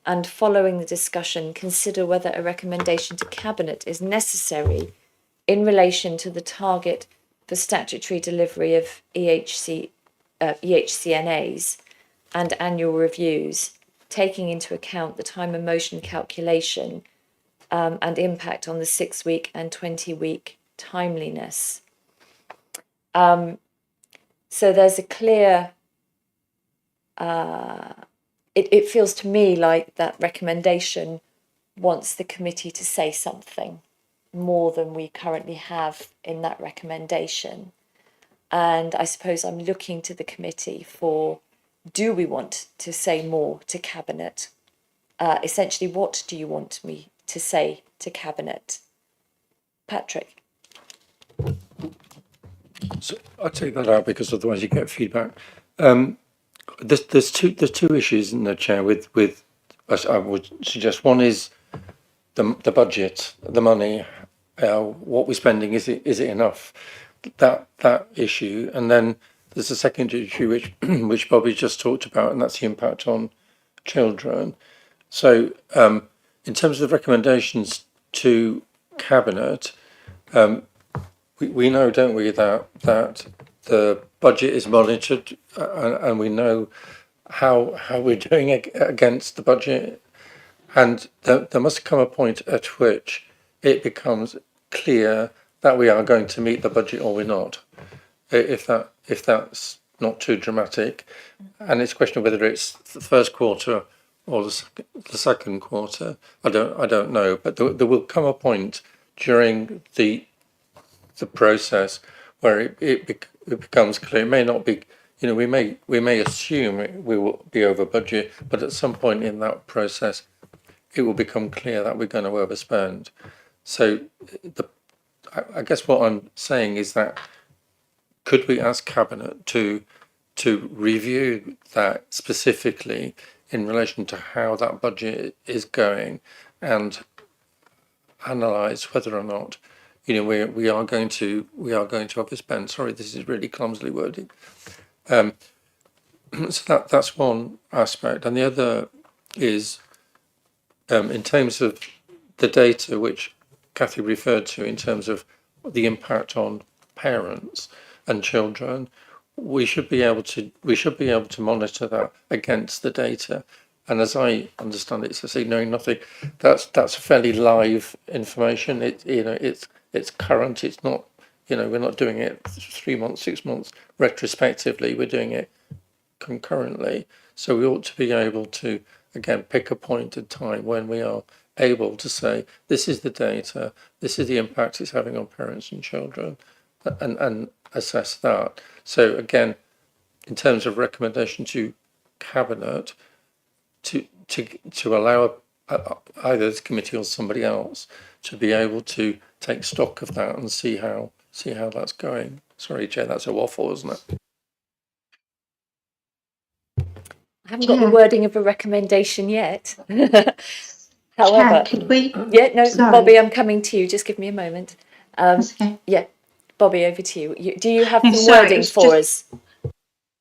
and following the discussion consider whether a recommendation to Cabinet is necessary in relation to the target for statutory delivery of EHCNAs and annual reviews, taking into account the time and motion calculation and impact on the 6-week and 20-week timeliness. So there's a clear, it feels to me like that recommendation wants the committee to say something more than we currently have in that recommendation. And I suppose I'm looking to the committee for, do we want to say more to Cabinet? Essentially, what do you want me to say to Cabinet? Patrick? So I'll take that out because otherwise you get feedback. There's two issues in the Chair with I would suggest. One is the budget, the money, what we're spending, is it enough? That issue, and then there's a second issue which which Bobby just talked about, and that's the impact on children. So in terms of recommendations to Cabinet, we know, don't we, that the budget is monitored, and we know how we're doing against the budget, and there must come a point at which it becomes clear that we are going to meet the budget or we're not. If that's not too dramatic, and it's a question of whether it's the first quarter or the second quarter. I don't know, but there will come a point during the process where it becomes clear. It may not be, we may assume we will be over budget, but at some point in that process, it will become clear that we're going to overspend. So I guess what I'm saying is that, could we ask Cabinet to review that specifically in relation to how that budget is going, and analyse whether or not we are going to overspend. Sorry, this is really clumsily worded. So that's one aspect, and the other is in terms of the data which Kathy referred to, in terms of the impact on parents and children. We should be able to monitor that against the data, and as I understand it, so knowing nothing, that's fairly live information. It's current. It's not, we're not doing it 3 months, 6 months retrospectively. We're doing it concurrently. So we ought to be able to, again, pick a point in time when we are able to say, this is the data, this is the impact it's having on parents and children, and assess that. So again, in terms of recommendation to Cabinet, to allow either this committee or somebody else to be able to take stock of that and see how that's going. Sorry, Chair, that's a waffle, isn't it? I haven't got the wording of a recommendation yet. However, could we? Yeah, no, Sorry. Bobby, I'm coming to you. Just give me a moment. Okay. Yeah, Bobby, over to you. Do you have No, the sorry, wording it's for just- us?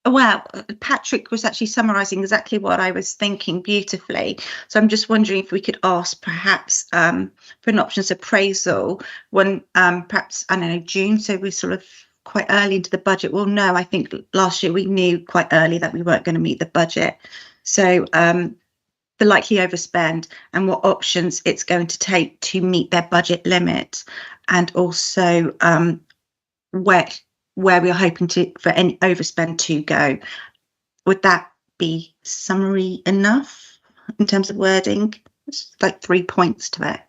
Well, Patrick was actually summarising exactly what I was thinking beautifully. So I'm just wondering if we could ask perhaps for an options appraisal when perhaps, I don't know, June, so we're sort of quite early into the budget. Well, no, I think last year we knew quite early that we weren't going to meet the budget. So the likely overspend and what options it's going to take to meet their budget limit, and also where we are hoping for any overspend to go. Would that be summary enough in terms of wording? It's like 3 points to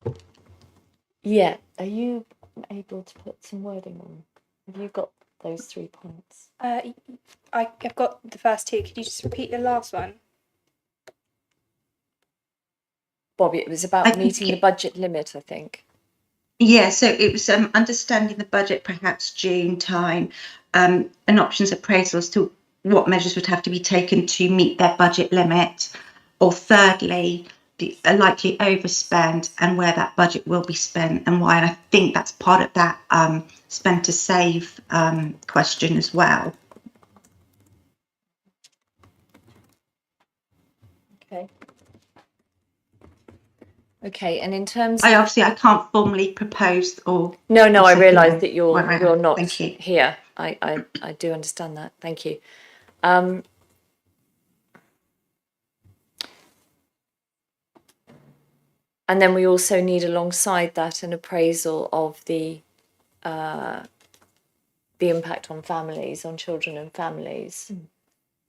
it. Yeah. Are you able to put some wording on? Have you got those 3 points? I've got the first two. Could you just repeat the last one? Bobby, it was about meeting the budget limit, I think. Yeah, so it was understanding the budget, perhaps June time, and options appraisal as to what measures would have to be taken to meet their budget limit, or thirdly, a likely overspend and where that budget will be spent and why. And I think that's part of that spend to save question as well. Okay. Okay, and in terms I can't formally propose or No, I second realise one. that you're Right, not thank you. here. I do understand that. Thank you. And then we also need, alongside that, an appraisal of the impact on families, on children and families,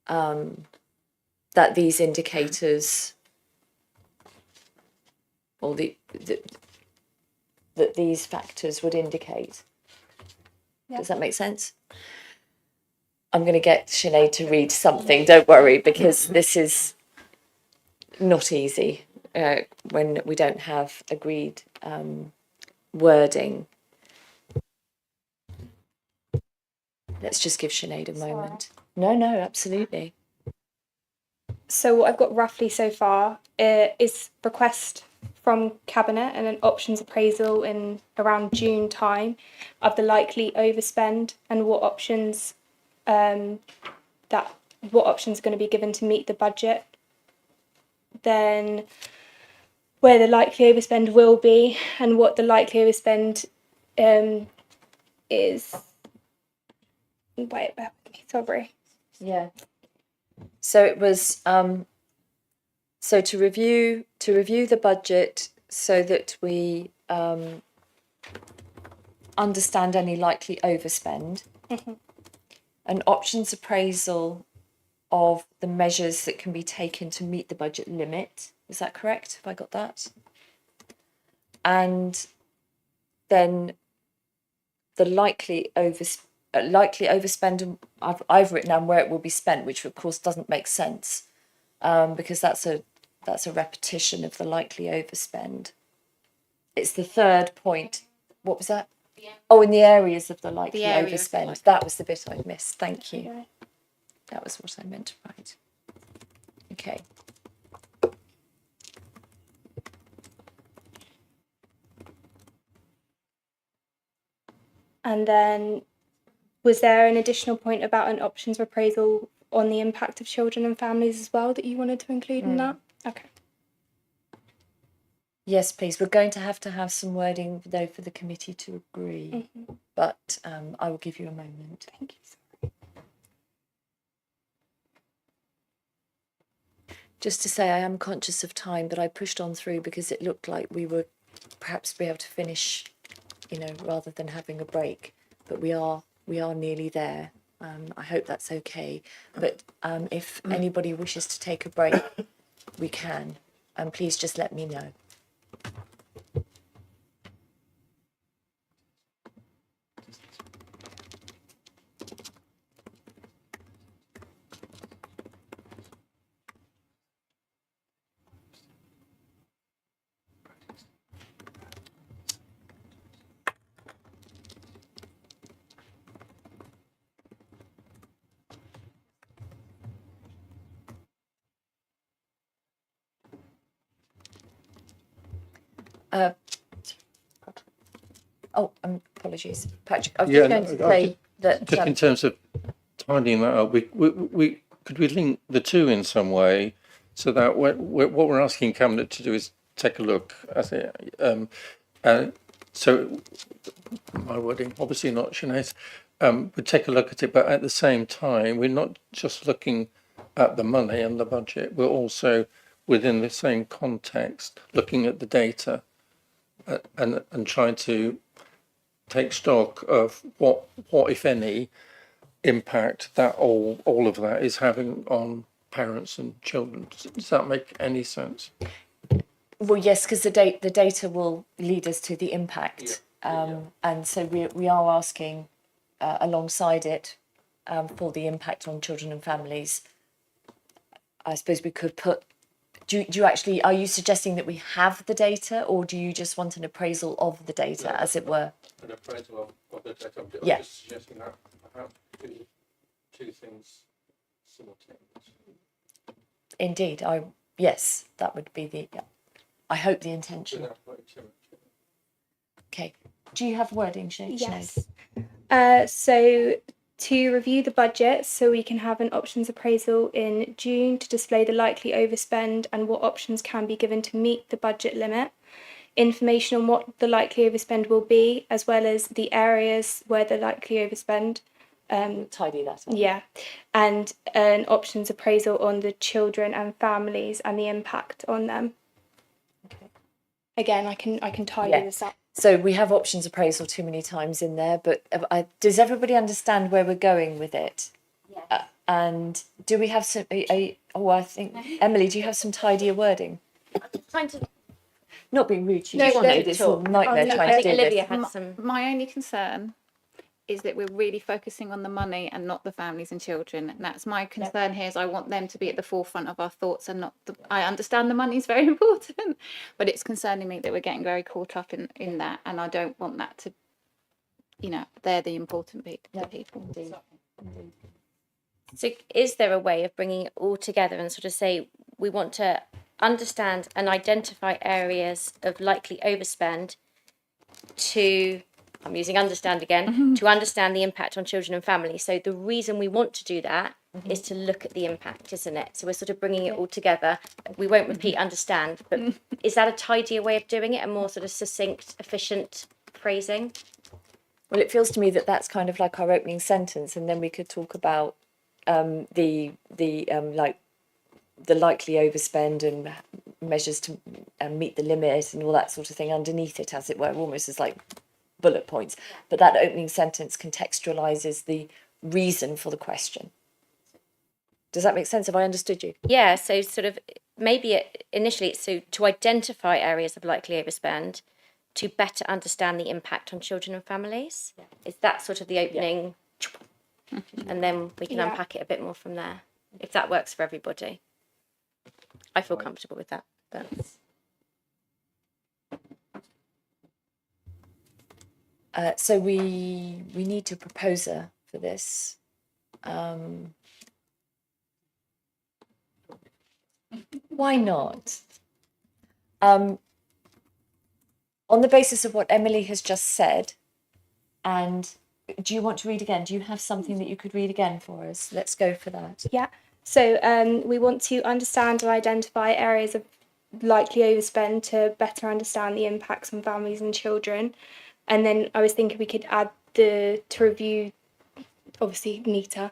that these indicators, or that these factors would indicate. Yeah. Does that make sense? I'm going to get Sinead to read something, don't worry, because this is not easy when we don't have agreed wording. Let's just give Sinead a moment. No, absolutely. So what I've got roughly so far is request from Cabinet and an options appraisal in around June time of the likely overspend and what options are going to be given to meet the budget. Then where the likely overspend will be and what the likely overspend is. Wait, bear with me, sorry. Yeah. So it was so to review the budget so that we understand any likely overspend, an options appraisal of the measures that can be taken to meet the budget limit. Is that correct? Have I got that? And then the likely overspend. I've written down where it will be spent, which of course doesn't make sense because that's a repetition of the likely overspend. It's the third point. What was that? Yeah. Oh, in the areas of the likely overspend. That was the bit I missed. Thank you. Okay. That was what I meant to write. Okay. And then, was there an additional point about an options appraisal on the impact of children and families as well that you wanted to include in that? Okay. Yes, please. We're going to have some wording though for the committee to agree, but I will give you a moment. Thank you. Just to say, I am conscious of time, but I pushed on through because it looked like we were perhaps be able to finish, rather than having a break. But we are nearly there. I hope that's okay. But if anybody wishes to take a break, we can. Please just let me know. Apologies, Patrick. I was just going to say that just in terms of tidying that up, we could we link the two in some way so that what we're asking Cabinet to do is take a look at it. So my wording, obviously not Sinead's, would take a look at it, but at the same time, we're not just looking at the money and the budget. We're also within the same context looking at the data and trying to take stock of what if any impact that all of that is having on parents and children. Does that make any sense? Well, yes, because the data will lead us to the impact, and so we are asking alongside it for the impact on children and families. I suppose we could put. Do you actually? Are you suggesting that we have the data, or do you just want an appraisal of the data, as it were? An appraisal of the data. I'm just suggesting that perhaps two things simultaneously. Indeed, yes, that would be the. I hope the intention. Okay. Do you have wording, Sinead? Yes. So to review the budget so we can have an options appraisal in June to display the likely overspend and what options can be given to meet the budget limit, information on what the likely overspend will be, as well as the areas where the likely overspend. Tidy that up. Yeah, and an options appraisal on the children and families and the impact on them. Okay. Again, I can tidy this up. So we have options appraisal too many times in there, but does everybody understand where we're going with it? Yeah. And do we have some? I think Emily, do you have some tidier wording? I'm trying to. Not being rude to you. No, It's a nightmare trying to do Olivia this. had some. My only concern is that we're really focusing on the money and not the families and children. And that's my concern here, is I want them to be at the forefront of our thoughts and not I understand the money is very important, but it's concerning me that we're getting very caught up in that, and I don't want that to, they're the important people. Indeed. So is there a way of bringing it all together and sort of say we want to understand and identify areas of likely overspend to, I'm using understand again, to understand the impact on children and families. So the reason we want to do that is to look at the impact, isn't it? So we're sort of bringing it all together. We won't repeat understand, but is that a tidier way of doing it, a more sort of succinct, efficient phrasing? Well, it feels to me that that's kind of like our opening sentence, and then we could talk about the likely overspend and measures to meet the limit and all that sort of thing underneath it, as it were, almost as like bullet points. But that opening sentence contextualizes the reason for the question. Does that make sense? Have I understood you? Yeah, so sort of maybe initially it's so to identify areas of likely overspend, to better understand the impact on children and families. Yeah. Is that sort of the opening? Yeah. And then we can unpack it a bit more from there, if that works for everybody. I feel comfortable with that. But so we need a proposer for this. Why not? On the basis of what Emily has just said, and do you want to read again? Do you have something that you could read again for us? Let's go for that. Yeah. So we want to understand and identify areas of likely overspend to better understand the impacts on families and children. And then I was thinking we could add to review, obviously neater,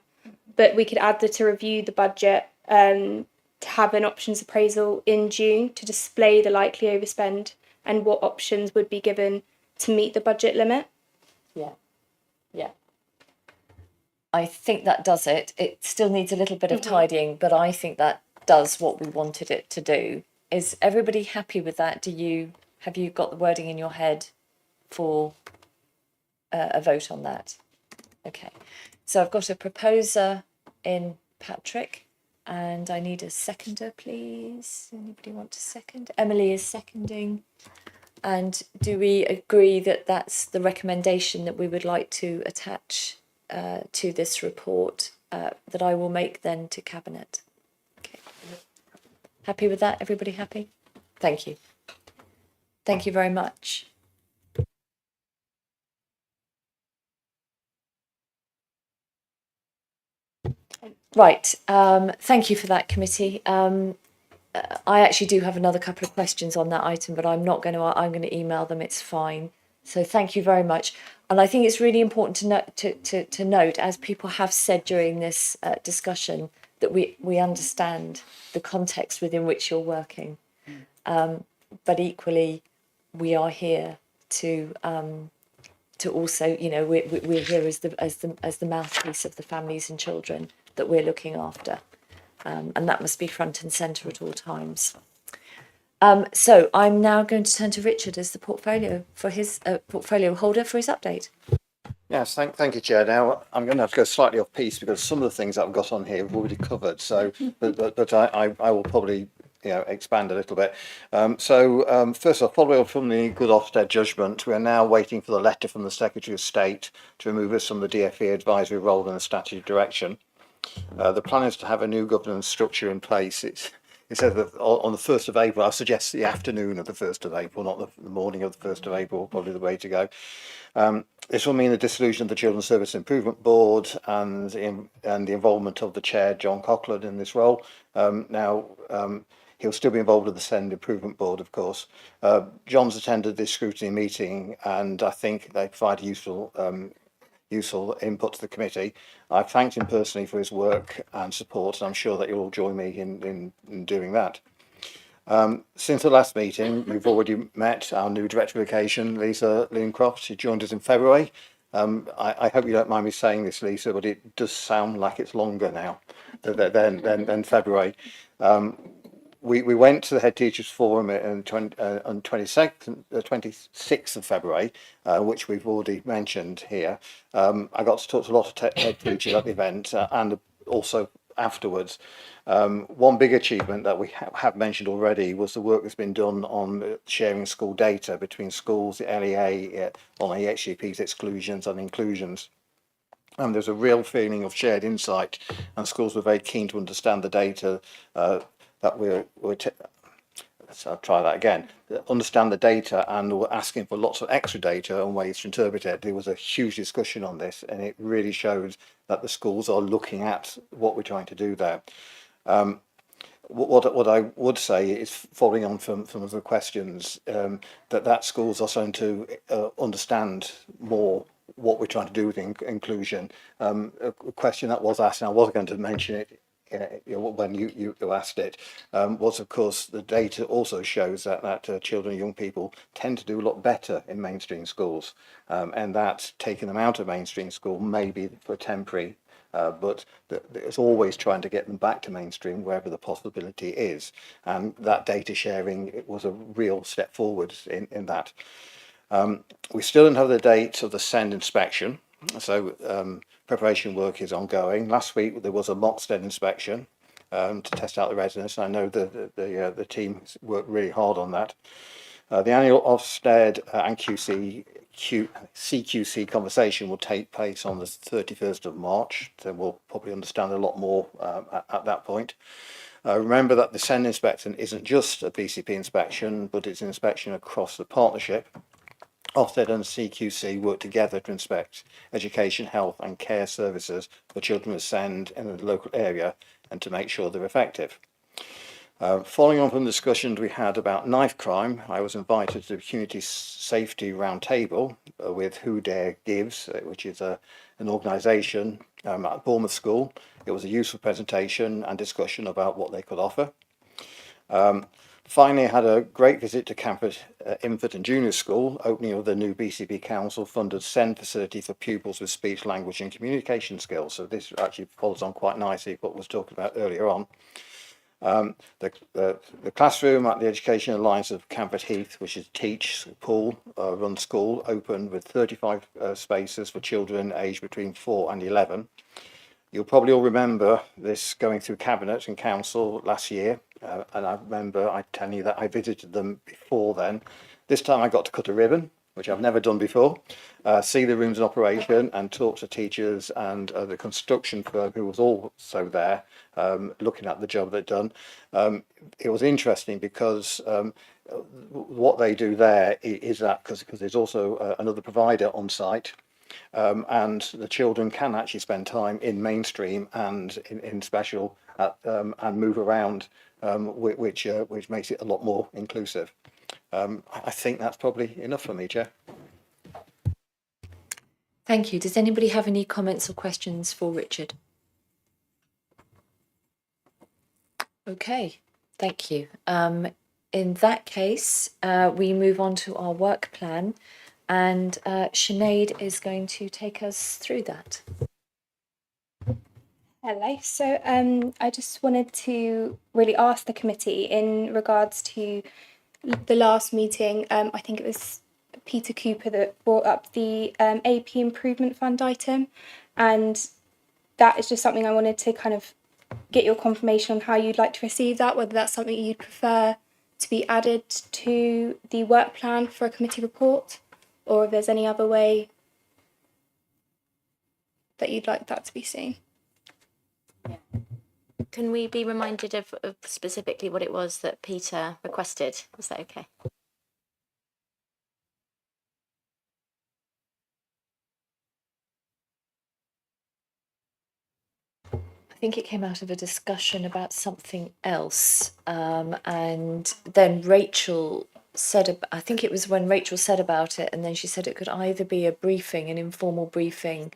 but we could add to review the budget to have an options appraisal in June to display the likely overspend and what options would be given to meet the budget limit. Yeah. I think that does it. It still needs a little bit of tidying, but I think that does what we wanted it to do. Is everybody happy with that? Have you got the wording in your head for a vote on that? Okay. So I've got a proposer in Patrick, and I need a seconder, please. Anybody want to second? Emily is seconding. And do we agree that that's the recommendation that we would like to attach to this report that I will make then to Cabinet? Okay. Happy with that? Everybody happy? Thank you. Thank you very much. Right. Thank you for that, committee. I actually do have another couple of questions on that item, but I'm going to email them. It's fine. So thank you very much. And I think it's really important to note, as people have said during this discussion, that we understand the context within which you're working. But equally, we are here to also, we're here as the mouthpiece of the families and children that we're looking after. And that must be front and centre at all times. So I'm now going to turn to Richard as the portfolio holder for his update. Yes, thank you, Chair. Now I'm going to have to go slightly off piece because some of the things that I've got on here have already covered. So, but I will probably expand a little bit. First off, following on from the good Ofsted judgment, we are now waiting for the letter from the Secretary of State to remove us from the DfE advisory role in the statutory direction. The plan is to have a new governance structure in place. It says that on the 1st of April, I suggest the afternoon of the 1st of April, not the morning of the 1st of April, probably the way to go. This will mean the dissolution of the Children's Service Improvement Board and the involvement of the chair, John Coughlin, in this role. He'll still be involved with the SEND Improvement Board, of course. John's attended this scrutiny meeting, and I think they provide useful input to the committee. I've thanked him personally for his work and support, and I'm sure that you'll all join me in doing that. Since the last meeting, we've already met our new Director of Education, Lisa Leancroft. She joined us in February. I hope you don't mind me saying this, Lisa, but it does sound like it's longer now than February. We went to the Head Teachers Forum on 26th of February, which we've already mentioned here. I got to talk to a lot of head teachers at the event and also afterwards. One big achievement that we have mentioned already was the work that's been done on sharing school data between schools, the LEA, on EHCP's exclusions and inclusions. There's a real feeling of shared insight, and schools were very keen to understand the data that So I'll try that again. Understand the data, and we're asking for lots of extra data and ways to interpret it. There was a huge discussion on this, and it really shows that the schools are looking at what we're trying to do there. What I would say is, following on from the questions, that schools are starting to understand more what we're trying to do with inclusion. A question that was asked, and I was going to mention it when you asked it, was of course the data also shows that children and young people tend to do a lot better in mainstream schools, and that taking them out of mainstream school may be for temporary. But it's always trying to get them back to mainstream wherever the possibility is, and that data sharing, it was a real step forward in that. We still don't have the date of the SEND inspection, so preparation work is ongoing. Last week there was a mock SEND inspection to test out the readiness. I know the team worked really hard on that. The annual Ofsted and CQC conversation will take place on the 31st of March, so we'll probably understand a lot more at that point. Remember that the SEND inspection isn't just a BCP inspection, but it's an inspection across the partnership. Ofsted and CQC work together to inspect education, health and care services for children with SEND in the local area and to make sure they're effective. Following on from the discussions we had about knife crime, I was invited to the Community Safety Roundtable with Who Dare Gives, which is an organisation at Bournemouth School. It was a useful presentation and discussion about what they could offer. Finally, I had a great visit to Camford Infant and Junior School, opening of the new BCP Council funded SEND facility for pupils with speech, language and communication skills. So this actually follows on quite nicely what was talked about earlier on. The classroom at the Education Alliance of Camford Heath, which is Teach Pool run school, opened with 35 spaces for children aged between 4 and 11. You'll probably all remember this going through Cabinet and Council last year, and I remember telling you that I visited them before then. This time I got to cut a ribbon, which I've never done before, see the rooms in operation and talk to teachers and the construction firm who was also there looking at the job they'd done. It was interesting because what they do there is that because there's also another provider on site, and the children can actually spend time in mainstream and in special and move around, which makes it a lot more inclusive. I think that's probably enough for me, Chair. Thank you. Does anybody have any comments or questions for Richard? Okay, thank you. In that case, we move on to our work plan, and Sinead is going to take us through that. Hello. So I just wanted to really ask the committee in regards to the last meeting. I think it was Peter Cooper that brought up the AP Improvement Fund item, and that is just something I wanted to kind of get your confirmation on how you'd like to receive that, whether that's something you'd prefer to be added to the work plan for a committee report, or if there's any other way that you'd like that to be seen. Can we be reminded of specifically what it was that Peter requested? Was that okay? I think it came out of a discussion about something else, and then Rachel said, I think it was when Rachel said about it, and then she said it could either be a briefing, an informal briefing,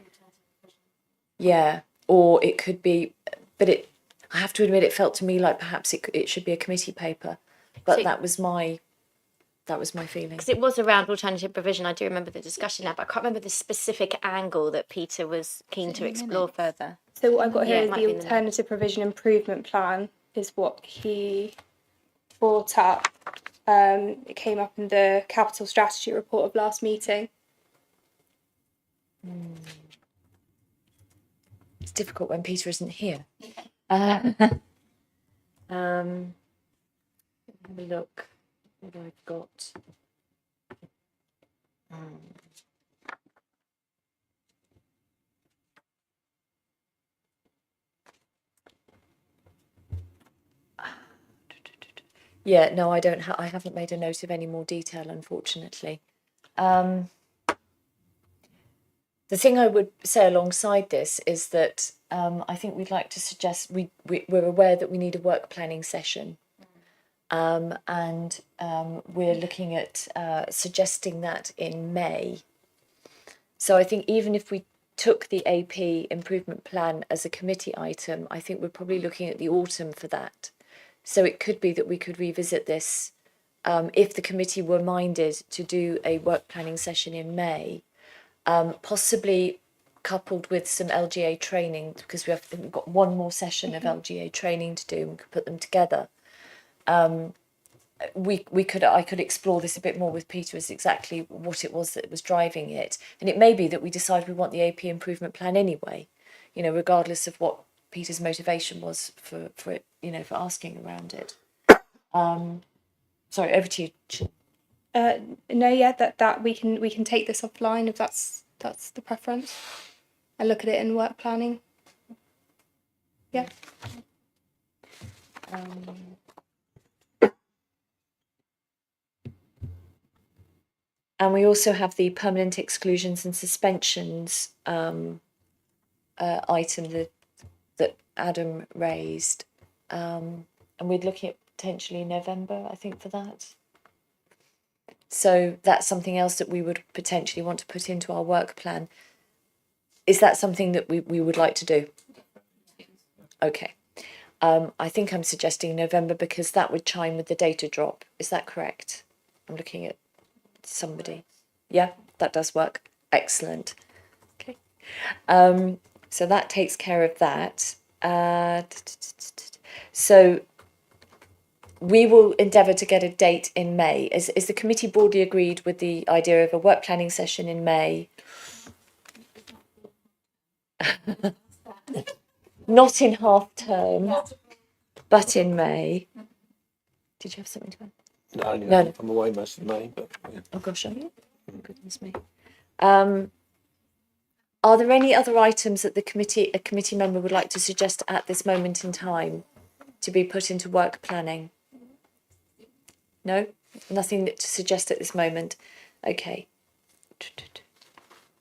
yeah, or it could be, but I have to admit, it felt to me like perhaps it should be a committee paper, but that was my feeling. Because it was around alternative provision. I do remember the discussion now, but I can't remember the specific angle that Peter was keen to explore further. So what I've got here Yeah, is it might the be in the alternative provision improvement plan is what he brought up. It came up in the capital strategy report of last meeting. It's difficult when Peter isn't here. Have a look what I've got. Yeah, no, I don't. I haven't made a note of any more detail, unfortunately. The thing I would say alongside this is that I think we'd like to suggest we're aware that we need a work planning session, and we're looking at suggesting that in May. So I think even if we took the AP improvement plan as a committee item, I think we're probably looking at the autumn for that. So it could be that we could revisit this if the committee were minded to do a work planning session in May, possibly coupled with some LGA training, because we've got one more session of LGA training to do, and we could put them together. I could explore this a bit more with Peter as exactly what it was that was driving it. And it may be that we decide we want the AP improvement plan anyway, regardless of what Peter's motivation was for it, for asking around it. Sorry, over to you. No, yeah, that we can take this offline if that's the preference, and look at it in work planning. Yeah. And we also have the permanent exclusions and suspensions item that Adam raised, and we're looking at potentially November, I think, for that. So that's something else that we would potentially want to put into our work plan. Is that something that we would like to do? Okay. I think I'm suggesting November because that would chime with the data drop. Is that correct? I'm looking at somebody. Yeah, that does work. Excellent. Okay. So that takes care of that. So we will endeavour to get a date in May. Is the committee broadly agreed with the idea of a work planning session in May? Not in half term, but in May. Did you have something to add? No, I'm away most of May, but yeah. Oh gosh, are you? Oh, goodness me. Are there any other items that a committee member would like to suggest at this moment in time to be put into work planning? No, nothing to suggest at this moment. Okay.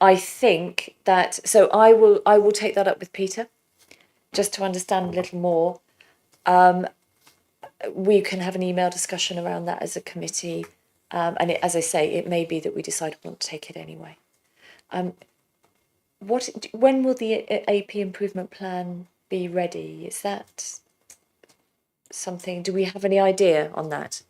I think that I will take that up with Peter, just to understand a little more. We can have an email discussion around that as a committee, and as I say, it may be that we decide we want to take it anyway. When will the AP improvement plan be ready? Is that something? Do we have any idea on that?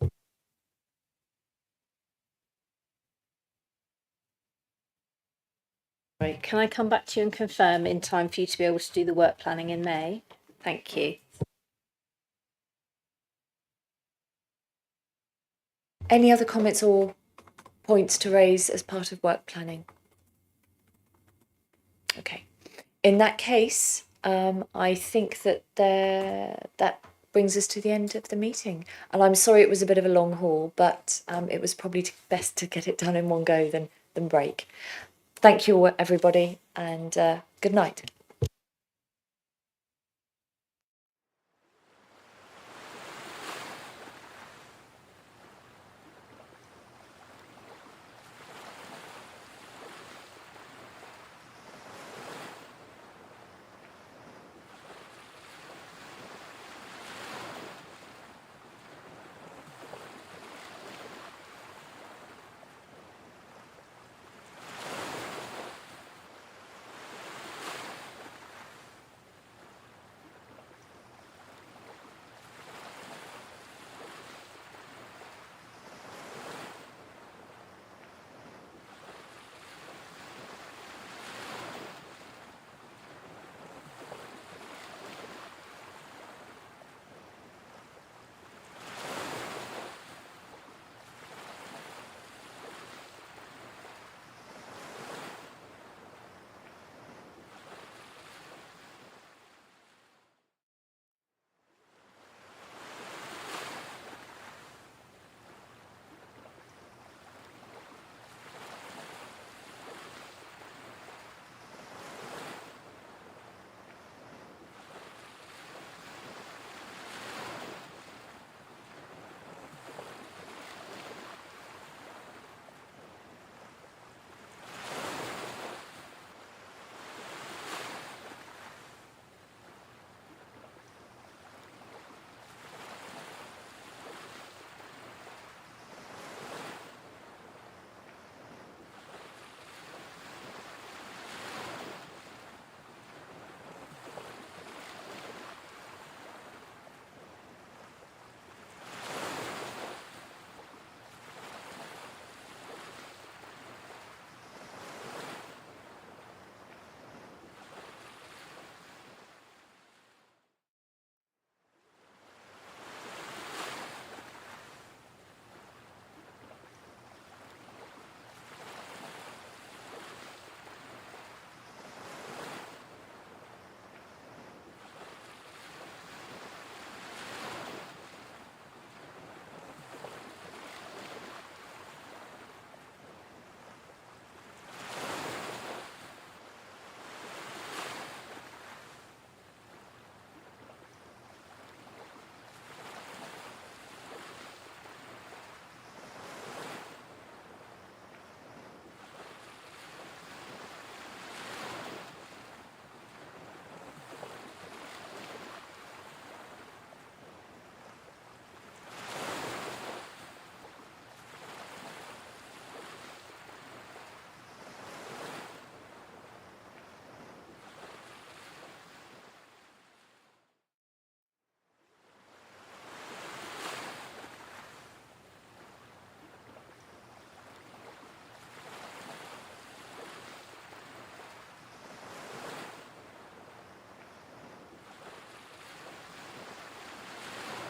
Right, can I come back to you and confirm in time for you to be able to do the work planning in May? Thank you. Any other comments or points to raise as part of work planning? Okay. In that case, I think that brings us to the end of the meeting. And I'm sorry it was a bit of a long haul, but it was probably best to get it done in one go than break. Thank you, everybody, and good night.